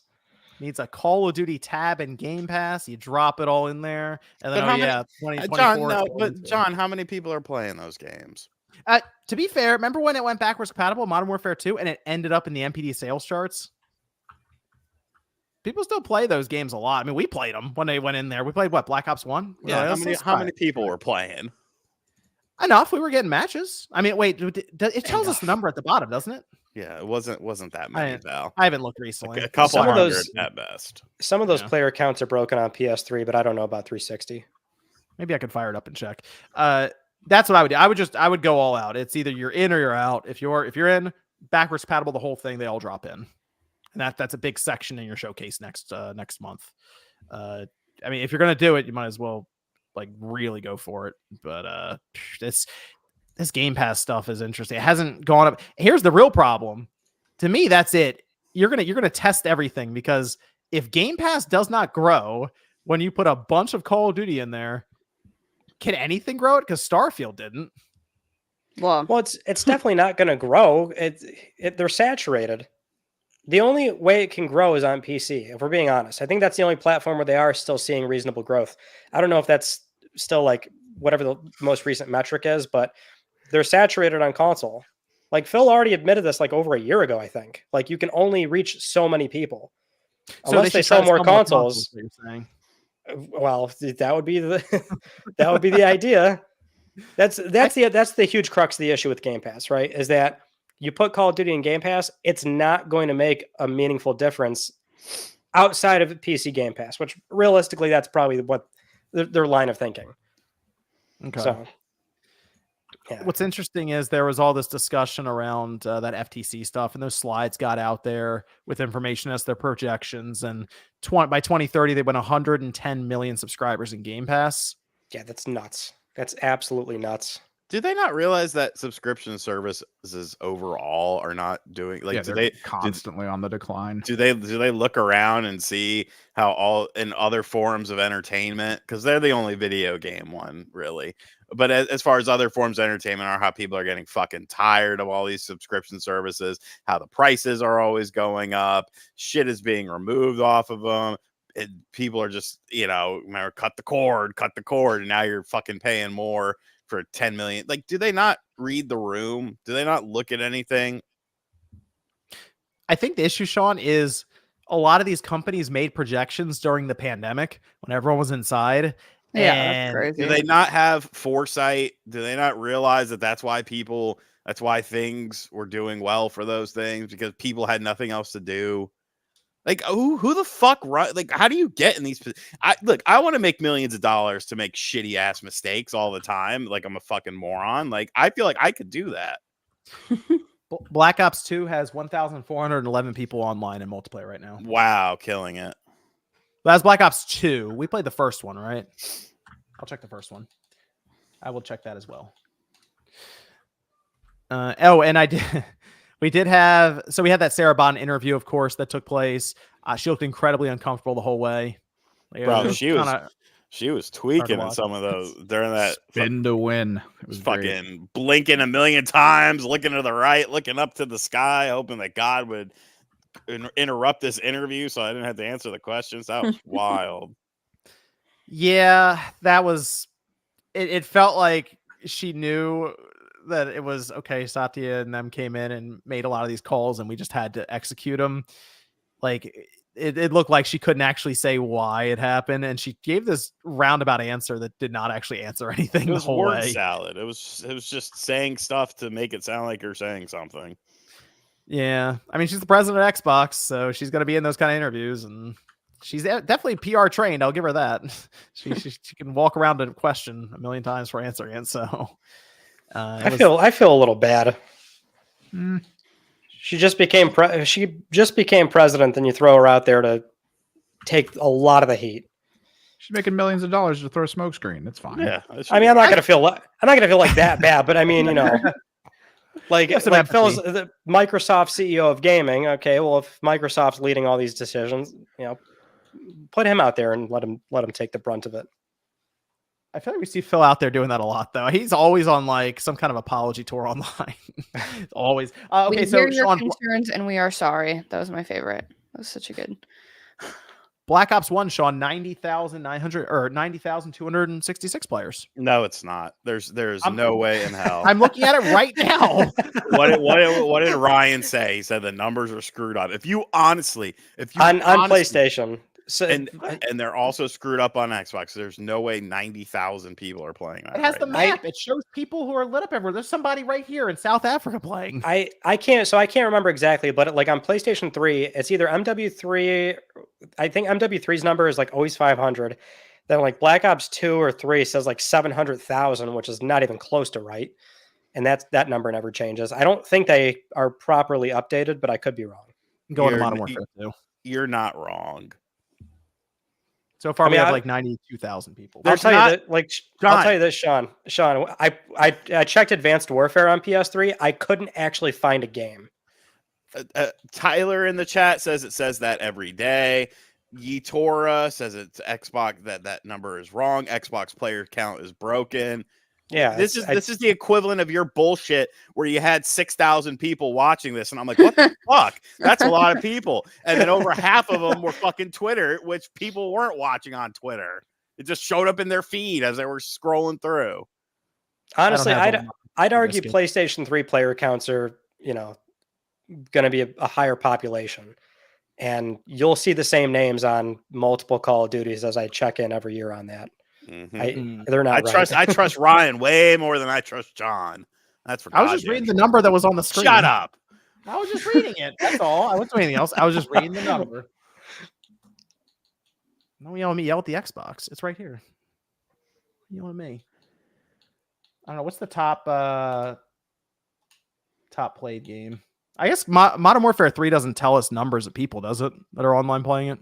A: Needs a Call of Duty tab and Game Pass. You drop it all in there, and then
D: But
A: 2024.
D: John, how many people are playing those games?
A: To be fair, remember when it went backwards compatible, Modern Warfare 2, and it ended up in the MPD sales charts? People still play those games a lot. I mean, we played them when they went in there. We played, what, Black Ops 1?
D: Yeah, how many people were playing?
A: Enough. We were getting matches. I mean, wait, it tells us the number at the bottom, doesn't it?
D: Yeah, it wasn't that many, Val.
A: I haven't looked recently.
D: A couple
E: Some of
D: hundred
E: those-
D: at best.
E: Some of those player counts are broken on PS3, but I don't know about 360.
A: Maybe I could fire it up and check. That's what I would do. I would go all out. It's either you're in or you're out. If you're in, backwards compatible, the whole thing, they all drop in. And that's a big section in your showcase next month. I mean, if you're gonna do it, you might as well like really go for it. But this Game Pass stuff is interesting. It hasn't gone up. Here's the real problem. To me, that's it. You're gonna test everything, because if Game Pass does not grow when you put a bunch of Call of Duty in there, can anything grow it? Because Starfield didn't.
B: Well,
E: it's definitely not going to grow. They're saturated. The only way it can grow is on PC, if we're being honest. I think that's the only platform where they are still seeing reasonable growth. I don't know if that's still like whatever the most recent metric is, but they're saturated on console. Like Phil already admitted this like over a year ago, I think. Like you can only reach so many people. Unless they sell more consoles.
A: You're saying.
E: Well, that would be the idea. That's the huge crux of the issue with Game Pass, right? Is that you put Call of Duty in Game Pass, it's not going to make a meaningful difference outside of PC Game Pass, which realistically, that's probably what their line of thinking.
A: Okay.
E: So, yeah.
A: What's interesting is there was all this discussion around that FTC stuff, and those slides got out there with information as their projections. And by 2030, they went 110 million subscribers in Game Pass.
E: Yeah, that's nuts. That's absolutely nuts.
D: Do they not realize that subscription services overall are not doing like?
C: Yeah,
D: do
C: they're
D: they
C: constantly on the decline?
D: Do they look around and see how all in other forms of entertainment, because they're the only video game one really, but as far as other forms of entertainment are, how people are getting fucking tired of all these subscription services, how the prices are always going up, shit is being removed off of them. People are just, remember, cut the cord, and now you're fucking paying more for 10 million. Like, do they not read the room? Do they not look at anything?
A: I think the issue, Sean, is a lot of these companies made projections during the pandemic when everyone was inside.
B: yeah,
A: and
B: that's crazy.
D: Do they not have foresight? Do they not realize that's why things were doing well for those things, because people had nothing else to do? Like, who the fuck like, how do you get in these? I want to make millions of dollars to make shitty ass mistakes all the time. Like, I'm a fucking moron. Like, I feel like I could do that.
A: Black Ops 2 has 1,411 people online in multiplayer right now.
D: Wow, killing it.
A: That's Black Ops 2. We played the first one, right? I'll check the first one. I will check that as well. And I did. We did have, so we had that Sarah Bond interview, of course, that took place. She looked incredibly uncomfortable the whole way. Like,
D: Bro, she was
A: hard to
D: tweaking in
A: watch.
D: some of those during that
C: Spin to win. It was
D: fucking
C: great.
D: blinking a million times, looking to the right, looking up to the sky, hoping that God would interrupt this interview so I didn't have to answer the questions. That was wild.
A: Yeah, that was. It felt like she knew that it was okay. Satya and them came in and made a lot of these calls, and we just had to execute them. Like it looked like she couldn't actually say why it happened, and she gave this roundabout answer that did not actually answer anything
D: It was
A: the whole
D: word
A: way.
D: salad. It was just saying stuff to make it sound like you're saying something.
A: Yeah, I mean, she's the president of Xbox, so she's going to be in those kind of interviews, and she's definitely PR trained. I'll give her that. She can walk around a question a million times for answering it. So
E: I feel a little bad.
A: Mm.
E: She just became president, and you throw her out there to take a lot of the heat.
C: She's making millions of dollars to throw a smokescreen. That's fine.
D: Yeah,
E: I mean, I'm not gonna feel like that bad, but I mean, you know, like Phil's the Microsoft CEO of gaming. Okay, well, if Microsoft's leading all these decisions, you know, put him out there and let him take the brunt of it.
A: I feel like we see Phil out there doing that a lot, though. He's always on like some kind of apology tour online. Always. Okay,
B: we
A: so
B: hear your
A: Sean,
B: concerns and we are sorry. That was my favorite. That was such a good.
A: Black Ops 1, Sean, 90,900 or 90,266 players.
D: No, it's not. There's no way in hell.
A: I'm looking at it right now.
D: What did Ryan say? He said the numbers are screwed up. If you on
E: PlayStation, so,
D: and they're also screwed up on Xbox. There's no way 90,000 people are playing that.
A: It has the map. It shows people who are lit up everywhere. There's somebody right here in South Africa playing.
E: I can't remember exactly, but like on PlayStation 3, it's either MW3. I think MW3's number is like always 500. Then like Black Ops 2 or 3 says like 700,000, which is not even close to right. And that number never changes. I don't think they are properly updated, but I could be wrong.
A: Going to Modern Warfare 2.
D: You're not wrong.
A: So far, we have like 92,000 people.
E: I'll tell you this, Sean. I checked Advanced Warfare on PS3. I couldn't actually find a game.
D: Tyler in the chat says it says that every day. Yetora says it's Xbox that number is wrong. Xbox player count is broken.
E: Yeah,
D: this is the equivalent of your bullshit where you had 6,000 people watching this, and I'm like, what the fuck? That's a lot of people. And then over half of them were fucking Twitter, which people weren't watching on Twitter. It just showed up in their feed as they were scrolling through.
E: Honestly, I'd argue PlayStation 3 player counts are, you know, going to be a higher population, and you'll see the same names on multiple Call of Duties as I check in every year on that.
D: Mm-hmm.
E: They're not.
D: I trust Ryan way more than I trust John. That's for.
A: I was just reading the number that was on the screen.
D: Shut up.
A: I was just reading it. That's all. I wasn't doing anything else. I was just reading the number. No yell at me. Yell at the Xbox. It's right here. Yell at me. I don't know. What's the top played game? I guess Modern Warfare 3 doesn't tell us numbers of people, does it? That are online playing it.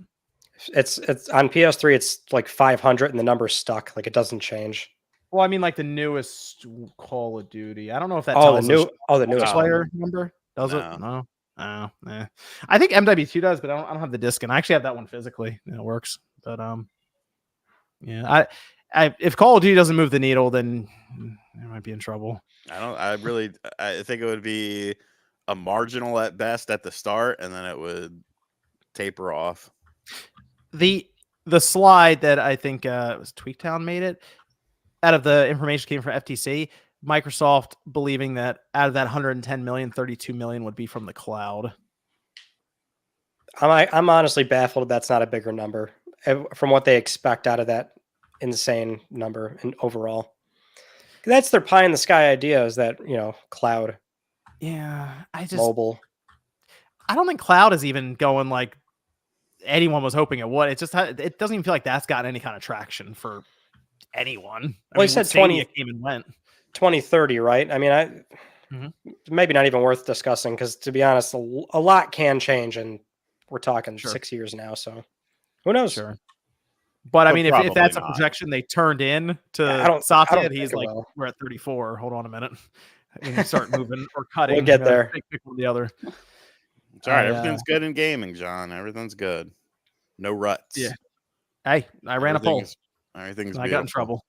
E: It's on PS3. It's like 500, and the number's stuck. Like it doesn't change.
A: Well, I mean, like the newest Call of Duty. I don't know if that tells
E: the newest
A: player number. Does it? No. Oh, I think MW2 does, but I don't have the disc, and I actually have that one physically. It works, but yeah. If Call of Duty doesn't move the needle, then I might be in trouble.
D: I think it would be a marginal at best at the start, and then it would taper off.
A: The slide that I think was Tweaktown made it out of the information came from FTC. Microsoft believing that out of that 110 million, 32 million would be from the cloud.
E: I'm honestly baffled that's not a bigger number from what they expect out of that insane number and overall. That's their pie in the sky idea, is that, you know, cloud.
A: Yeah,
E: mobile.
A: I don't think cloud is even going like anyone was hoping it would. It doesn't even feel like that's gotten any kind of traction for anyone.
E: Well, he said 20
A: came and went.
E: 2030, right? I mean, maybe not even worth discussing, because to be honest, a lot can change, and we're talking 6 years now. So who knows?
A: Sure. But I mean, if that's a projection they turned in to Satya, and he's like, we're at 34. Hold on a minute. when you start moving or cutting.
E: We'll get there.
A: Pick one or the other.
D: It's all right. Everything's good in gaming, John. Everything's good. No ruts.
A: Yeah. Hey, I ran a poll.
D: Everything's
A: I got in trouble.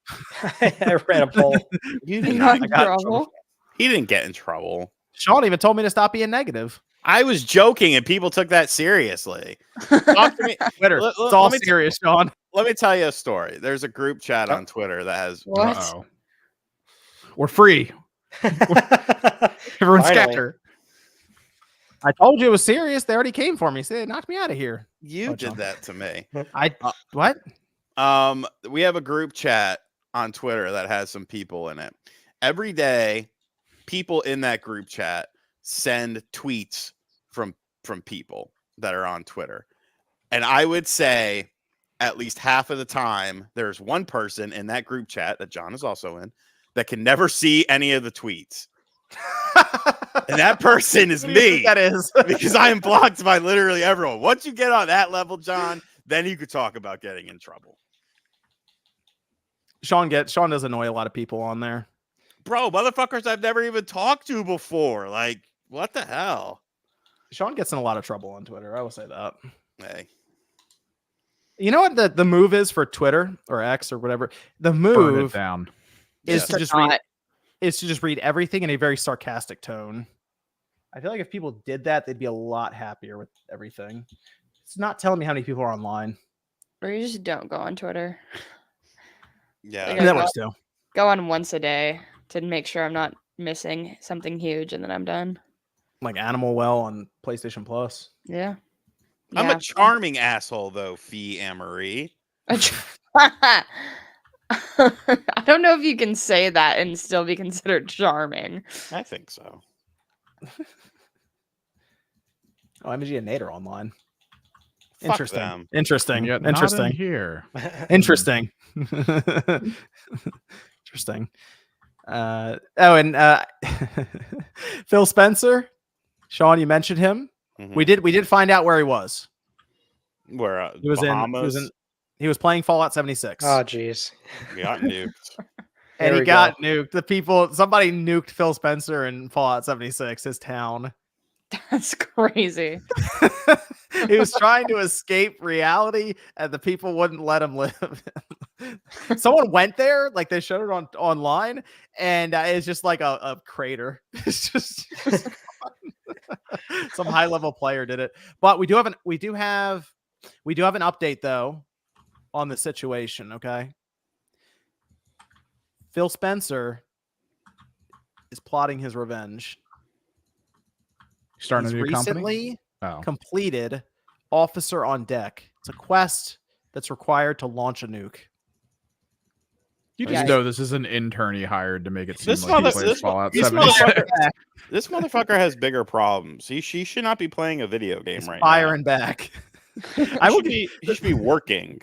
E: I ran a poll.
D: You
B: You
D: did
B: got
D: not.
B: in trouble?
D: He didn't get in trouble.
A: Sean even told me to stop being negative.
D: I was joking, and people took that seriously. Talk to me.
A: Twitter.
D: Let-
A: It's all
D: let me
A: serious, Sean.
D: Let me tell you a story. There's a group chat on Twitter that has.
B: What?
C: Uh-oh. We're free.
A: Everyone's
E: Finally.
A: scatter. I told you it was serious. They already came for me. So they knocked me out of here.
D: You
A: Oh,
D: did
A: John.
D: that to me.
A: What?
D: We have a group chat on Twitter that has some people in it. Every day, people in that group chat send tweets from people that are on Twitter. And I would say at least half of the time, there's one person in that group chat that John is also in that can never see any of the tweets. And that person is
A: What do you think
D: me.
A: that is
D: Because I am blocked by literally everyone. Once you get on that level, John, then you could talk about getting in trouble.
A: Sean does annoy a lot of people on there.
D: Bro, motherfuckers I've never even talked to before. Like, what the hell?
A: Sean gets in a lot of trouble on Twitter. I will say that.
D: Hey.
A: You know what the move is for Twitter or X or whatever? The
C: Burn it
A: move
C: down.
A: is
B: Just
A: to
B: to
A: just read
B: not-
A: is to just read everything in a very sarcastic tone. I feel like if people did that, they'd be a lot happier with everything. It's not telling me how many people are online.
B: Or you just don't go on Twitter.
D: Yeah.
B: Like,
A: And that works too.
B: Go on once a day to make sure I'm not missing something huge, and then I'm done.
A: Like Animal Well on PlayStation Plus.
B: Yeah.
D: I'm
B: Yeah.
D: a charming asshole, though, Fee Amory.
B: I don't know if you can say that and still be considered charming.
D: I think so.
A: Oh, MG and Nate are online.
D: Fuck
A: Interesting.
D: them.
A: Interesting.
C: Yet not in
A: Interesting.
C: here.
A: Interesting. Interesting. Phil Spencer, Sean, you mentioned him.
D: Mhm.
A: We did find out where he was.
D: Where
A: He was
D: Bahamas,
A: he was playing Fallout 76.
E: Oh, jeez.
D: we got nuked.
A: and
E: there
A: he
E: we
A: got nuked. Somebody nuked Phil Spencer in Fallout 76, his town.
B: That's crazy.
A: He was trying to escape reality and the people wouldn't let him live. Someone went there, like they showed it online, and it's just like a crater. It's just some high level player did it. But we do have an update though on the situation. Okay, Phil Spencer is plotting his revenge.
C: Starting
A: He's
C: a new company.
A: recently
C: Oh.
A: completed Officer on Deck. It's a quest that's required to launch a nuke.
C: You
B: Yeah.
C: just know this is an intern he hired to make it seem
D: This
C: like he
D: mother-
C: plays
D: this mo-
C: Fallout
D: this
C: 76.
D: motherfucker- This motherfucker has bigger problems. She should not be playing a video game
A: He's
D: right
A: firing back. I will
D: he should be working.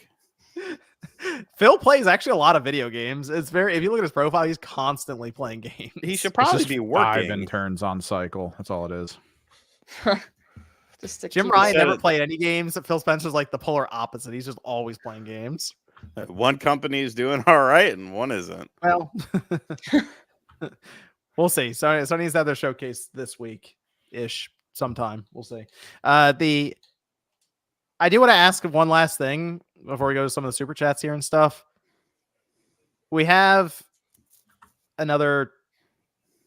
A: Phil plays actually a lot of video games. It's very, if you look at his profile, he's constantly playing games.
D: He should
C: It's
D: probably
C: just
D: be
C: 5
D: working.
C: interns on cycle. That's all it is.
B: Just to
A: Jim
B: keep
A: Ryan
B: it-
A: never played any games. Phil Spencer's like the polar opposite. He's just always playing games.
D: One company is doing all right and one isn't.
A: Well, we'll see. Sony's had their showcase this week ish sometime. We'll see. I do want to ask one last thing before we go to some of the super chats here and stuff. We have another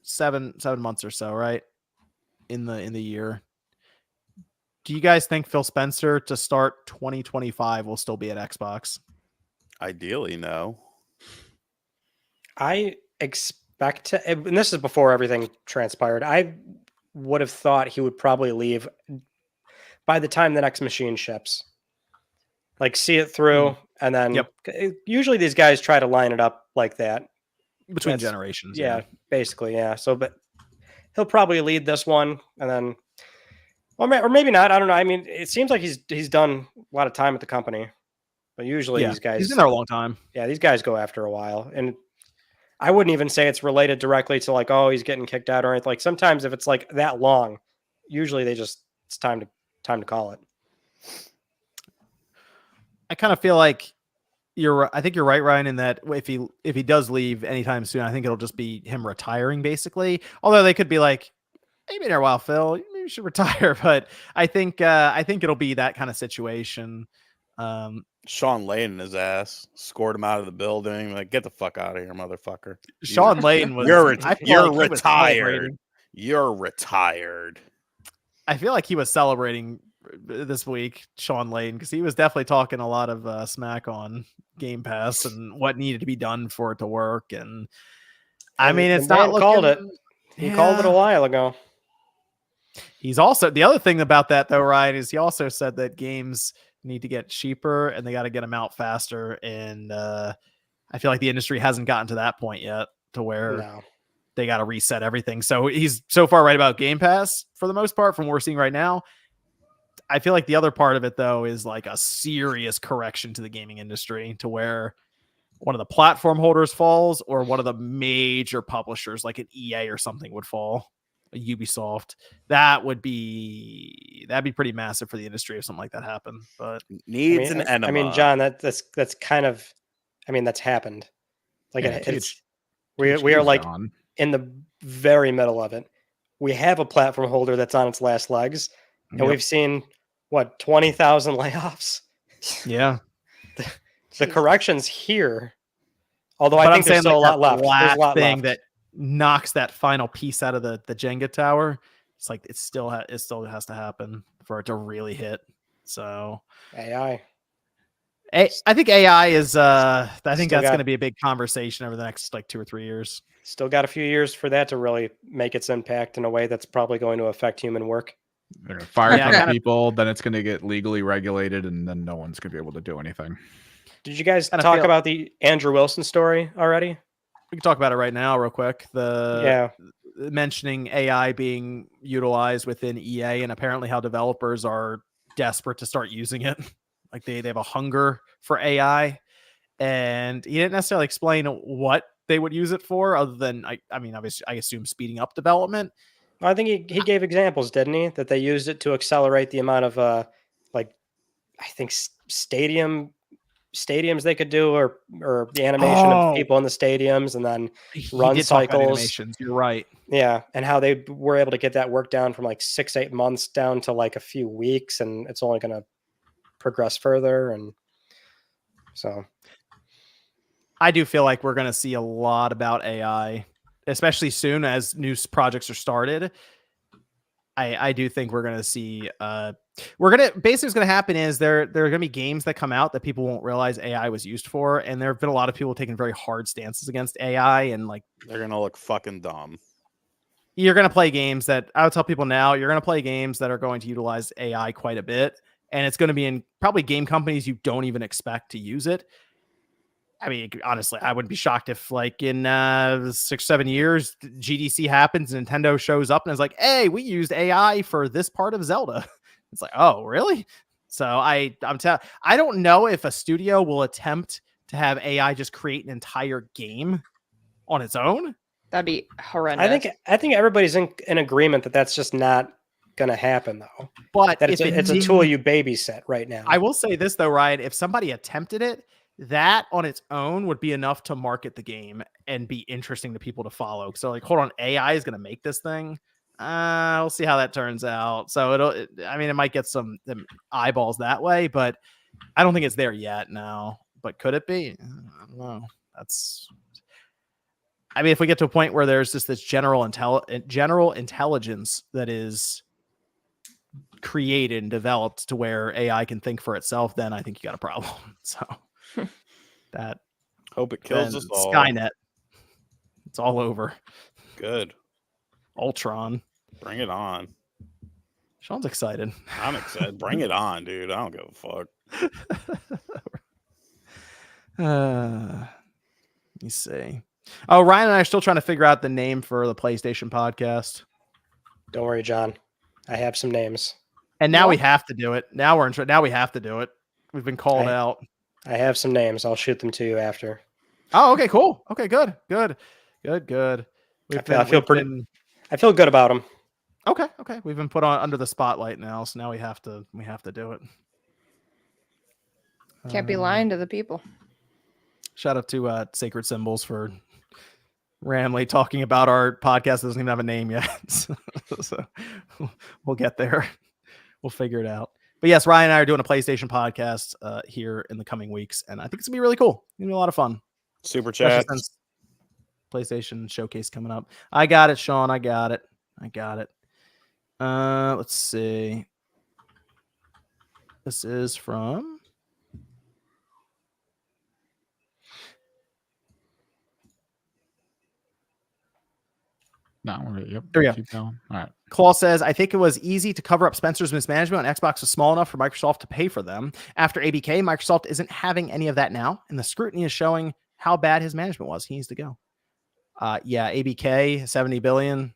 A: seven months or so, right? In the year. Do you guys think Phil Spencer to start 2025 will still be at Xbox?
D: Ideally, no.
E: I expect to, and this is before everything transpired. I would have thought he would probably leave by the time the next machine ships. Like, see it through, and then
A: Yep.
E: Usually these guys try to line it up like that.
A: Between
E: That's-
A: generations.
E: Yeah, basically, yeah. So, but he'll probably lead this one, and then, or maybe not. I don't know. I mean, it seems like he's done a lot of time at the company, but usually
A: Yeah.
E: these guys,
A: He's been there a long time.
E: yeah, these guys go after a while, and I wouldn't even say it's related directly to like, oh, he's getting kicked out or anything. Like sometimes if it's like that long, usually it's time to call it.
A: I kind of feel like I think you're right, Ryan, in that if he does leave anytime soon, I think it'll just be him retiring, basically. Although they could be like, hey, you've been here a while, Phil. Maybe you should retire. But I think it'll be that kind of situation.
D: Sean Lane in his ass, scored him out of the building. Like, get the fuck out of here, motherfucker.
A: Sean Lane was.
D: You're
A: I feel
D: you're
A: like he was
D: retired.
A: celebrating.
D: You're retired.
A: I feel like he was celebrating this week, Sean Lane, because he was definitely talking a lot of smack on Game Pass and what needed to be done for it to work. And I mean, it's not looking.
E: Called it. He called it a while ago.
A: He's also the other thing about that, though, Ryan, is he also said that games need to get cheaper and they got to get them out faster. And I feel like the industry hasn't gotten to that point yet to where they got to reset everything. So he's so far right about Game Pass for the most part from what we're seeing right now. I feel like the other part of it, though, is like a serious correction to the gaming industry to where one of the platform holders falls or one of the major publishers like an EA or something would fall, a Ubisoft. That'd be pretty massive for the industry if something like that happened. But
D: needs an enema.
E: I mean, John, that's kind of, I mean, that's happened. Like we are like in the very middle of it. We have a platform holder that's on its last legs, and we've seen 20,000 layoffs.
A: Yeah.
E: The correction's here. Although I think there's still a lot left. There's a lot
A: thing
E: left.
A: that knocks that final piece out of the Jenga tower. It's like it still has to happen for it to really hit. So
E: AI.
A: I think AI is I think that's going to be a big conversation over the next like 2 or 3 years.
E: Still got a few years for that to really make its impact in a way that's probably going to affect human work.
C: They're going to fire some people, then it's going to get legally regulated, and then no one's going to be able to do anything.
E: Did you guys talk about the Andrew Wilson story already?
A: We can talk about it right now real quick. Mentioning AI being utilized within EA and apparently how developers are desperate to start using it. Like they have a hunger for AI, and he didn't necessarily explain what they would use it for other than, I mean, obviously I assume speeding up development.
E: I think he gave examples, didn't he? That they used it to accelerate the amount of I think stadiums they could do, or the animation of people in the stadiums, and then run cycles.
A: You're right.
E: Yeah, and how they were able to get that work down from like 6-8 months down to like a few weeks, and it's only going to progress further. And so
A: I do feel like we're going to see a lot about AI, especially soon as new projects are started. I do think we're going to see basically what's going to happen is there are going to be games that come out that people won't realize AI was used for. And there have been a lot of people taking very hard stances against AI, and like,
D: they're going to look fucking dumb.
A: You're going to play games that I would tell people now, you're going to play games that are going to utilize AI quite a bit. And it's going to be in probably game companies you don't even expect to use it. I mean, honestly, I wouldn't be shocked if like in 6-7 years, GDC happens, Nintendo shows up and is like, hey, we used AI for this part of Zelda. It's like, oh, really? So I don't know if a studio will attempt to have AI just create an entire game on its own.
B: That'd be horrendous.
E: I think everybody's in agreement that that's just not going to happen, though.
A: But
E: that it's a tool you babysit right now.
A: I will say this, though, Ryan, if somebody attempted it, that on its own would be enough to market the game and be interesting to people to follow. So like, hold on, AI is going to make this thing. We'll see how that turns out. So it might get some eyeballs that way, but I don't think it's there yet now. But could it be? I don't know. If we get to a point where there's just this general intelligence that is created and developed to where AI can think for itself, then I think you got a problem. So that
D: hope it kills us all.
A: Skynet. It's all over.
D: Good.
A: Ultron.
D: Bring it on.
A: Sean's excited.
D: I'm excited. Bring it on, dude. I don't give a fuck.
A: Let me see. Oh, Ryan and I are still trying to figure out the name for the PlayStation podcast.
E: Don't worry, John. I have some names.
A: And now we have to do it. Now we have to do it. We've been called out.
E: I have some names. I'll shoot them to you after.
A: Oh, okay, cool. Okay, good. I
E: feel good about them.
A: Okay. We've been put on under the spotlight now, so now we have to do it.
B: Can't be lying to the people.
A: Shout out to Sacred Symbols for randomly talking about our podcast that doesn't even have a name yet. So we'll get there. We'll figure it out. But yes, Ryan and I are doing a PlayStation podcast here in the coming weeks, and I think it's gonna be really cool. It's gonna be a lot of fun.
D: Super
A: Especially
D: chat.
A: since PlayStation Showcase coming up. I got it, Sean. I got it. Let's see. This is from
C: No, we're good. Yep.
A: There we go.
C: Keep going. All right.
A: Claw says, I think it was easy to cover up Spencer's mismanagement when Xbox was small enough for Microsoft to pay for them. After ABK, Microsoft isn't having any of that now, and the scrutiny is showing how bad his management was. He needs to go. Yeah, ABK, 70 billion.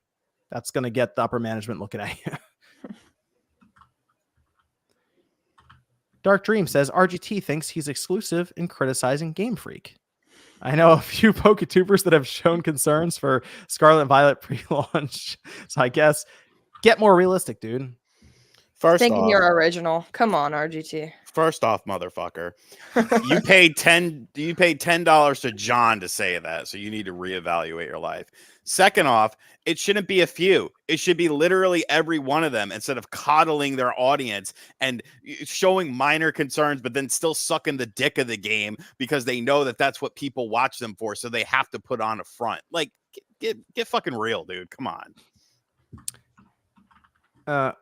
A: That's going to get the upper management looking at you. Dark Dream says, RGT thinks he's exclusive in criticizing Game Freak. I know a few PokeTubers that have shown concerns for Scarlet and Violet pre-launch. So I guess get more realistic, dude.
D: First
B: Thinking
D: off,
B: you're original. Come on, RGT.
D: First off, motherfucker, you paid $10 to John to say that, so you need to reevaluate your life. Second off, it shouldn't be a few. It should be literally every one of them, instead of coddling their audience and showing minor concerns, but then still sucking the dick of the game because they know that that's what people watch them for, so they have to put on a front. Like, get fucking real, dude. Come on.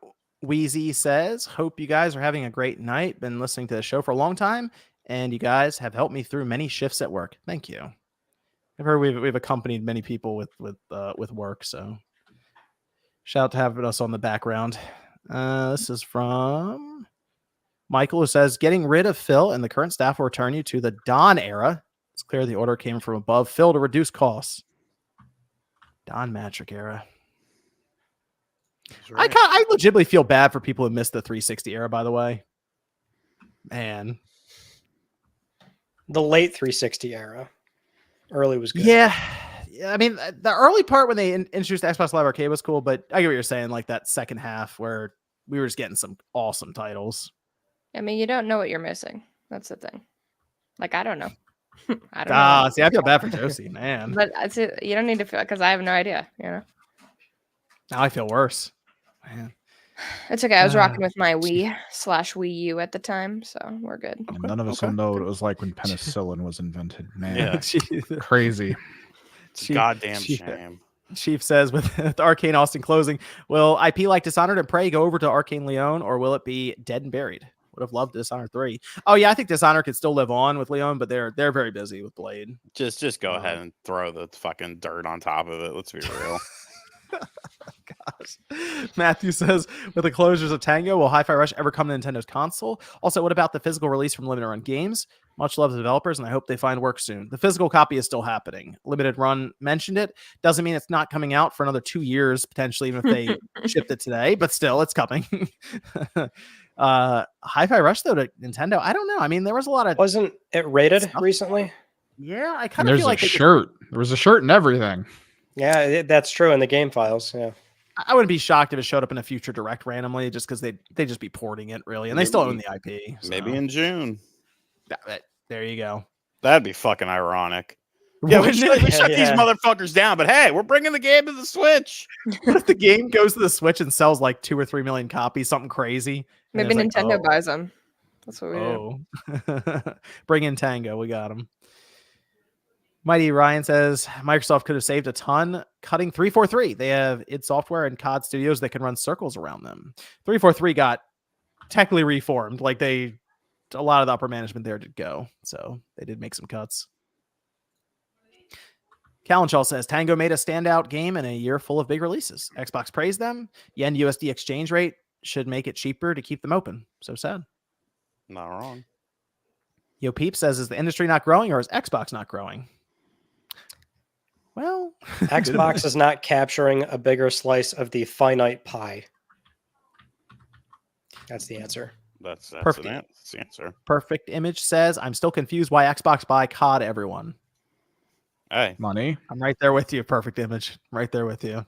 A: Wheezy says, hope you guys are having a great night. Been listening to the show for a long time, and you guys have helped me through many shifts at work. Thank you. I've heard we've accompanied many people with work, so shout out to having us on the background. This is from Michael, who says, getting rid of Phil and the current staff will return you to the Don era. It's clear the order came from above Phil to reduce costs. Don Matrick era.
D: Right.
A: I legitimately feel bad for people who missed the 360 era, by the way. Man.
E: The late 360 era. Early was good.
A: Yeah. I mean, the early part when they introduced Xbox Live Arcade was cool, but I get what you're saying, like that second half where we were just getting some awesome titles.
B: I mean, you don't know what you're missing. That's the thing. Like, I don't know. I don't know.
A: See, I feel bad for Josie, man.
B: But you don't need to feel, because I have no idea, you know?
A: Now I feel worse. Man.
B: It's okay. I was rocking with my Wii/Wii U at the time, so we're good.
C: And none of us will know what it was like when penicillin was invented. Man,
D: Yeah.
C: crazy.
D: Goddamn shame.
A: Chief says, with Arcane Austin closing, will IP like Dishonored and Prey go over to Arcane Leon, or will it be dead and buried? Would have loved Dishonored 3. Oh yeah, I think Dishonored could still live on with Leon, but they're very busy with Blade.
D: Just go ahead and throw the fucking dirt on top of it. Let's be real.
A: Gosh. Matthew says, with the closures of Tango, will Hi-Fi Rush ever come to Nintendo's console? Also, what about the physical release from Limited Run Games? Much love to the developers, and I hope they find work soon. The physical copy is still happening. Limited Run mentioned it. Doesn't mean it's not coming out for another 2 years, potentially, even if they shipped it today, but still, it's coming. Hi-Fi Rush, though, to Nintendo, I don't know. I mean, there was a lot of...
E: Wasn't it rated recently?
A: Yeah, I kind of
C: There's
A: feel like...
C: a shirt. There was a shirt and everything.
E: Yeah, that's true in the game files. Yeah.
A: I wouldn't be shocked if it showed up in a future direct randomly, just because they just be porting it, really, and they still own the IP. So.
D: Maybe in June.
A: There you go.
D: That'd be fucking ironic. Yeah, we shut these motherfuckers down, but hey, we're bringing the game to the Switch.
A: What if the game goes to the Switch and sells like 2 or 3 million copies, something crazy?
B: Maybe Nintendo buys them. That's what we do.
A: Bring in Tango. We got him. Mighty Ryan says Microsoft could have saved a ton cutting 343. They have id Software and COD Studios that can run circles around them. 343 got technically reformed. Like a lot of the upper management there did go. So they did make some cuts. Calenshaw says Tango made a standout game in a year full of big releases. Xbox praised them. Yen USD exchange rate should make it cheaper to keep them open. So sad.
D: Not wrong.
A: Yo Peep says, is the industry not growing or is Xbox not growing? Well,
E: Xbox is not capturing a bigger slice of the finite pie. That's the answer.
D: That's
A: Perfect.
D: That's the answer.
A: Perfect Image says, I'm still confused why Xbox buy COD, everyone.
D: Hey.
C: Money.
A: I'm right there with you, Perfect Image. Right there with you.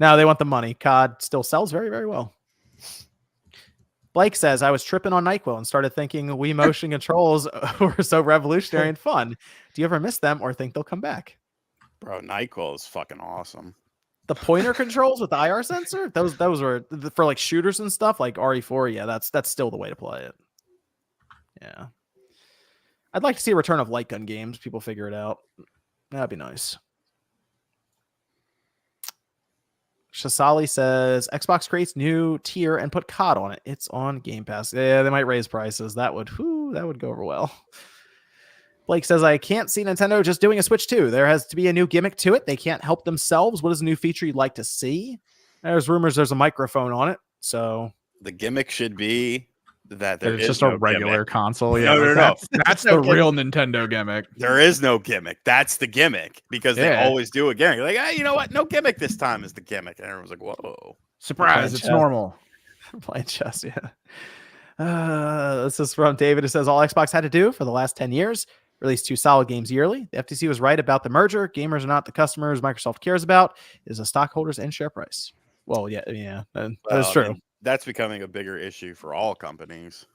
A: No, they want the money. COD still sells very, very well. Blake says, I was tripping on NyQuil and started thinking Wii motion controls were so revolutionary and fun. Do you ever miss them or think they'll come back?
D: Bro, NyQuil is fucking awesome.
A: The pointer controls with the IR sensor, those were for like shooters and stuff like RE4. Yeah, that's still the way to play it. Yeah. I'd like to see a return of light gun games. People figure it out. That'd be nice. Shasali says Xbox creates new tier and put COD on it. It's on Game Pass. Yeah, they might raise prices. That would go over well. Blake says I can't see Nintendo just doing a Switch 2. There has to be a new gimmick to it. They can't help themselves. What is a new feature you'd like to see? There's rumors there's a microphone on it. So
D: the gimmick should be that there
C: It's
D: is
C: just
D: no
C: a regular
D: gimmick.
C: console. Yeah,
D: No.
C: That's
D: No
C: the real
D: gimmick.
C: Nintendo gimmick.
D: There is no gimmick. That's the gimmick because they
C: Yeah.
D: always do a gimmick. Like, hey, you know what? No gimmick this time is the gimmick. And everyone's like, whoa.
C: Surprise! It's
A: chess.
C: normal.
A: playing chess, yeah. This is from David. It says all Xbox had to do for the last 10 years, release 2 solid games yearly. The FTC was right about the merger. Gamers are not the customers Microsoft cares about. It is the stockholders and share price. Well, yeah, that's
D: Well,
A: true.
D: and that's becoming a bigger issue for all companies,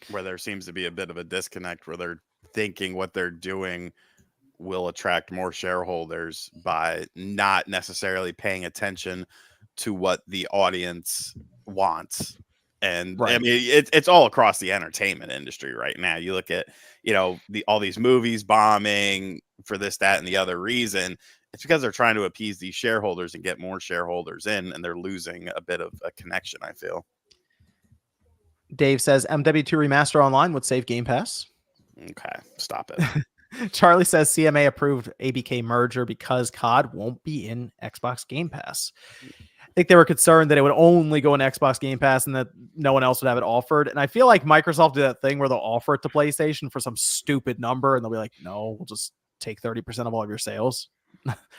D: where there seems to be a bit of a disconnect where they're thinking what they're doing will attract more shareholders by not necessarily paying attention to what the audience wants. And I
A: Right.
D: mean, it's all across the entertainment industry right now. You look at, all these movies bombing for this, that, and the other reason. It's because they're trying to appease these shareholders and get more shareholders in, and they're losing a bit of a connection, I feel.
A: Dave says MW2 Remaster Online would save Game Pass.
D: Okay, stop it.
A: Charlie says CMA approved ABK merger because COD won't be in Xbox Game Pass. I think they were concerned that it would only go in Xbox Game Pass and that no one else would have it offered. And I feel like Microsoft did that thing where they'll offer it to PlayStation for some stupid number and they'll be like, no, we'll just take 30% of all of your sales.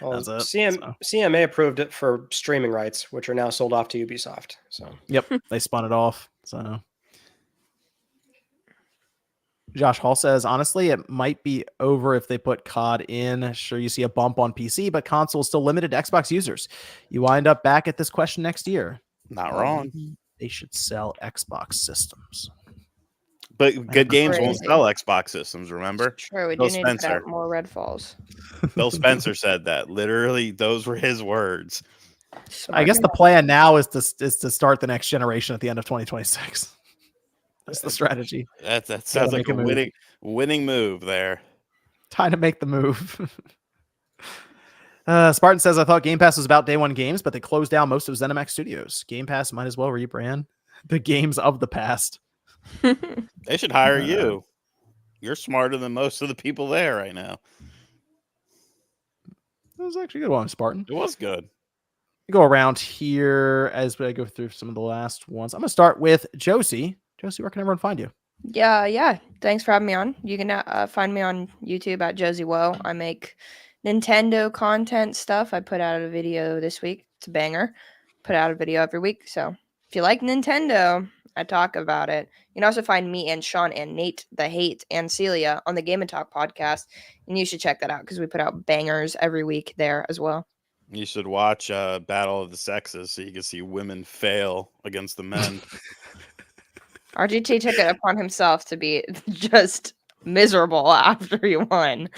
E: Well,
A: That's it.
E: CMA approved it for streaming rights, which are now sold off to Ubisoft. So
A: Yep, they spun it off. So Josh Hall says, honestly, it might be over if they put COD in. Sure, you see a bump on PC, but console is still limited to Xbox users. You wind up back at this question next year.
D: Not wrong.
A: Maybe they should sell Xbox systems.
D: But good games won't
B: Crazy.
D: sell Xbox systems, remember?
B: True, we
D: Bill
B: do need to put
D: Spencer.
B: out more Redfalls.
D: Bill Spencer said that. Literally, those were his words.
A: I guess the plan now is to start the next generation at the end of 2026. That's the strategy.
D: That sounds like
A: make a
D: a
A: move.
D: winning move there.
A: Time to make the move. Spartan says, I thought Game Pass was about day one games, but they closed down most of ZeniMax Studios. Game Pass might as well rebrand the games of the past.
D: They should hire you. You're smarter than most of the people there right now.
A: That was actually a good one, Spartan.
D: It was good.
A: Go around here as we go through some of the last ones. I'm going to start with Josie. Josie, where can everyone find you?
B: Yeah. Thanks for having me on. You can find me on YouTube at Josie Woe. I make Nintendo content stuff. I put out a video this week. It's a banger. Put out a video every week. So if you like Nintendo, I talk about it. You can also find me and Sean and Nate, the Hate, and Celia on the Game & Talk podcast. And you should check that out because we put out bangers every week there as well.
D: You should watch Battle of the Sexes so you can see women fail against the men.
B: RGT took it upon himself to be just miserable after he won.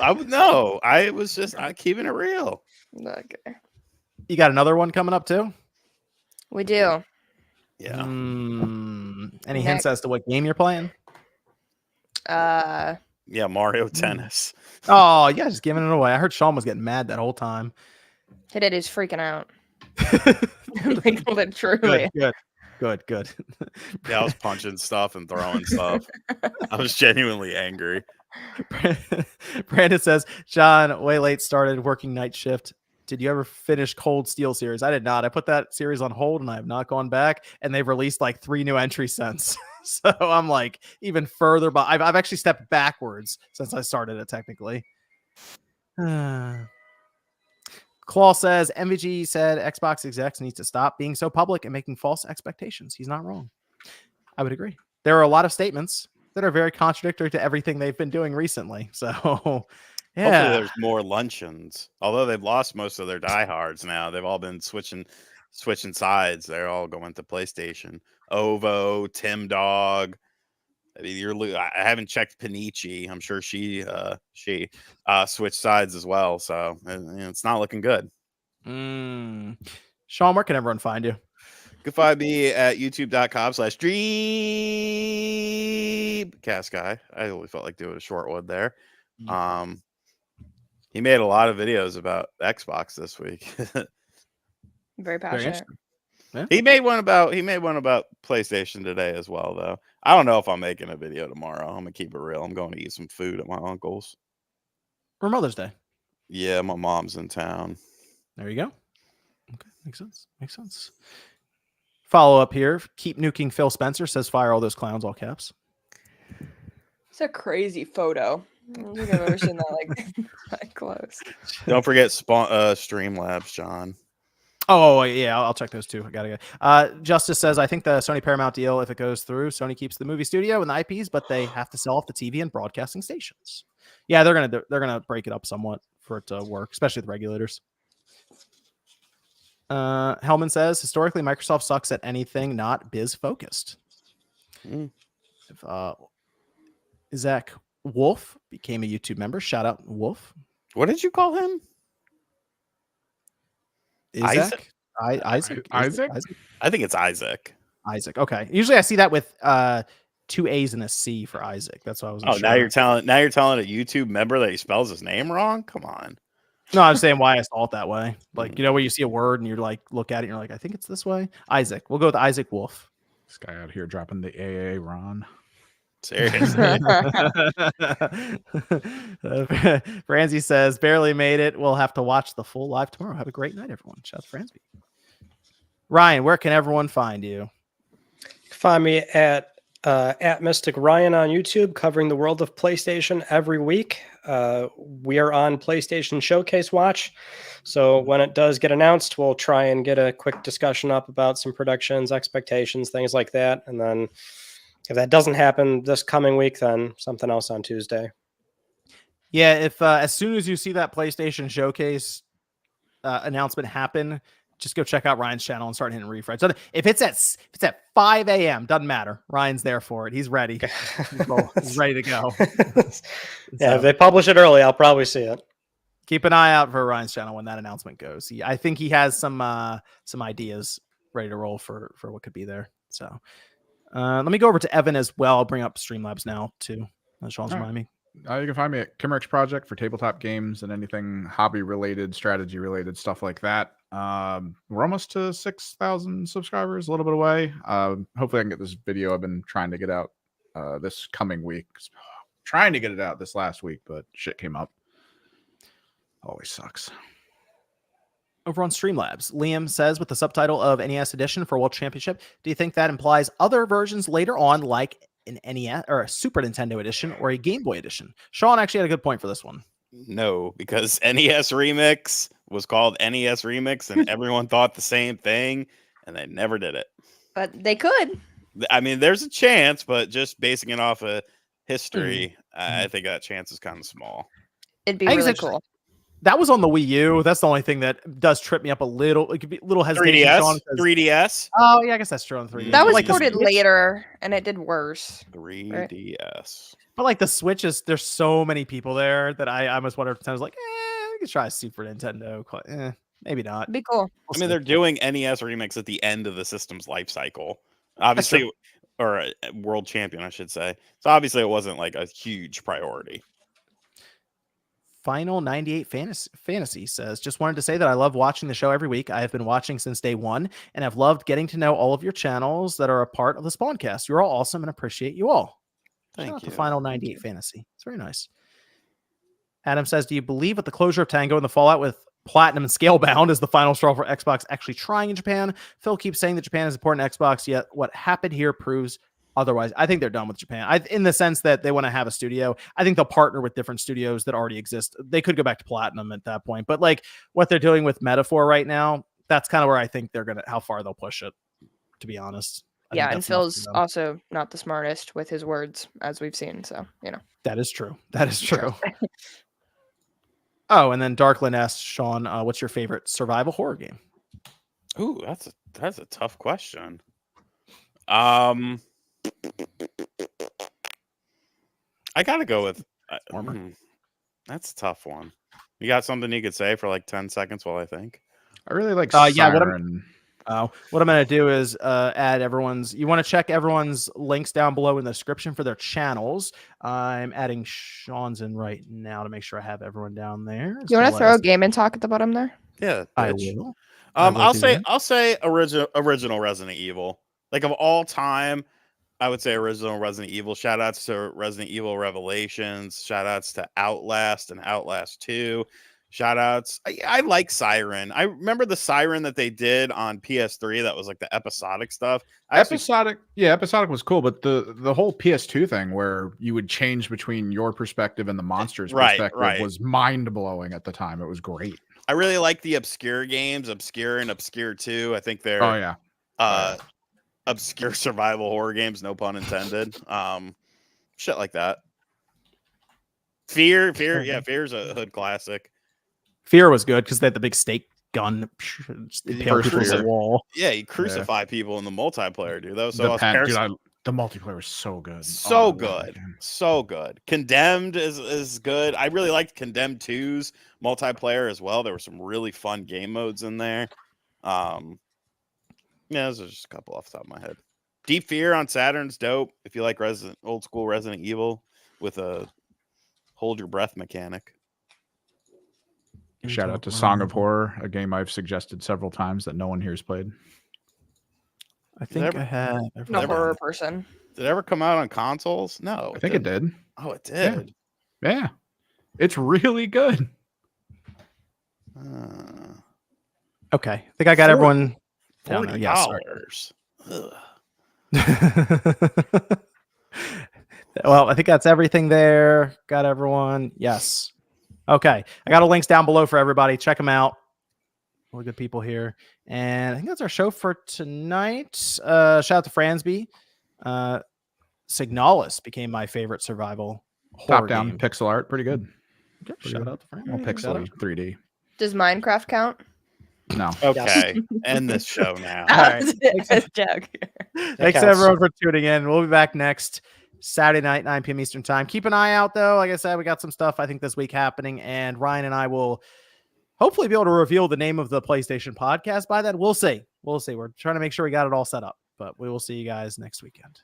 D: I was just keeping it real.
B: Okay.
A: You got another one coming up too?
B: We do.
D: Yeah.
A: Any hints as to what game you're playing?
D: Yeah, Mario Tennis.
A: Oh, yeah, just giving it away. I heard Sean was getting mad that whole time.
B: He did. He's freaking out. Like, literally.
A: Good.
D: Yeah, I was punching stuff and throwing stuff. I was genuinely angry.
A: Brandon says, John, way late started working night shift. Did you ever finish Cold Steel series? I did not. I put that series on hold and I have not gone back. And they've released like 3 new entries since. So I'm like even further, but I've actually stepped backwards since I started it technically. Claw says, MVG said Xbox execs need to stop being so public and making false expectations. He's not wrong. I would agree. There are a lot of statements that are very contradictory to everything they've been doing recently. So, yeah.
D: Hopefully there's more luncheons. Although they've lost most of their diehards now. They've all been switching switching sides. They're all going to PlayStation. Ovo, Tim Dog. I mean, I haven't checked Panichi. I'm sure she switched sides as well. So it's not looking good.
A: Sean, where can everyone find you?
D: You can find me at youtube.com/Dreamcast Guy. I only felt like doing a short one there. He made a lot of videos about Xbox this week.
B: Very passionate.
A: Yeah.
D: He made one about PlayStation today as well, though. I don't know if I'm making a video tomorrow. I'm gonna keep it real. I'm going to eat some food at my uncle's
A: For Mother's Day.
D: Yeah, my mom's in town.
A: There you go. Okay, makes sense. Follow up here. Keep nuking Phil Spencer says fire all those clowns, all caps.
B: It's a crazy photo. I don't think I've ever seen that like that close.
D: Don't forget Streamlabs, John.
A: Oh yeah, I'll check those too. I gotta go. Justice says I think the Sony Paramount deal, if it goes through, Sony keeps the movie studio and the IPs, but they have to sell off the TV and broadcasting stations. Yeah, they're gonna break it up somewhat for it to work, especially with regulators. Hellman says historically Microsoft sucks at anything not biz focused. If Zach Wolf became a YouTube member, shout out Wolf.
D: What did you call him?
A: Isaac?
C: Isaac?
D: I think it's Isaac.
A: Isaac. Okay. Usually I see that with 2 A's and a C for Isaac. That's why I was.
D: Now you're telling a YouTube member that he spells his name wrong? Come on.
A: No, I'm saying why I saw it that way. Like, where you see a word and you're like, look at it and you're like, I think it's this way. Isaac. We'll go with Isaac Wolf.
C: This guy out here dropping the AA Ron.
D: Seriously.
A: Franzi says, barely made it. We'll have to watch the full live tomorrow. Have a great night, everyone. Shout out to Franzi. Ryan, where can everyone find you?
E: Find me at Mystic Ryan on YouTube, covering the world of PlayStation every week. We are on PlayStation Showcase Watch, so when it does get announced, we'll try and get a quick discussion up about some predictions, expectations, things like that. And then if that doesn't happen this coming week, then something else on Tuesday.
A: Yeah, if as soon as you see that PlayStation Showcase announcement happen, just go check out Ryan's channel and start hitting refresh. So if it's at 5 a.m., doesn't matter. Ryan's there for it. He's ready. He's ready to go.
E: Yeah, if they publish it early, I'll probably see it.
A: Keep an eye out for Ryan's channel when that announcement goes. I think he has some ideas ready to roll for what could be there. So let me go over to Evan as well. I'll bring up Streamlabs now too. Sean's remind me.
C: You can find me at Kimmerix Project for tabletop games and anything hobby related, strategy related, stuff like that. We're almost to 6,000 subscribers, a little bit away. Hopefully I can get this video I've been trying to get out this coming week. Trying to get it out this last week, but shit came up. Always sucks.
A: Over on Streamlabs, Liam says with the subtitle of NES Edition for World Championship, do you think that implies other versions later on, like an NES or a Super Nintendo edition or a Game Boy edition? Sean actually had a good point for this one.
D: No, because NES Remix was called NES Remix and everyone thought the same thing and they never did it.
B: But they could.
D: I mean, there's a chance, but just basing it off of history, I think that chance is kind of small.
B: It'd be really cool.
A: That was on the Wii U. That's the only thing that does trip me up a little. It could be a little hesitation.
D: 3DS.
A: Oh yeah, I guess that's true on 3DS.
B: That was
A: like
B: ported later, and it did worse.
D: 3DS.
B: Right?
A: But like the Switch there's so many people there that I almost wonder if I was like, we could try a Super Nintendo. Maybe not.
B: It'd be cool.
D: I mean, they're doing NES Remix at the end of the system's life cycle, obviously, or a world champion, I should say. So obviously, it wasn't like a huge priority.
A: Final 98 Fantasy says, just wanted to say that I love watching the show every week. I have been watching since day one and have loved getting to know all of your channels that are a part of the Spawncast. You're all awesome and appreciate you all.
D: Thank you.
A: Final 98 Fantasy. It's very nice. Adam says, do you believe with the closure of Tango and the fallout with Platinum and Scalebound is the final straw for Xbox actually trying in Japan? Phil keeps saying that Japan is important to Xbox, yet what happened here proves otherwise. I think they're done with Japan. In the sense that they want to have a studio. I think they'll partner with different studios that already exist. They could go back to Platinum at that point, but like what they're doing with Metaphor right now, that's kind of where I think how far they'll push it, to be honest.
B: Yeah, and Phil's also not the smartest with his words, as we've seen. So,
A: That is true. That is true. Oh, and then Darkland asked Sean, what's your favorite survival horror game?
D: Ooh, that's a tough question. I gotta go with. That's a tough one. You got something you could say for like 10 seconds while I think?
C: I really like
A: Yeah,
C: Siren.
A: What I'm going to do is add everyone's. You want to check everyone's links down below in the description for their channels. I'm adding Sean's in right now to make sure I have everyone down there.
B: You want to throw a game and talk at the bottom there?
D: Yeah,
A: I
D: bitch.
A: will.
D: I'll say original Resident Evil. Like of all time, I would say original Resident Evil. Shout outs to Resident Evil Revelations. Shout outs to Outlast and Outlast 2. Shout outs. I like Siren. I remember the Siren that they did on PS3 that was like the episodic stuff.
C: Episodic was cool, but the whole PS2 thing where you would change between your perspective and the monster's perspective was mind-blowing at the time. It was great.
D: I really like the obscure games, Obscure and Obscure 2. I think they're obscure survival horror games, no pun intended. Shit like that. Fear, yeah, Fear's a hood classic.
A: Fear was good because they had the big stake gun. Impale people to the wall.
D: Yeah, you crucify people in the multiplayer, dude. That was
C: so the multiplayer was so good.
D: So good. So good. Condemned is good. I really liked Condemned 2's multiplayer as well. There were some really fun game modes in there. Yeah, those are just a couple off the top of my head. Deep Fear on Saturn's dope. If you like old school Resident Evil with a hold your breath mechanic.
C: Shout out to Song of Horror, a game I've suggested several times that no one here has played.
A: I think I had.
B: I'm a horror person.
D: Did it ever come out on consoles? No.
C: I think it did.
D: Oh, it did.
C: Yeah. It's really good.
A: Okay. I think I got everyone.
D: $40.
A: Well, I think that's everything there. Got everyone. Yes. Okay. I got the links down below for everybody. Check them out. Really good people here. And I think that's our show for tonight. Shout out to Fransby. Signalis became my favorite survival horror
C: top-down
A: game.
C: pixel art. Pretty good.
A: Shout out to Fransby.
C: All pixel 3D.
B: Does Minecraft count?
C: No.
D: Okay. End this show now.
A: All right. Thanks everyone for tuning in. We'll be back next Saturday night, 9 p.m. Eastern time. Keep an eye out though. Like I said, we got some stuff I think this week happening, and Ryan and I will hopefully be able to reveal the name of the PlayStation podcast by then. We'll see. We're trying to make sure we got it all set up, but we will see you guys next weekend.